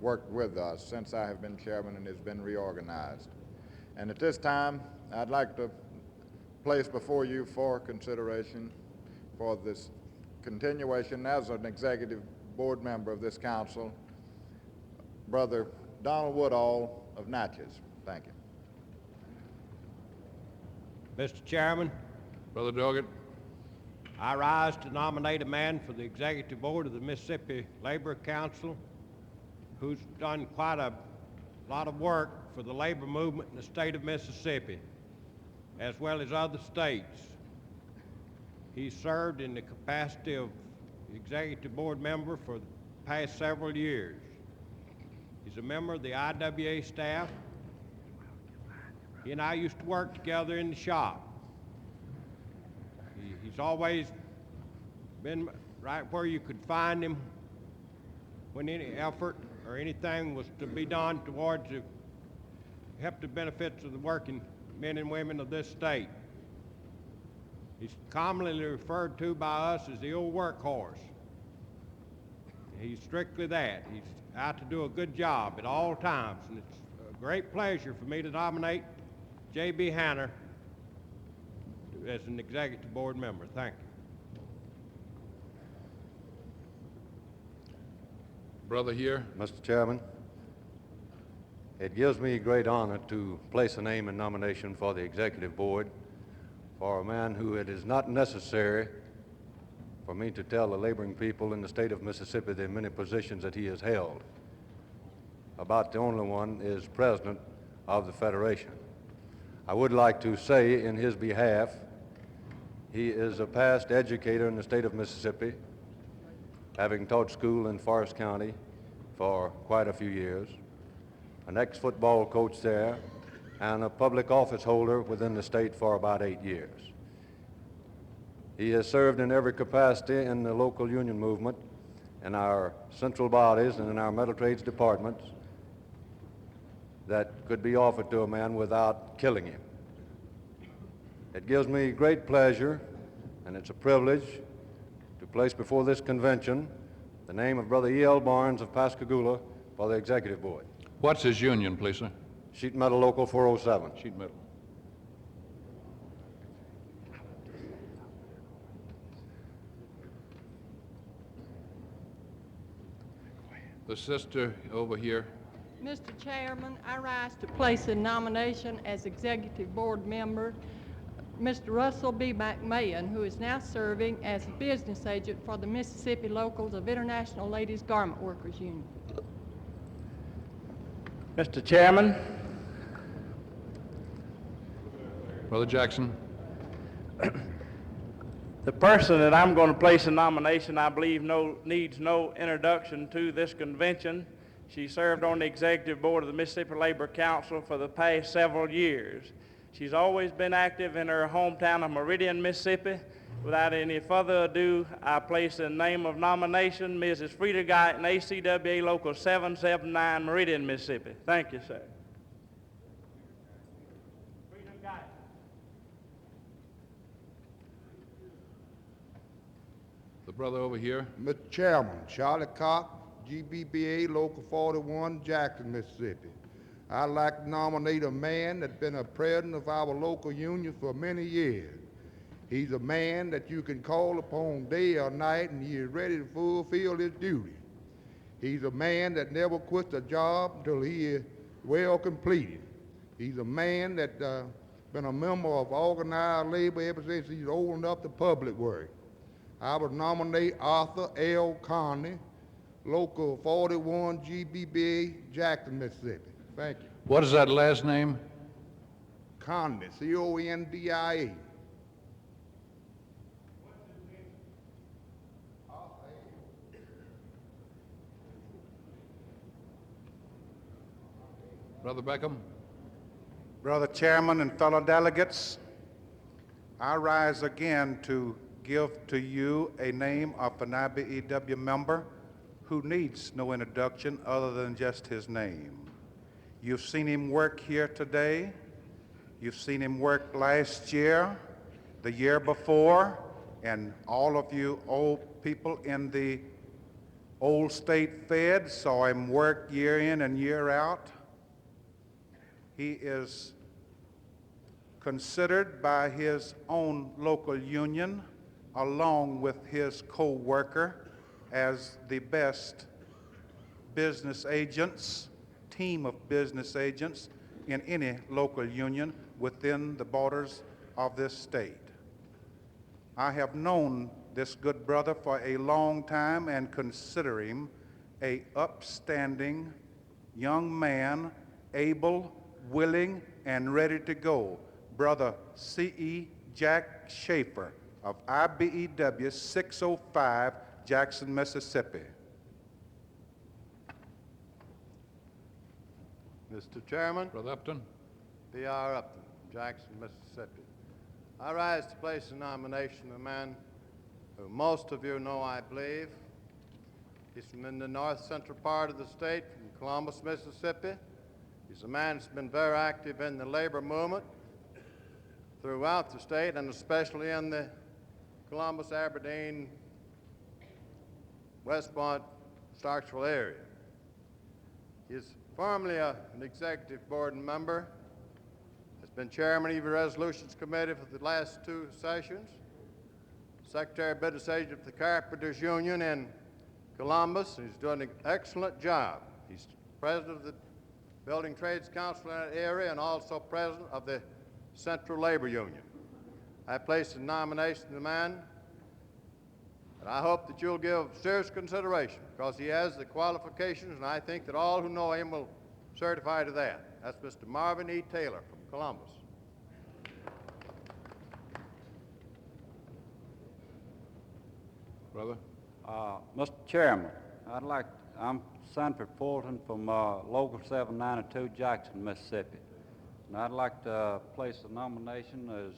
worked with us since I have been chairman and has been reorganized. And at this time, I'd like to place before you for consideration for this continuation as an executive board member of this council, Brother Donald Woodall of Natchez. Thank you. Mr. Chairman, Brother Doggett. I rise to nominate a man for the Executive Board of the Mississippi Labor Council who's done quite a lot of work for the labor movement in the state of Mississippi, as well as other states. He served in the capacity of Executive Board member for the past several years. He's a member of the IWA staff. He and I used to work together in the shop. He's always been right where you could find him when any effort or anything was to be done towards to help the benefits of the working men and women of this state. He's commonly referred to by us as the old workhorse. He's strictly that. He's out to do a good job at all times, and it's a great pleasure for me to nominate J.B. Hanner as an executive board member. Thank you. Brother here. Mr. Chairman, it gives me great honor to place a name in nomination for the Executive Board for a man who it is not necessary for me to tell the laboring people in the state of Mississippi the many positions that he has held. About the only one is President of the Federation. I would like to say in his behalf, he is a past educator in the state of Mississippi, having taught school in Forest County for quite a few years, an ex-football coach there, and a public office holder within the state for about 8 years. He has served in every capacity in the local union movement, in our central bodies, and in our metal trades departments that could be offered to a man without killing him. It gives me great pleasure, and it's a privilege, to place before this convention the name of Brother E.L. Barnes of Pascagoula for the Executive Board. What's his union, please, sir? Sheet Metal Local 407. Sheet metal. The sister over here. Mr. Chairman, I rise to place in nomination as Executive Board member Mr. Russell B. McMahon, who is now serving as a business agent for the Mississippi Locals of International Ladies Garment Workers Union. Mr. Chairman. Brother Jackson. The person that I'm going to place in nomination, I believe, needs no introduction to this convention. She served on the executive board of the Mississippi Labor Council for the past several years. She's always been active in her hometown of Meridian, Mississippi. Without any further ado, I place in name of nomination Mrs. Frida Guyton, ACWA Local 779, Meridian, Mississippi. Thank you, sir. The brother over here. Mr. Chairman, Charlie Cox, GBBA Local 41, Jackson, Mississippi. I'd like to nominate a man that's been a president of our local union for many years. He's a man that you can call upon day or night, and he is ready to fulfill his duty. He's a man that never quits a job until he is well completed. He's a man that's been a member of organized labor ever since he's old enough to public work. I would nominate Arthur L. Conley, Local 41, GBBA, Jackson, Mississippi. Thank you. What is that last name? Conley, C-O-N-D-I-A. Brother Beckham. Brother Chairman and fellow delegates, I rise again to give to you a name of an IBEW member who needs no introduction other than just his name. You've seen him work here today. You've seen him work last year, the year before, and all of you old people in the old state Fed saw him work year in and year out. He is considered by his own local union, along with his co-worker, as the best business agents, team of business agents in any local union within the borders of this state. I have known this good brother for a long time and consider him a upstanding young man, able, willing, and ready to go. Brother C.E. Jack Schaefer of IBEW 605, Jackson, Mississippi. Mr. Chairman. Brother Upton. B.R. Upton, Jackson, Mississippi. I rise to place a nomination of a man who most of you know, I believe. He's from in the north central part of the state, from Columbus, Mississippi. He's a man that's been very active in the labor movement throughout the state, and especially in the Columbus, Aberdeen, West Point, Starksville area. He's formerly an executive board member, has been chairman of the Resolutions Committee for the last 2 sessions, Secretary of Business Agent for the Carpenters Union in Columbus, and he's doing an excellent job. He's president of the Building Trades Council in that area and also president of the Central Labor Union. I place in nomination the man, and I hope that you'll give serious consideration because he has the qualifications, and I think that all who know him will certify to that. That's Mr. Marvin E. Taylor from Columbus. Brother. Mr. Chairman, I'm Sanford Fulton from Local 792, Jackson, Mississippi. And I'd like to place a nomination as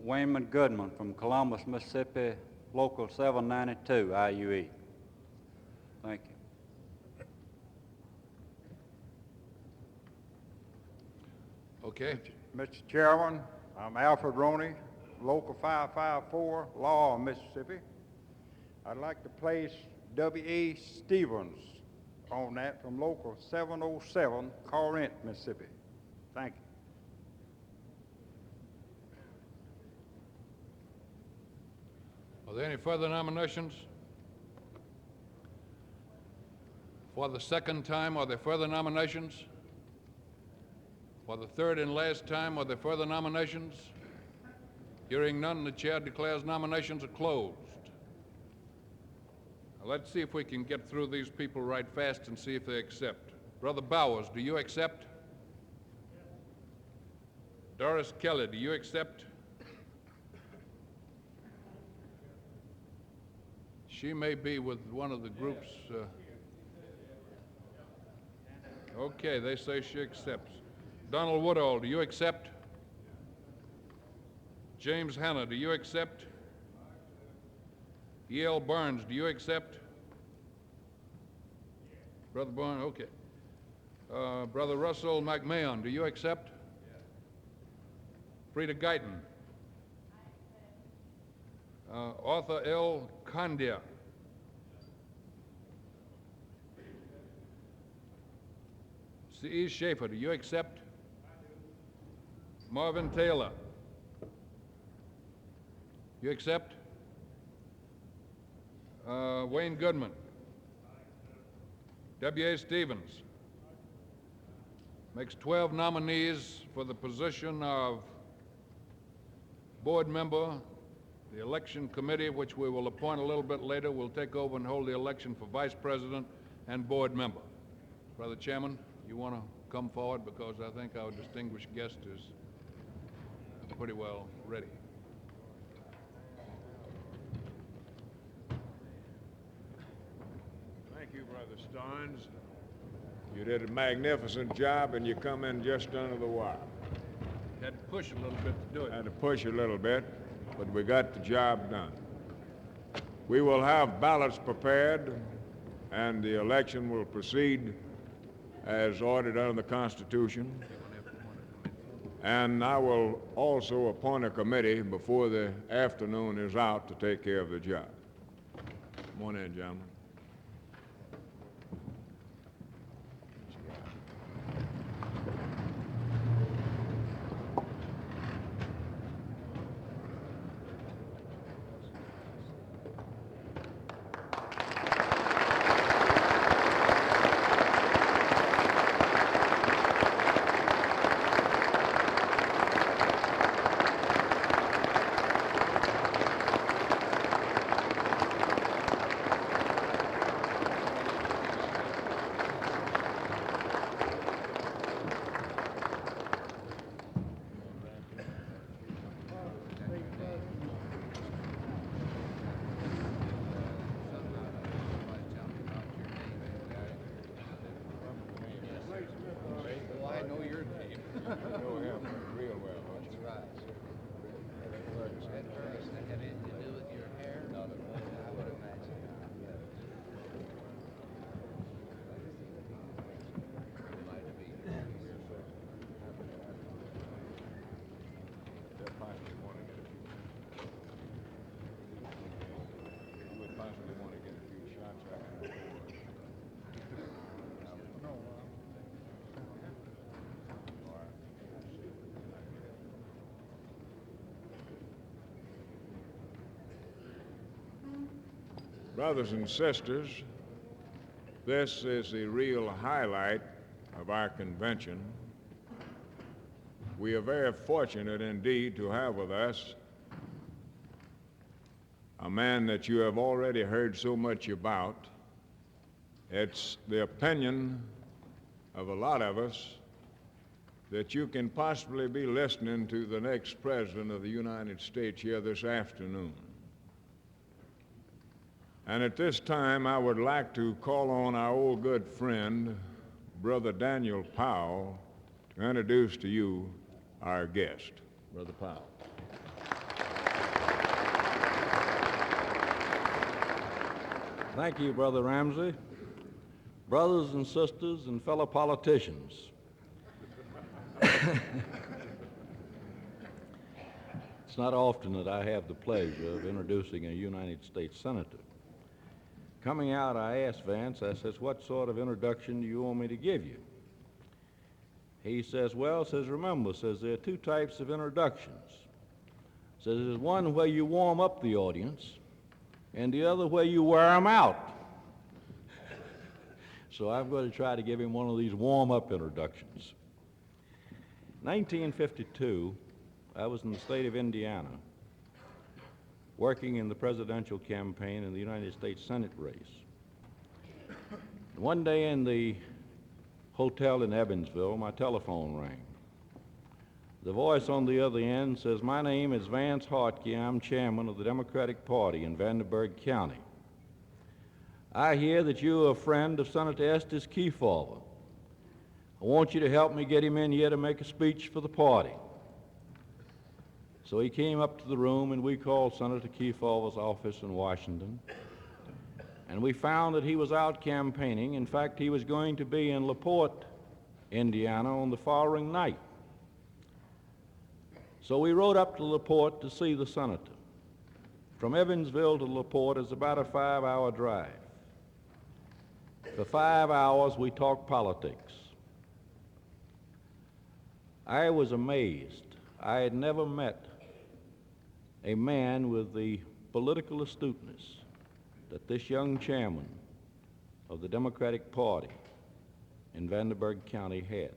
Wayman Goodman from Columbus, Mississippi, Local 792, IUE. Thank you. Okay. Mr. Chairman, I'm Alfred Roney, Local 554, Law, Mississippi. I'd like to place W.A. Stevens on that from Local 707, Corinth, Mississippi. Thank you. Are there any further nominations? For the second time, are there further nominations? For the third and last time, are there further nominations? Hearing none, the chair declares nominations are closed. Now, let's see if we can get through these people right fast and see if they accept. Brother Bowers, do you accept? Doris Kelly, do you accept? She may be with one of the groups. Okay, they say she accepts. Donald Woodall, do you accept? James Hanna, do you accept? E.L. Burns, do you accept? Brother Burns, okay. Brother Russell McMahon, do you accept? Frida Guyton. Arthur L. Condia. C.E. Schaefer, do you accept? Marvin Taylor. You accept? Wayne Goodman. W.A. Stevens. Makes 12 nominees for the position of board member. The election committee, which we will appoint a little bit later, will take over and hold the election for vice president and board member. Brother Chairman, you want to come forward because I think our distinguished guest is pretty well ready. Thank you, Brother Starnes. You did a magnificent job, and you come in just under the wire. Had to push a little bit to do it. Had to push a little bit, but we got the job done. We will have ballots prepared, and the election will proceed as ordered under the Constitution. And I will also appoint a committee before the afternoon is out to take care of the job. Come on in, gentlemen. Brothers and sisters, this is the real highlight of our convention. We are very fortunate indeed to have with us a man that you have already heard so much about. It's the opinion of a lot of us that you can possibly be listening to the next President of the United States here this afternoon. And at this time, I would like to call on our old good friend, Brother Daniel Powell, to introduce to you our guest. Brother Powell. Thank you, Brother Ramsey. Brothers and sisters and fellow politicians. It's not often that I have the pleasure of introducing a United States Senator. Coming out, I asked Vance, I says, what sort of introduction do you want me to give you? He says, well, remember, there are two types of introductions. There's one where you warm up the audience, and the other where you wear them out. So I'm going to try to give him one of these warm-up introductions. 1952, I was in the state of Indiana, working in the presidential campaign in the United States Senate race. One day in the hotel in Evansville, my telephone rang. The voice on the other end says, my name is Vance Hartke. I'm chairman of the Democratic Party in Vandenberg County. I hear that you're a friend of Senator Estes Kefauver. I want you to help me get him in here to make a speech for the party. So he came up to the room, and we called Senator Kefauver's office in Washington. And we found that he was out campaigning. In fact, he was going to be in LaPorte, Indiana, on the following night. So we rode up to LaPorte to see the senator. From Evansville to LaPorte is about a 5-hour drive. For 5 hours, we talked politics. I was amazed. I had never met a man with the political astuteness that this young chairman of the Democratic Party in Vandenberg County had.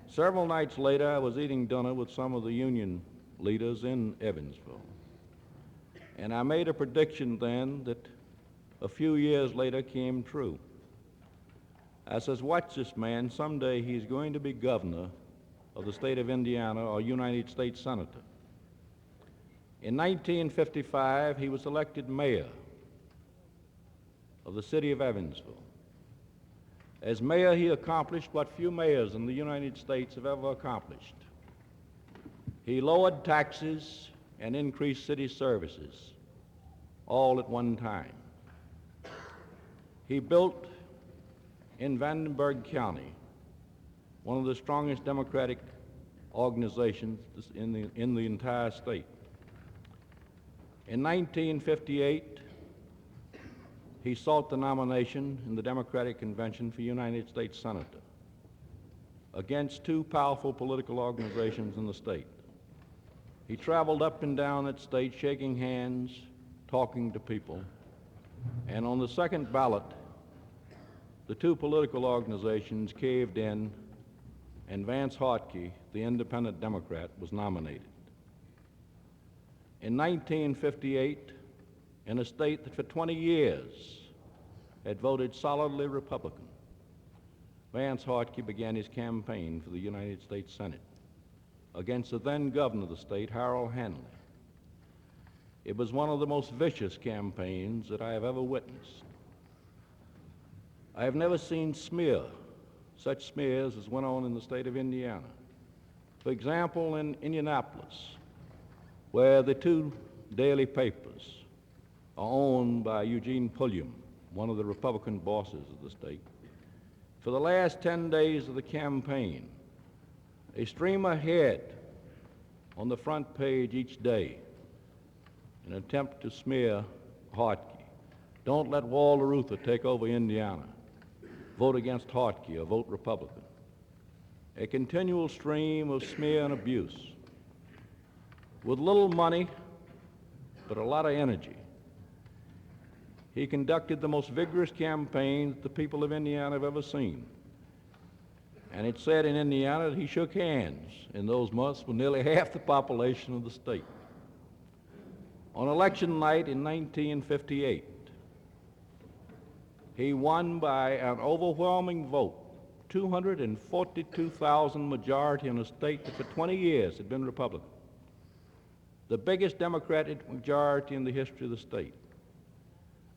Several nights later, I was eating dinner with some of the union leaders in Evansville. And I made a prediction then that a few years later came true. I says, watch this man. Someday he's going to be governor of the state of Indiana or United States Senator. In 1955, he was elected mayor of the city of Evansville. As mayor, he accomplished what few mayors in the United States have ever accomplished. He lowered taxes and increased city services, all at one time. He built in Vandenberg County one of the strongest democratic organizations in the entire state. In 1958, he sought the nomination in the Democratic Convention for United States Senator against two powerful political organizations in the state. He traveled up and down that state, shaking hands, talking to people, and on the second ballot, the two political organizations caved in, and Vance Hartke, the independent Democrat, was nominated. In 1958, in a state that for 20 years had voted solidly Republican, Vance Hartke began his campaign for the United States Senate against the then governor of the state, Harold Hanley. It was one of the most vicious campaigns that I have ever witnessed. I have never seen such smears as went on in the state of Indiana. For example, in Indianapolis, where the two daily papers are owned by Eugene Pulliam, one of the Republican bosses of the state, for the last 10 days of the campaign, a streamer had on the front page each day an attempt to smear Hartke. Don't let Walter Reuther take over Indiana. Vote against Hartke or vote Republican. A continual stream of smear and abuse with little money but a lot of energy. he conducted the most vigorous campaign that the people of Indiana have ever seen. And it's said in Indiana that he shook hands in those months with nearly half the population of the state. On election night in 1958, he won by an overwhelming vote, 242,000 majority in a state that for 20 years had been Republican, the biggest Democratic majority in the history of the state.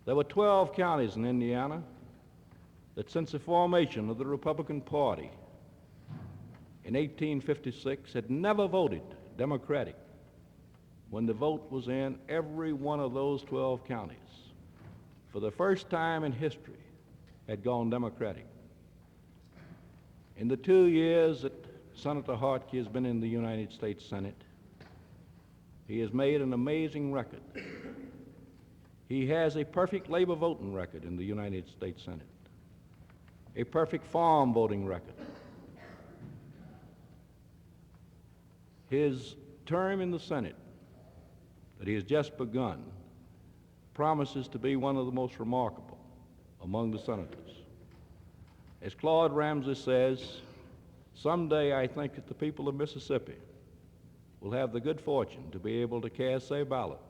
There were 12 counties in Indiana that since the formation of the Republican Party in 1856 had never voted Democratic when the vote was in every one of those 12 counties. For the first time in history, had gone Democratic. In the 2 years that Senator Hartke has been in the United States Senate, he has made an amazing record. He has a perfect labor voting record in the United States Senate, a perfect farm voting record. His term in the Senate that he has just begun promises to be one of the most remarkable among the senators. As Claude Ramsey says, someday I think that the people of Mississippi will have the good fortune to be able to cast a ballot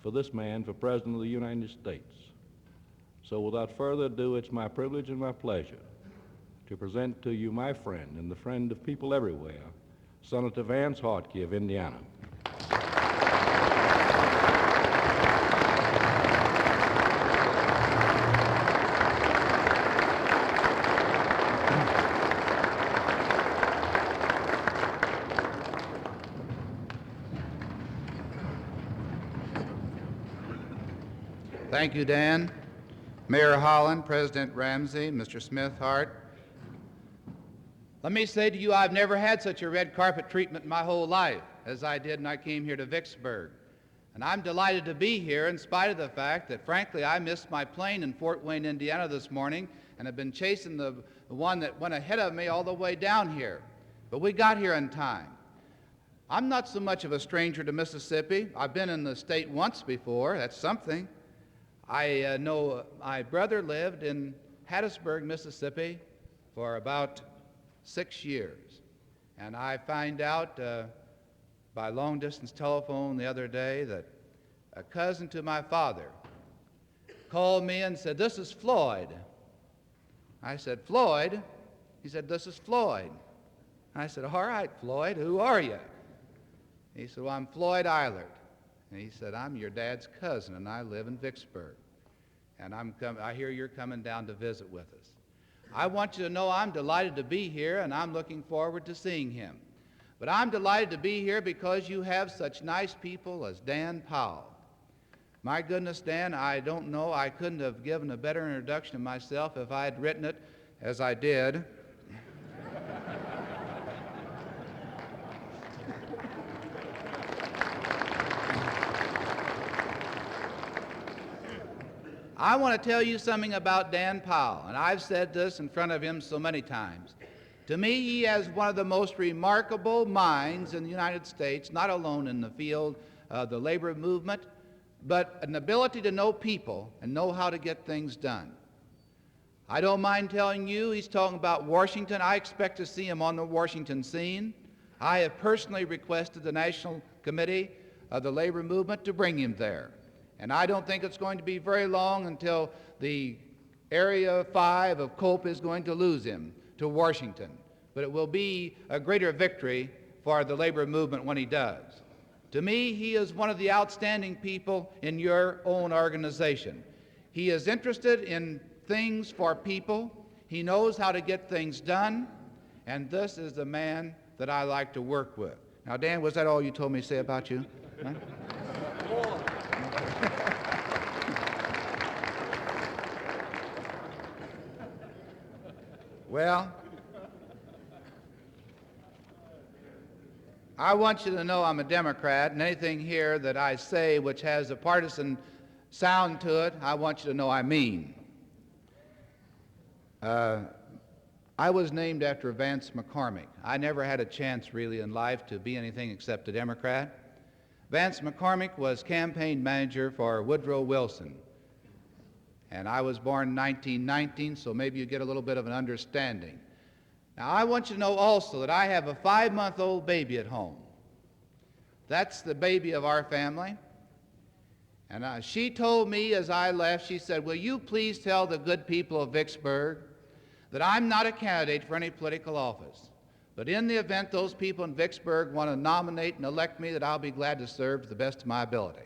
for this man for President of the United States. So without further ado, it's my privilege and my pleasure to present to you my friend and the friend of people everywhere, Senator Vance Hartke of Indiana. Thank you, Dan. Mayor Holland, President Ramsey, Mr. Smith Hart. Let me say to you, I've never had such a red carpet treatment in my whole life as I did when I came here to Vicksburg. And I'm delighted to be here in spite of the fact that, frankly, I missed my plane in Fort Wayne, Indiana this morning and have been chasing the one that went ahead of me all the way down here. But we got here in time. I'm not so much of a stranger to Mississippi. I've been in the state once before. That's something. I know my brother lived in Hattiesburg, Mississippi for about 6 years. And I find out by long-distance telephone the other day that a cousin to my father called me and said, "This is Floyd." I said, "Floyd?" He said, "This is Floyd." I said, "All right, Floyd, who are you?" He said, "Well, I'm Floyd Eilert." And he said, "I'm your dad's cousin, and I live in Vicksburg. And I hear you're coming down to visit with us. I want you to know I'm delighted to be here, and I'm looking forward to seeing him. But I'm delighted to be here because you have such nice people as Dan Powell. My goodness, Dan, I don't know, I couldn't have given a better introduction of myself if I had written it as I did. I want to tell you something about Dan Powell, and I've said this in front of him so many times. To me, he has one of the most remarkable minds in the United States, not alone in the field of the labor movement, but an ability to know people and know how to get things done. I don't mind telling you, he's talking about Washington. I expect to see him on the Washington scene. I have personally requested the National Committee of the Labor Movement to bring him there. And I don't think it's going to be very long until the Area 5 of Cope is going to lose him to Washington. But it will be a greater victory for the labor movement when he does. To me, he is one of the outstanding people in your own organization. He is interested in things for people. He knows how to get things done. And this is the man that I like to work with. Now, Dan, was that all you told me to say about you? Huh? Well, I want you to know I'm a Democrat, and anything here that I say which has a partisan sound to it, I want you to know I mean. I was named after Vance McCormick. I never had a chance really in life to be anything except a Democrat. Vance McCormick was campaign manager for Woodrow Wilson. and I was born in 1919, so maybe you get a little bit of an understanding. Now, I want you to know also that I have a 5-month-old baby at home. That's the baby of our family. And she told me as I left, she said, will you please tell the good people of Vicksburg that I'm not a candidate for any political office, but in the event those people in Vicksburg want to nominate and elect me, that I'll be glad to serve to the best of my ability.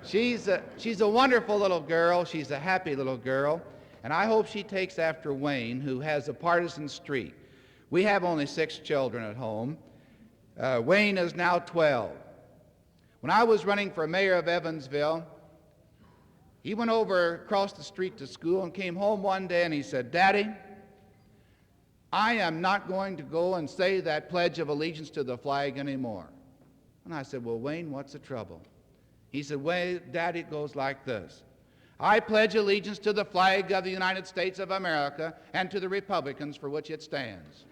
She's a wonderful little girl. She's a happy little girl. And I hope she takes after Wayne, who has a partisan streak. We have only 6 children at home. Wayne is now 12. When I was running for mayor of Evansville, he went over across the street to school and came home one day and he said, Daddy, I am not going to go and say that Pledge of Allegiance to the flag anymore. And I said, well, Wayne, what's the trouble? He said, well, Daddy, it goes like this. I pledge allegiance to the flag of the United States of America and to the republicans for which it stands.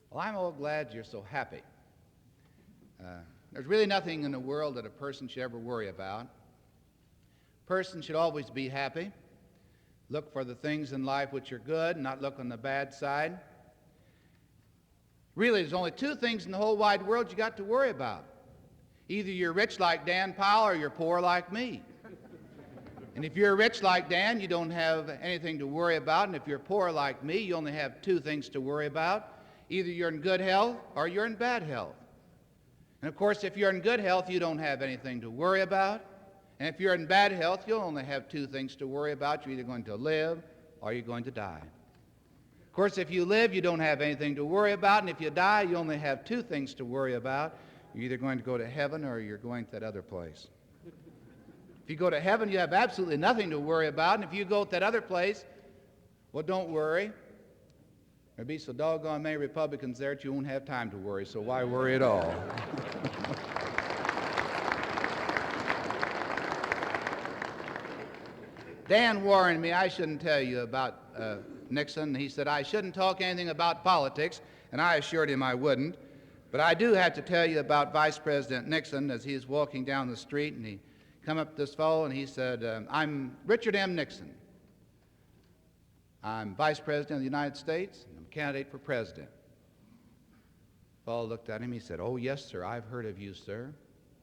Well, I'm all glad you're so happy. There's really nothing in the world that a person should ever worry about. A person should always be happy. Look for the things in life which are good, not look on the bad side. Really, there's only 2 things in the whole wide world you got to worry about. Either you're rich like Dan Powell or you're poor like me. And if you're rich like Dan, you don't have anything to worry about. And if you're poor like me, you only have 2 things to worry about. Either you're in good health or you're in bad health. And of course, if you're in good health, you don't have anything to worry about. And if you're in bad health, you'll only have 2 things to worry about. You're either going to live or you're going to die. Of course, if you live, you don't have anything to worry about. And if you die, you only have 2 things to worry about. You're either going to go to heaven or you're going to that other place. If you go to heaven, you have absolutely nothing to worry about. And if you go to that other place, well, don't worry. There'll be so doggone many Republicans there that you won't have time to worry, so why worry at all? Dan warned me I shouldn't tell you about Nixon. He said I shouldn't talk anything about politics, and I assured him I wouldn't. But I do have to tell you about Vice President Nixon as he was walking down the street, and he come up this fellow and he said, I'm Richard M. Nixon. I'm Vice President of the United States, and I'm a candidate for President. The fellow looked at him, he said, oh, yes, sir, I've heard of you, sir.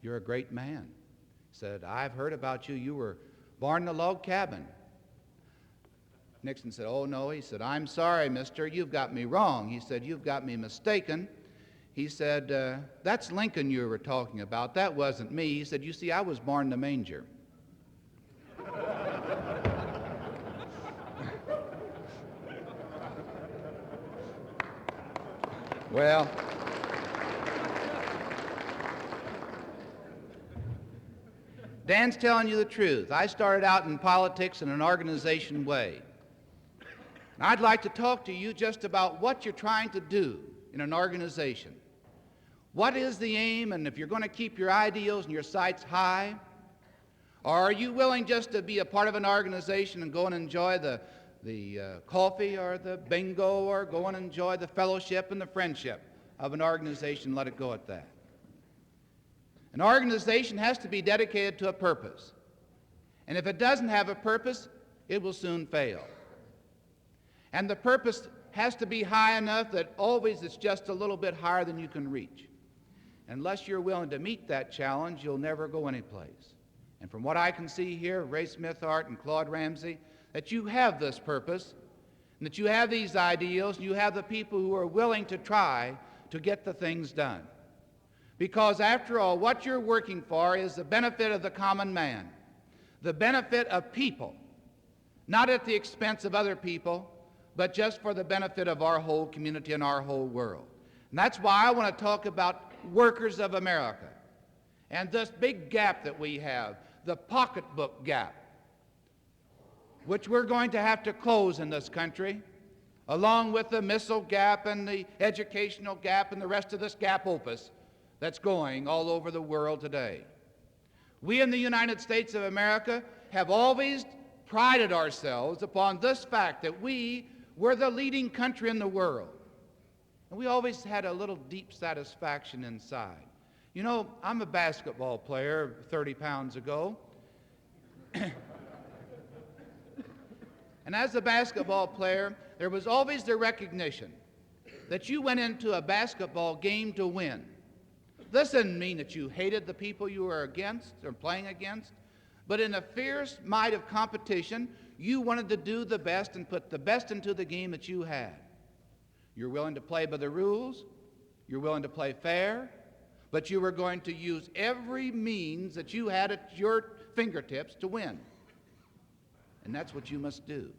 You're a great man. He said, I've heard about you. You were born in a log cabin. Nixon said, oh, no. He said, I'm sorry, mister, you've got me wrong. He said, you've got me mistaken. He said, that's Lincoln you were talking about. That wasn't me. He said, you see, I was born in the manger. Well, Dan's telling you the truth. I started out in politics in an organization way. And I'd like to talk to you just about what you're trying to do in an organization. What is the aim, and if you're going to keep your ideals and your sights high, or are you willing just to be a part of an organization and go and enjoy the coffee or the bingo, or go and enjoy the fellowship and the friendship of an organization, let it go at that. An organization has to be dedicated to a purpose. And if it doesn't have a purpose, it will soon fail. And the purpose has to be high enough that always it's just a little bit higher than you can reach. Unless you're willing to meet that challenge, you'll never go anyplace. And from what I can see here, Ray Smithart and Claude Ramsey, that you have this purpose, and that you have these ideals, and you have the people who are willing to try to get the things done. Because after all, what you're working for is the benefit of the common man, the benefit of people, not at the expense of other people, but just for the benefit of our whole community and our whole world. And that's why I want to talk about workers of America and this big gap that we have, the pocketbook gap, which we're going to have to close in this country, along with the missile gap and the educational gap and the rest of this gap opus that's going all over the world today. We in the United States of America have always prided ourselves upon this fact that we were the leading country in the world. And we always had a little deep satisfaction inside. You know, I'm a basketball player 30 pounds ago. And as a basketball player, there was always the recognition that you went into a basketball game to win. This didn't mean that you hated the people you were against or playing against, but in a fierce might of competition, you wanted to do the best and put the best into the game that you had. You're willing to play by the rules, you're willing to play fair, but you were going to use every means that you had at your fingertips to win. And that's what you must do.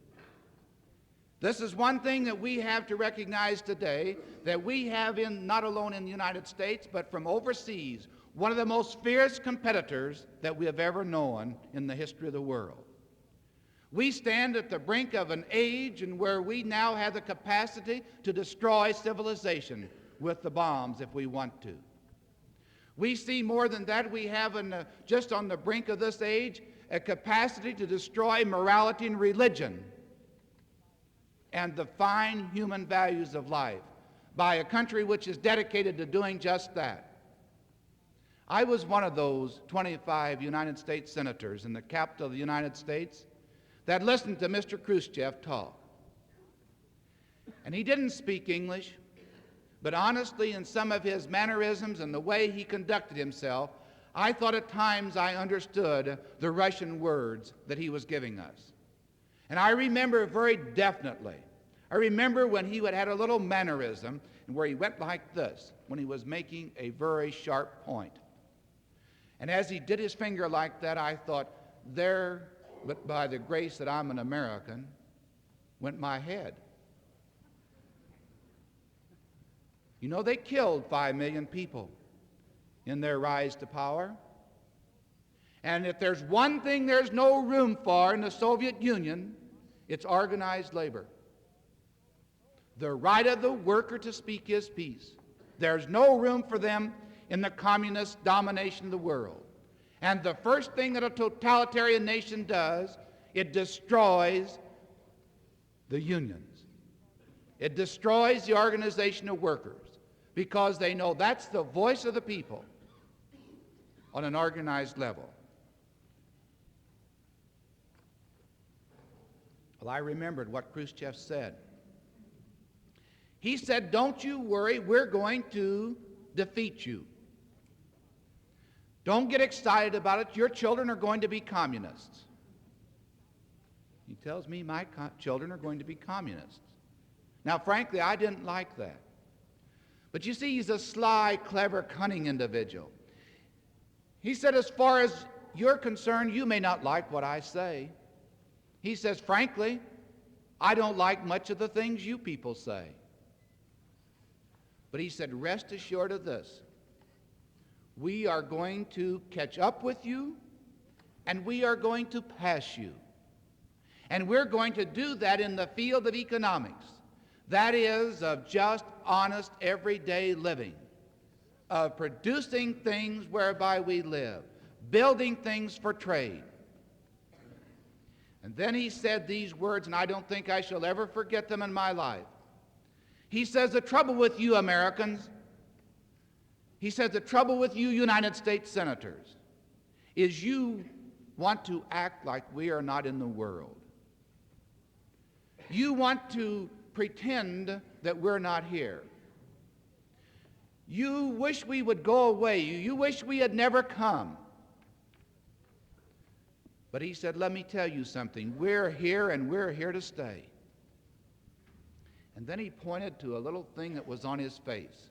This is one thing that we have to recognize today, that we have in, not alone in the United States, but from overseas, one of the most fierce competitors that we have ever known in the history of the world. We stand at the brink of an age in where we now have the capacity to destroy civilization with the bombs if we want to. We see more than that. We have, just on the brink of this age, a capacity to destroy morality and religion and the fine human values of life by a country which is dedicated to doing just that. I was one of those 25 United States senators in the capital of the United States that listened to Mr. Khrushchev talk. And he didn't speak English, but honestly, in some of his mannerisms and the way he conducted himself, I thought at times I understood the Russian words that he was giving us. And I remember very definitely, I remember when he had a little mannerism where he went like this when he was making a very sharp point. And as he did his finger like that, I thought, there, but by the grace that I'm an American, went my head. You know, they killed 5 million people in their rise to power. And if there's one thing there's no room for in the Soviet Union, it's organized labor. The right of the worker to speak his piece. There's no room for them in the communist domination of the world. And the first thing that a totalitarian nation does, it destroys the unions. It destroys the organization of workers because they know that's the voice of the people on an organized level. Well, I remembered what Khrushchev said. He said, don't you worry, we're going to defeat you. Don't get excited about it. Your children are going to be communists. He tells me my children are going to be communists. Now, frankly, I didn't like that. But you see, he's a sly, clever, cunning individual. He said, as far as you're concerned, you may not like what I say. He says, frankly, I don't like much of the things you people say. But he said, rest assured of this. We are going to catch up with you, and we are going to pass you. And we're going to do that in the field of economics. That is, of just, honest, everyday living, of producing things whereby we live, building things for trade. And then he said these words, and I don't think I shall ever forget them in my life. He says, the trouble with you Americans, he says, the trouble with you United States senators is you want to act like we are not in the world. You want to pretend that we're not here. You wish we would go away. You wish we had never come. But he said, let me tell you something. We're here and we're here to stay. And then he pointed to a little thing that was on his face,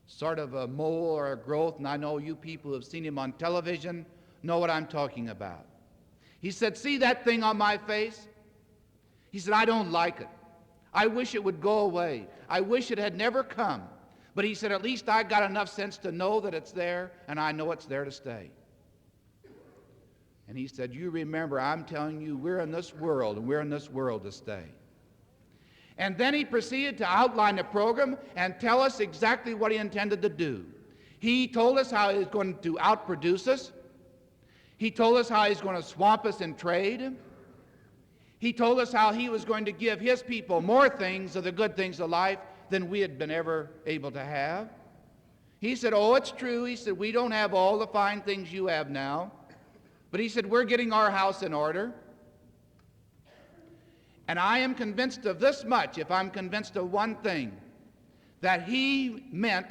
sort of a mole or a growth, and I know you people who have seen him on television know what I'm talking about. He said, see that thing on my face? He said, I don't like it. I wish it would go away. I wish it had never come. But he said, at least I got enough sense to know that it's there, and I know it's there to stay. And he said, you remember, I'm telling you, we're in this world, and we're in this world to stay. And then he proceeded to outline the program and tell us exactly what he intended to do. He told us how he was going to outproduce us. He told us how he's going to swamp us in trade. He told us how he was going to give his people more things of the good things of life than we had been ever able to have. He said, oh, it's true. He said, we don't have all the fine things you have now. But he said, we're getting our house in order. And I am convinced of this much, if I'm convinced of one thing, that he meant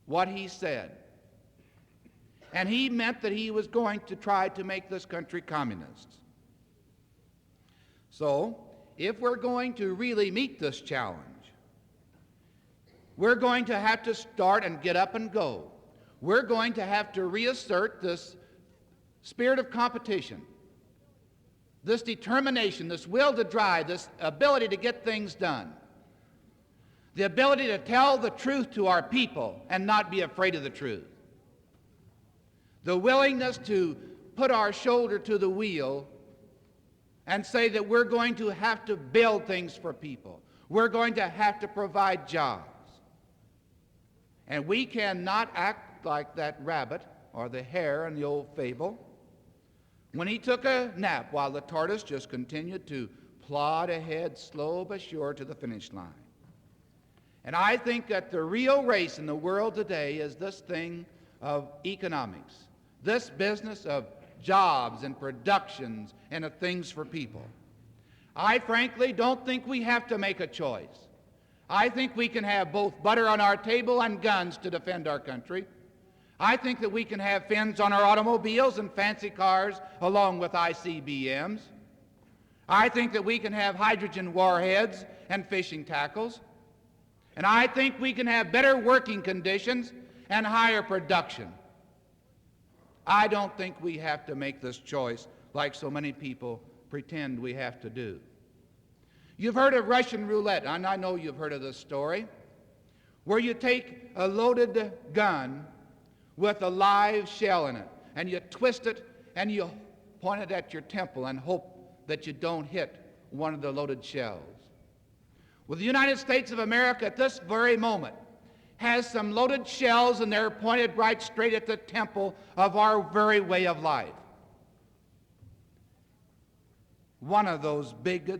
what he said. And he meant that he was going to try to make this country communist. So, if we're going to really meet this challenge, we're going to have to start and get up and go. We're going to have to reassert this spirit of competition, this determination, this will to drive, this ability to get things done, the ability to tell the truth to our people and not be afraid of the truth, the willingness to put our shoulder to the wheel and say that we're going to have to build things for people. We're going to have to provide jobs. And we cannot act like that rabbit or the hare in the old fable when he took a nap while the tortoise just continued to plod ahead slow but sure to the finish line. And I think that the real race in the world today is this thing of economics, this business of jobs and productions and of things for people. I frankly don't think we have to make a choice. I think we can have both butter on our table and guns to defend our country. I think that we can have fins on our automobiles and fancy cars along with ICBMs. I think that we can have hydrogen warheads and fishing tackles. And I think we can have better working conditions and higher production. I don't think we have to make this choice like so many people pretend we have to do. You've heard of Russian roulette, and I know you've heard of this story, where you take a loaded gun with a live shell in it, and you twist it, and you point it at your temple and hope that you don't hit one of the loaded shells. Well, the United States of America at this very moment has some loaded shells, and they're pointed right straight at the temple of our very way of life. One of those big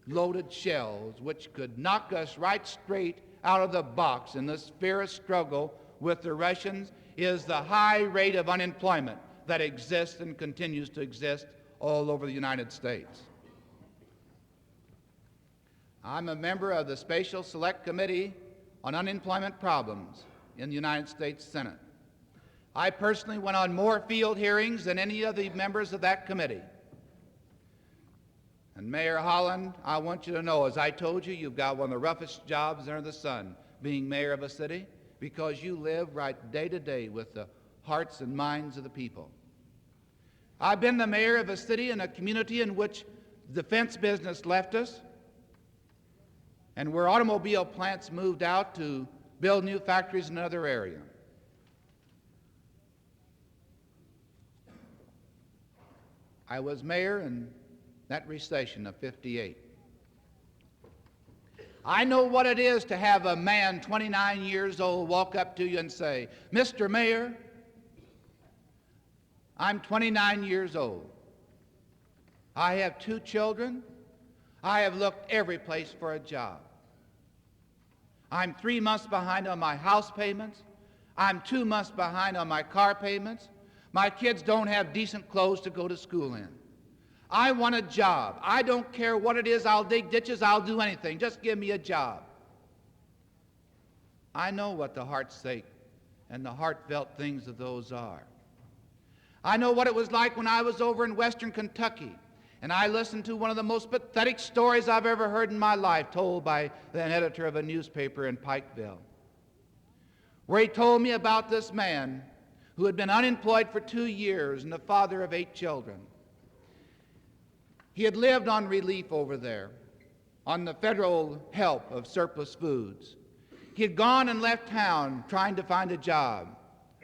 loaded shells which could knock us right straight out of the box in this fierce struggle with the Russians is the high rate of unemployment that exists and continues to exist all over the United States. I'm a member of the Special Select Committee on Unemployment Problems in the United States Senate. I personally went on more field hearings than any of the members of that committee. And Mayor Holland, I want you to know, as I told you, you've got one of the roughest jobs under the sun, being mayor of a city, because you live right day to day with the hearts and minds of the people. I've been the mayor of a city in a community in which the defense business left us, and where automobile plants moved out to build new factories in another area. I was mayor in that recession of '58. I know what it is to have a man 29 years old walk up to you and say, "Mr. Mayor, I'm 29 years old. I have 2 children. I have looked every place for a job. I'm 3 months behind on my house payments. I'm 2 months behind on my car payments. My kids don't have decent clothes to go to school in. I want a job. I don't care what it is. I'll dig ditches. I'll do anything. Just give me a job." I know what the heart's-sake and the heartfelt things of those are. I know what it was like when I was over in western Kentucky, and I listened to one of the most pathetic stories I've ever heard in my life told by an editor of a newspaper in Pikeville, where he told me about this man who had been unemployed for 2 years and the father of 8 children. He had lived on relief over there, on the federal help of surplus foods. He had gone and left town trying to find a job.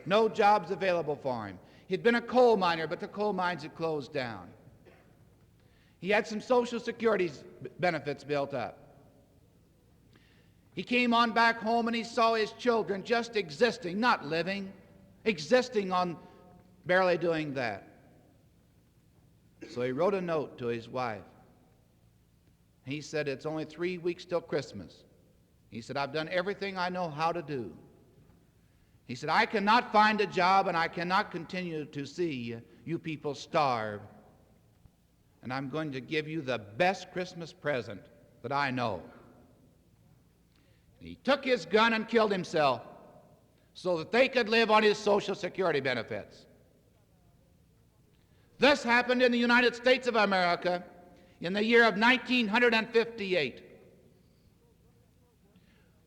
No jobs available for him. He'd been a coal miner, but the coal mines had closed down. He had some Social Security benefits built up. He came on back home and he saw his children just existing, not living, existing on barely doing that. So he wrote a note to his wife. He said, "It's only 3 weeks till Christmas. He said, I've done everything I know how to do. He said, I cannot find a job and I cannot continue to see you people starve. And I'm going to give you the best Christmas present that I know. He took his gun and killed himself so that they could live on his Social Security benefits. This happened in the United States of America in the year of 1958.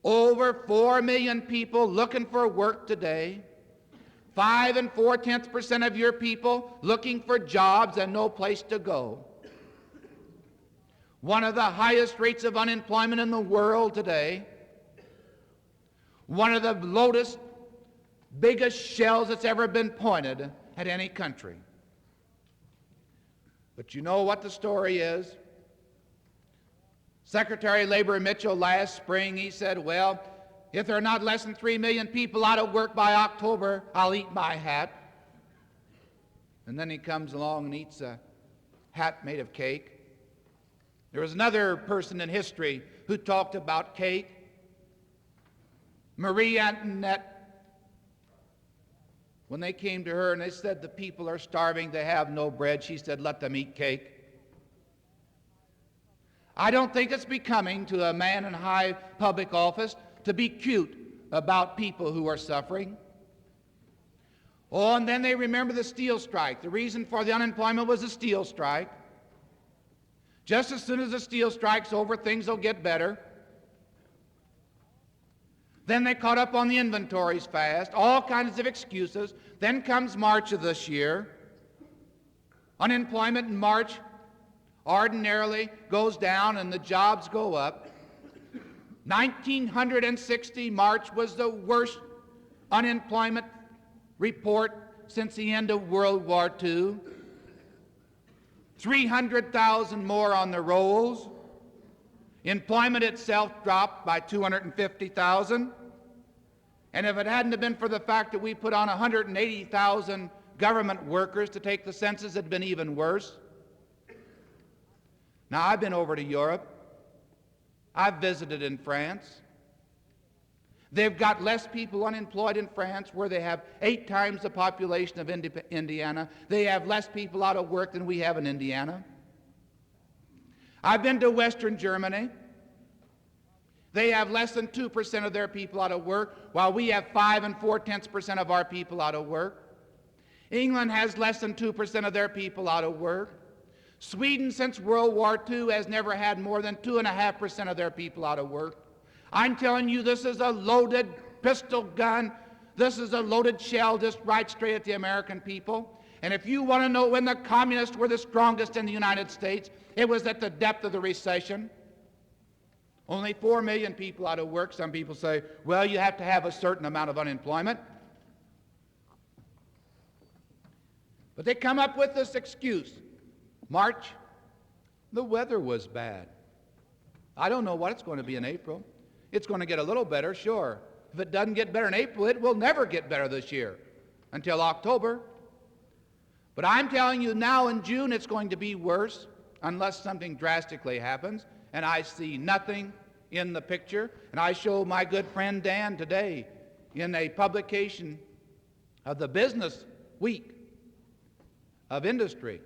Over 4 million people looking for work today. 5 4/10% of your people looking for jobs and no place to go. One of the highest rates of unemployment in the world today. One of the lowest, biggest shells that's ever been pointed at any country. But you know what the story is? Secretary of Labor Mitchell last spring, he said, well, if there are not less than 3 million people out of work by October, I'll eat my hat. And then he comes along and eats a hat made of cake. There was another person in history who talked about cake. Marie Antoinette. When they came to her and they said, the people are starving, they have no bread, she said, let them eat cake. I don't think it's becoming to a man in high public office to be cute about people who are suffering. Oh, and then they remember the steel strike. The reason for the unemployment was the steel strike. Just as soon as the steel strike's over, things will get better. Then they caught up on the inventories fast, all kinds of excuses. Then comes March of this year. Unemployment in March ordinarily goes down and the jobs go up. 1960 March was the worst unemployment report since the end of World War II. 300,000 more on the rolls. Employment itself dropped by 250,000. And if it hadn't have been for the fact that we put on 180,000 government workers to take the census, it had been even worse. Now, I've been over to Europe. I've visited in France. They've got less people unemployed in France, where they have 8 times the population of Indiana. They have less people out of work than we have in Indiana. I've been to Western Germany. They have less than 2% of their people out of work, while we have 5 4/10% of our people out of work. England has less than 2% of their people out of work. Sweden, since World War II, has never had more than 2.5% of their people out of work. I'm telling you, this is a loaded pistol gun. This is a loaded shell just right straight at the American people. And if you want to know when the communists were the strongest in the United States, it was at the depth of the recession. Only 4 million people out of work. Some people say, well, you have to have a certain amount of unemployment. But they come up with this excuse. March, the weather was bad. I don't know what it's going to be in April. It's going to get a little better, sure. If it doesn't get better in April, it will never get better this year until October. But I'm telling you now, in June it's going to be worse unless something drastically happens, and I see nothing in the picture. And I showed my good friend Dan today in a publication of the Business Week of Industry.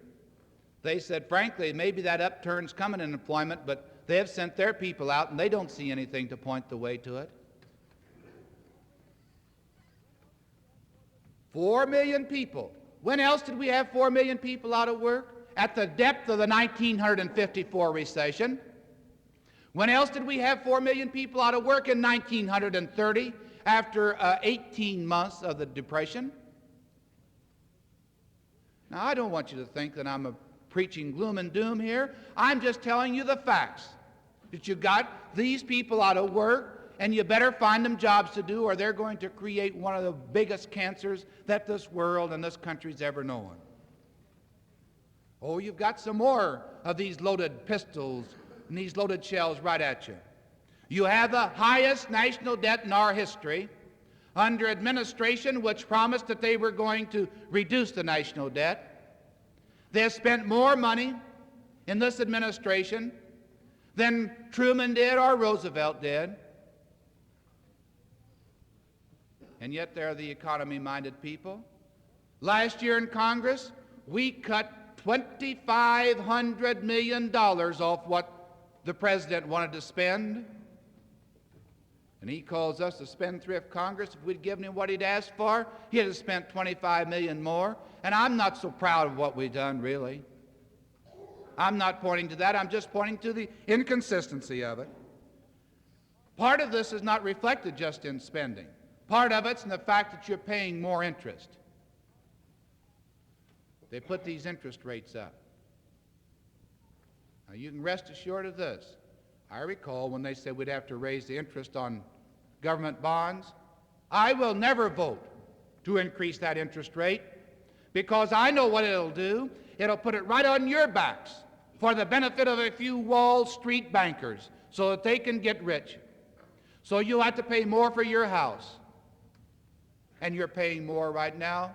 They said, frankly, maybe that upturn's coming in employment, but they have sent their people out and they don't see anything to point the way to it. 4 million people. When else did we have 4 million people out of work? At the depth of the 1954 recession. When else did we have 4 million people out of work? In 1930, after 18 months of the Depression. Now, I don't want you to think that I'm preaching gloom and doom here. I'm just telling you the facts. That you got these people out of work, and you better find them jobs to do, or they're going to create one of the biggest cancers that this world and this country's ever known. Oh, you've got some more of these loaded pistols and these loaded shells right at you. You have the highest national debt in our history under administration which promised that they were going to reduce the national debt. They have spent more money in this administration than Truman did or Roosevelt did. and yet they're the economy-minded people. Last year in Congress, we cut $2,500 million off what the president wanted to spend. And he calls us a spendthrift Congress. If we'd given him what he'd asked for, he'd have spent $25 million more. And I'm not so proud of what we've done, really. I'm not pointing to that. I'm just pointing to the inconsistency of it. Part of this is not reflected just in spending. Part of it's in the fact that you're paying more interest. They put these interest rates up. Now, you can rest assured of this. I recall when they said we'd have to raise the interest on government bonds. I will never vote to increase that interest rate because I know what it'll do. It'll put it right on your backs for the benefit of a few Wall Street bankers so that they can get rich. So you'll have to pay more for your house. And you're paying more right now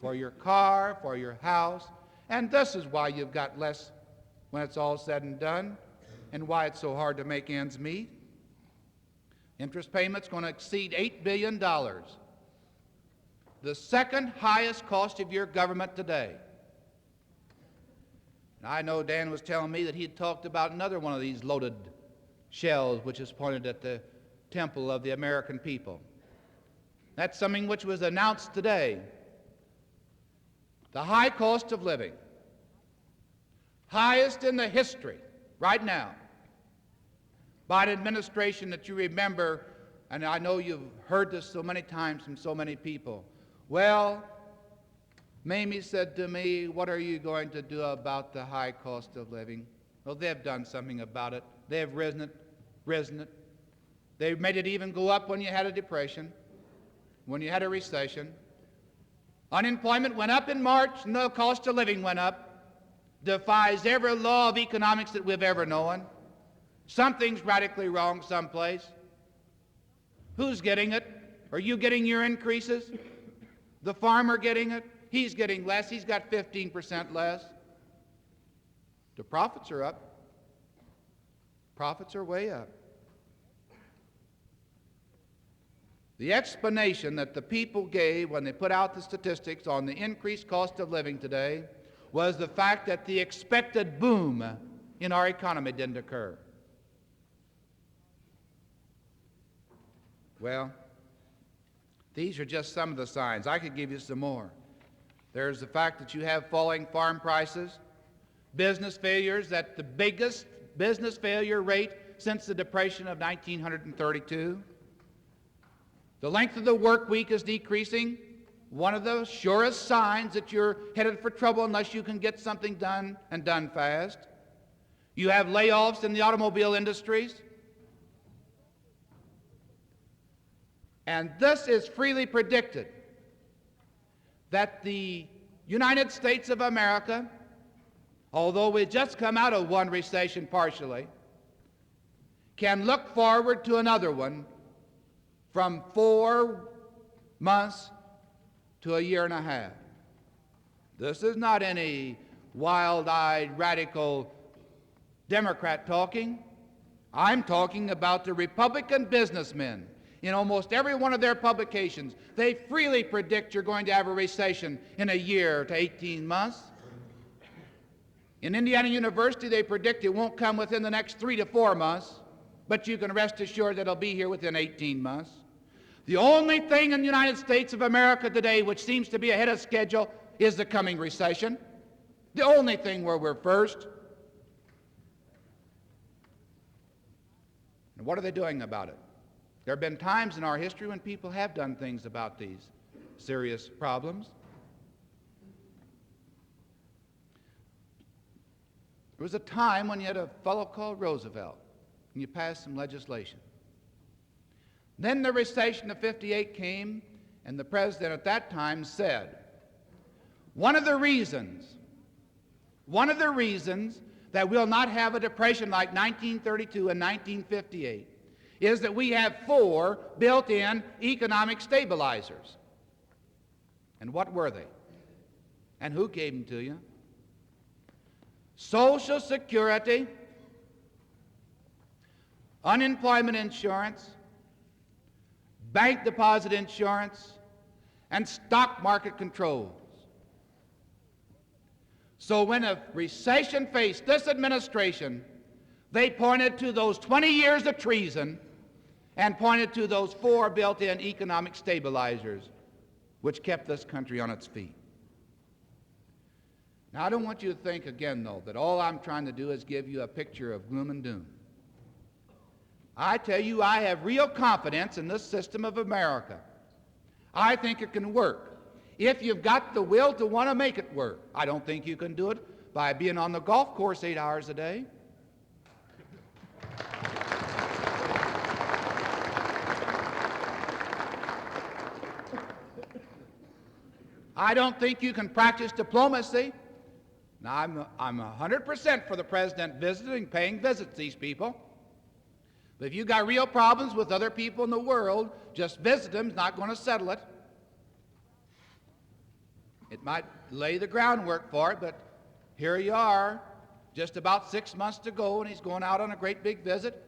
for your car, for your house. And this is why you've got less when it's all said and done, and why it's so hard to make ends meet. Interest payment's going to exceed $8 billion, the second highest cost of your government today. And I know Dan was telling me that he had talked about another one of these loaded shells which is pointed at the temple of the American people. That's something which was announced today. The high cost of living, highest in the history right now, by an administration that you remember, and I know you've heard this so many times from so many people. Well, Mamie said to me, what are you going to do about the high cost of living? Well, they've done something about it. They've risen it. They've made it even go up when you had a depression, when you had a recession. Unemployment went up in March, and the cost of living went up. Defies every law of economics that we've ever known. Something's radically wrong someplace. Who's getting it? Are you getting your increases? The farmer getting it? He's getting less. He's got 15% less. The profits are up. Profits are way up. The explanation that the people gave when they put out the statistics on the increased cost of living today was the fact that the expected boom in our economy didn't occur. Well, these are just some of the signs. I could give you some more. There's the fact that you have falling farm prices, business failures at the biggest business failure rate since the Depression of 1932. The length of the work week is decreasing. One of the surest signs that you're headed for trouble unless you can get something done and done fast. You have layoffs in the automobile industries. And this is freely predicted that the United States of America, although we've just come out of one recession partially, can look forward to another one from 4 months to a year and a half. This is not any wild-eyed, radical Democrat talking. I'm talking about the Republican businessmen. In almost every one of their publications, they freely predict you're going to have a recession in a year to 18 months. In Indiana University, they predict it won't come within the next 3 to 4 months, but you can rest assured that it'll be here within 18 months. The only thing in the United States of America today which seems to be ahead of schedule is the coming recession. The only thing where we're first. And what are they doing about it? There have been times in our history when people have done things about these serious problems. There was a time when you had a fellow called Roosevelt, and you passed some legislation. Then the recession of '58 came, and the president at that time said, one of the reasons that we'll not have a depression like 1932 and 1958 is that we have 4 built-in economic stabilizers. And what were they? And who gave them to you? Social Security, unemployment insurance, bank deposit insurance, and stock market controls. So when a recession faced this administration, they pointed to those 20 years of treason and pointed to those 4 built-in economic stabilizers which kept this country on its feet. Now, I don't want you to think again, though, that all I'm trying to do is give you a picture of gloom and doom. I tell you, I have real confidence in this system of America. I think it can work if you've got the will to want to make it work. I don't think you can do it by being on the golf course 8 hours a day. I don't think you can practice diplomacy. Now, I'm 100% for the president visiting, paying visits to these people. But if you've got real problems with other people in the world, just visit them is not going to settle it. It might lay the groundwork for it, but here you are, just about 6 months to go, and he's going out on a great big visit.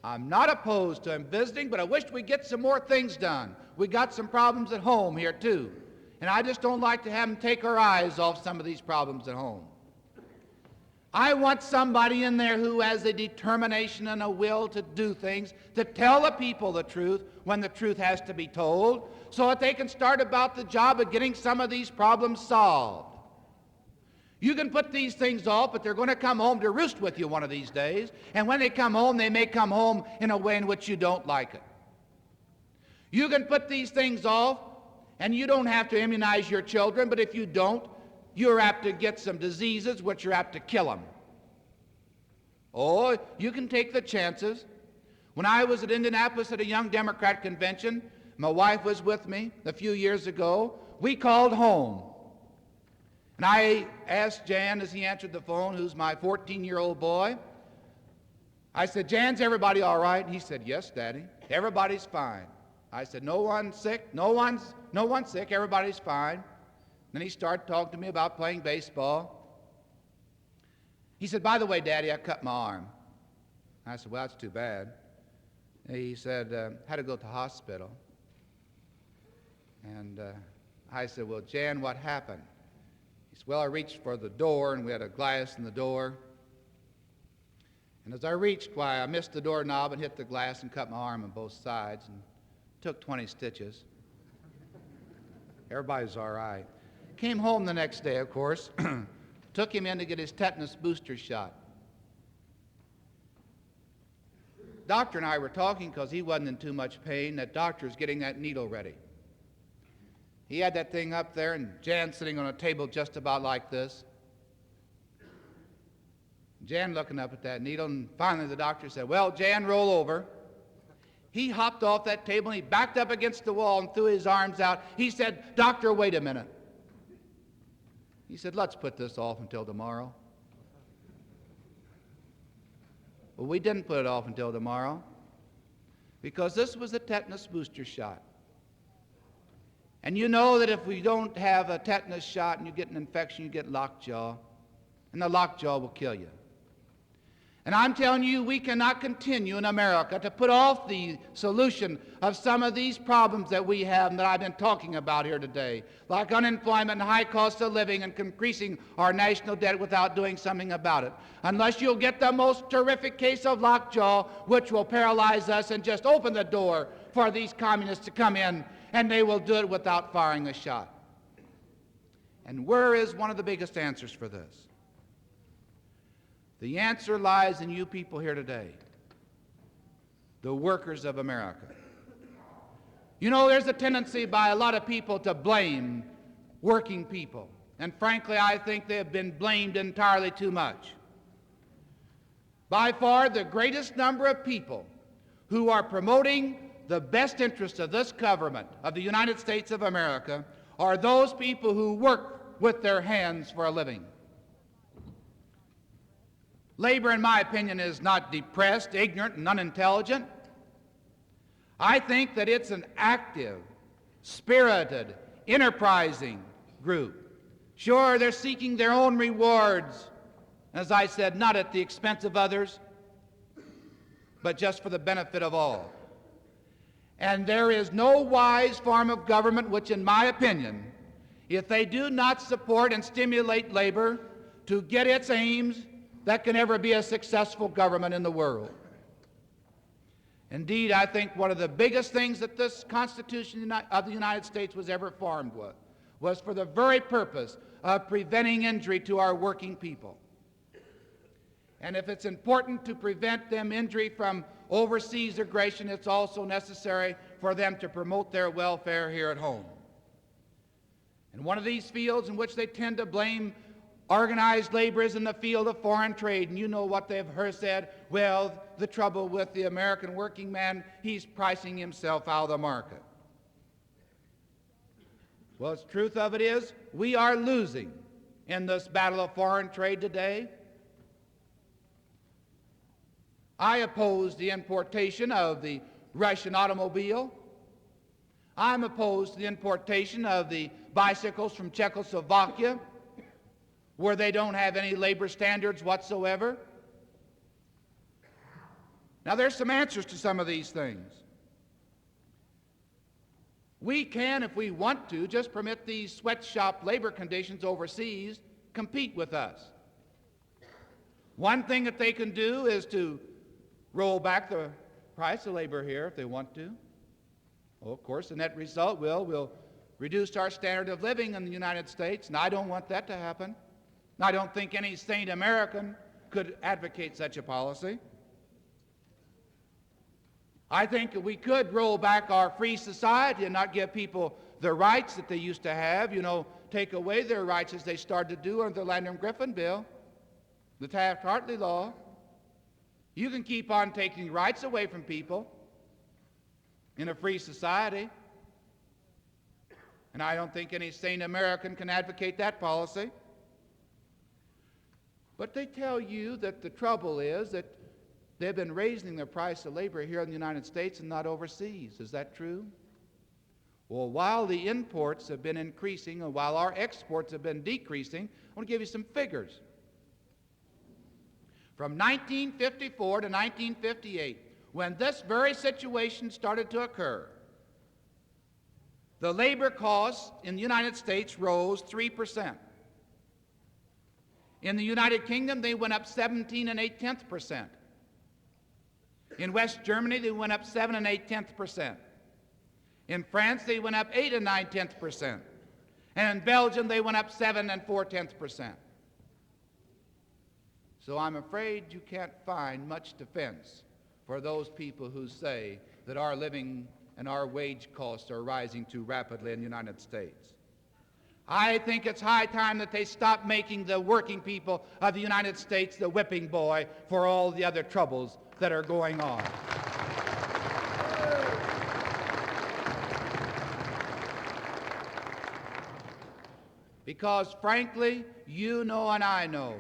I'm not opposed to him visiting, but I wish we'd get some more things done. We got some problems at home here, too. And I just don't like to have him take our eyes off some of these problems at home. I want somebody in there who has a determination and a will to do things, to tell the people the truth when the truth has to be told, so that they can start about the job of getting some of these problems solved. You can put these things off, but they're going to come home to roost with you one of these days. And when they come home, they may come home in a way in which you don't like it. You can put these things off, and you don't have to immunize your children, but if you don't, you're apt to get some diseases which are apt to kill them. Oh, you can take the chances. When I was at Indianapolis at a Young Democrat convention, my wife was with me a few years ago. We called home. And I asked Jan as he answered the phone, who's my 14-year-old boy, I said, "Jan's everybody all right?" And he said, "Yes, Daddy, everybody's fine." I said, "No one's sick? No one's sick, everybody's fine." Then he started talking to me about playing baseball. He said, "By the way, Daddy, I cut my arm." I said, "Well, that's too bad." He said, "Had to go to the hospital." And I said, "Well, Jan, what happened?" He said, "Well, I reached for the door, and we had a glass in the door. And as I reached, why, I missed the doorknob and hit the glass and cut my arm on both sides and took 20 stitches. Everybody's all right." Came home the next day, of course, took him in to get his tetanus booster shot. Doctor and I were talking because he wasn't in too much pain. That doctor was getting that needle ready. He had that thing up there, and Jan sitting on a table just about like this. Jan looking up at that needle, and finally the doctor said, "Well, Jan, roll over." He hopped off that table, and he backed up against the wall and threw his arms out. He said, "Doctor, wait a minute." He said, "Let's put this off until tomorrow." Well, we didn't put it off until tomorrow because this was a tetanus booster shot. And you know that if we don't have a tetanus shot and you get an infection, you get lockjaw, and the lockjaw will kill you. And I'm telling you, we cannot continue in America to put off the solution of some of these problems that we have and that I've been talking about here today, like unemployment and high cost of living and increasing our national debt without doing something about it, unless you'll get the most terrific case of lockjaw, which will paralyze us and just open the door for these communists to come in, and they will do it without firing a shot. And where is one of the biggest answers for this? The answer lies in you people here today, the workers of America. You know, there's a tendency by a lot of people to blame working people, and frankly, I think they have been blamed entirely too much. By far, the greatest number of people who are promoting the best interests of this government, of the United States of America, are those people who work with their hands for a living. Labor, in my opinion, is not depressed, ignorant, and unintelligent. I think that it's an active, spirited, enterprising group. Sure, they're seeking their own rewards, as I said, not at the expense of others, but just for the benefit of all. And there is no wise form of government which, in my opinion, if they do not support and stimulate labor to get its aims, that can ever be a successful government in the world. Indeed, I think one of the biggest things that this Constitution of the United States was ever formed was for the very purpose of preventing injury to our working people. And if it's important to prevent them injury from overseas aggression, it's also necessary for them to promote their welfare here at home. And one of these fields in which they tend to blame organized labor is in the field of foreign trade. And you know what they've said, well, the trouble with the American working man, he's pricing himself out of the market. Well, the truth of it is, we are losing in this battle of foreign trade today. I oppose the importation of the Russian automobile. I'm opposed to the importation of the bicycles from Czechoslovakia, where they don't have any labor standards whatsoever. Now, there's some answers to some of these things. We can, if we want to, just permit these sweatshop labor conditions overseas compete with us. One thing that they can do is to roll back the price of labor here if they want to. Well, of course, the net result will reduce our standard of living in the United States, and I don't want that to happen. And I don't think any sane American could advocate such a policy. I think that we could roll back our free society and not give people the rights that they used to have, take away their rights as they started to do under the Landrum-Griffin bill, the Taft-Hartley law. You can keep on taking rights away from people in a free society. And I don't think any sane American can advocate that policy. But they tell you that the trouble is that they've been raising the price of labor here in the United States and not overseas. Is that true? Well, while the imports have been increasing and while our exports have been decreasing, I want to give you some figures. From 1954 to 1958, when this very situation started to occur, the labor costs in the United States rose 3%. In the United Kingdom, they went up 17 8/10%. In West Germany, they went up 7 8/10%. In France, they went up 8 9/10%. And in Belgium, they went up 7 4/10%. So I'm afraid you can't find much defense for those people who say that our living and our wage costs are rising too rapidly in the United States. I think it's high time that they stop making the working people of the United States the whipping boy for all the other troubles that are going on. Because frankly, you know and I know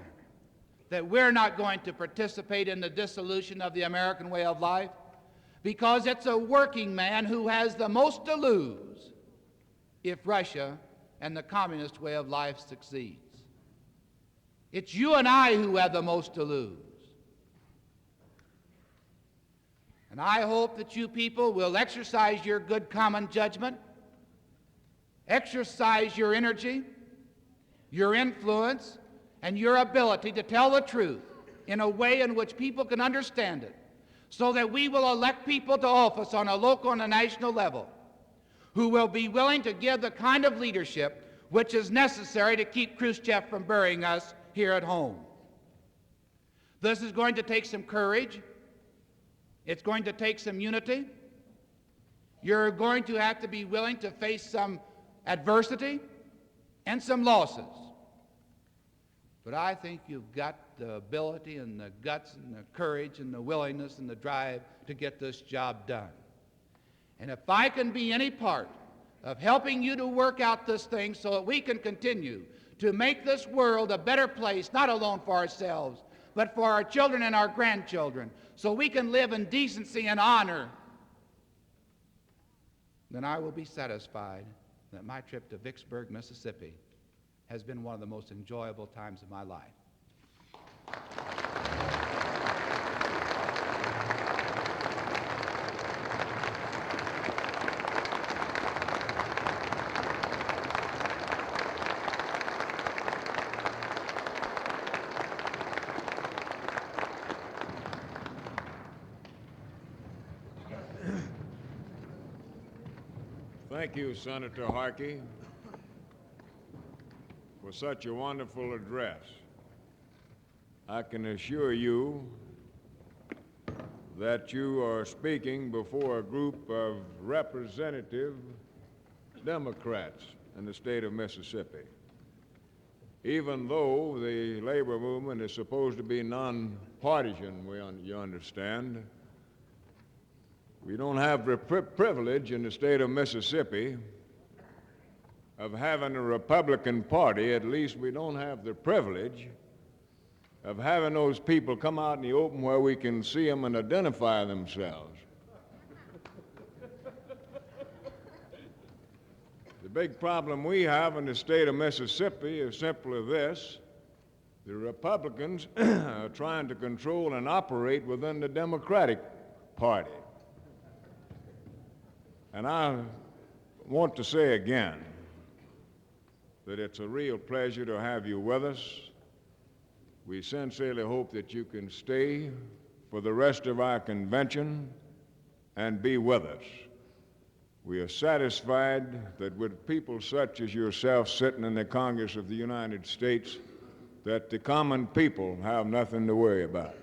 that we're not going to participate in the dissolution of the American way of life, because it's a working man who has the most to lose if Russia and the communist way of life succeeds. It's you and I who have the most to lose. And I hope that you people will exercise your good common judgment, exercise your energy, your influence, and your ability to tell the truth in a way in which people can understand it, so that we will elect people to office on a local and a national level who will be willing to give the kind of leadership which is necessary to keep Khrushchev from burying us here at home. This is going to take some courage. It's going to take some unity. You're going to have to be willing to face some adversity and some losses. But I think you've got the ability and the guts and the courage and the willingness and the drive to get this job done. And if I can be any part of helping you to work out this thing so that we can continue to make this world a better place, not alone for ourselves, but for our children and our grandchildren, so we can live in decency and honor, then I will be satisfied that my trip to Vicksburg, Mississippi, has been one of the most enjoyable times of my life. Thank you, Senator Harkey, for such a wonderful address. I can assure you that you are speaking before a group of representative Democrats in the state of Mississippi. Even though the labor movement is supposed to be nonpartisan, you understand, we don't have the privilege in the state of Mississippi of having a Republican Party. At least we don't have the privilege of having those people come out in the open where we can see them and identify themselves. The big problem we have in the state of Mississippi is simply this: the Republicans are trying to control and operate within the Democratic Party. And I want to say again that it's a real pleasure to have you with us. We sincerely hope that you can stay for the rest of our convention and be with us. We are satisfied that with people such as yourself sitting in the Congress of the United States, that the common people have nothing to worry about.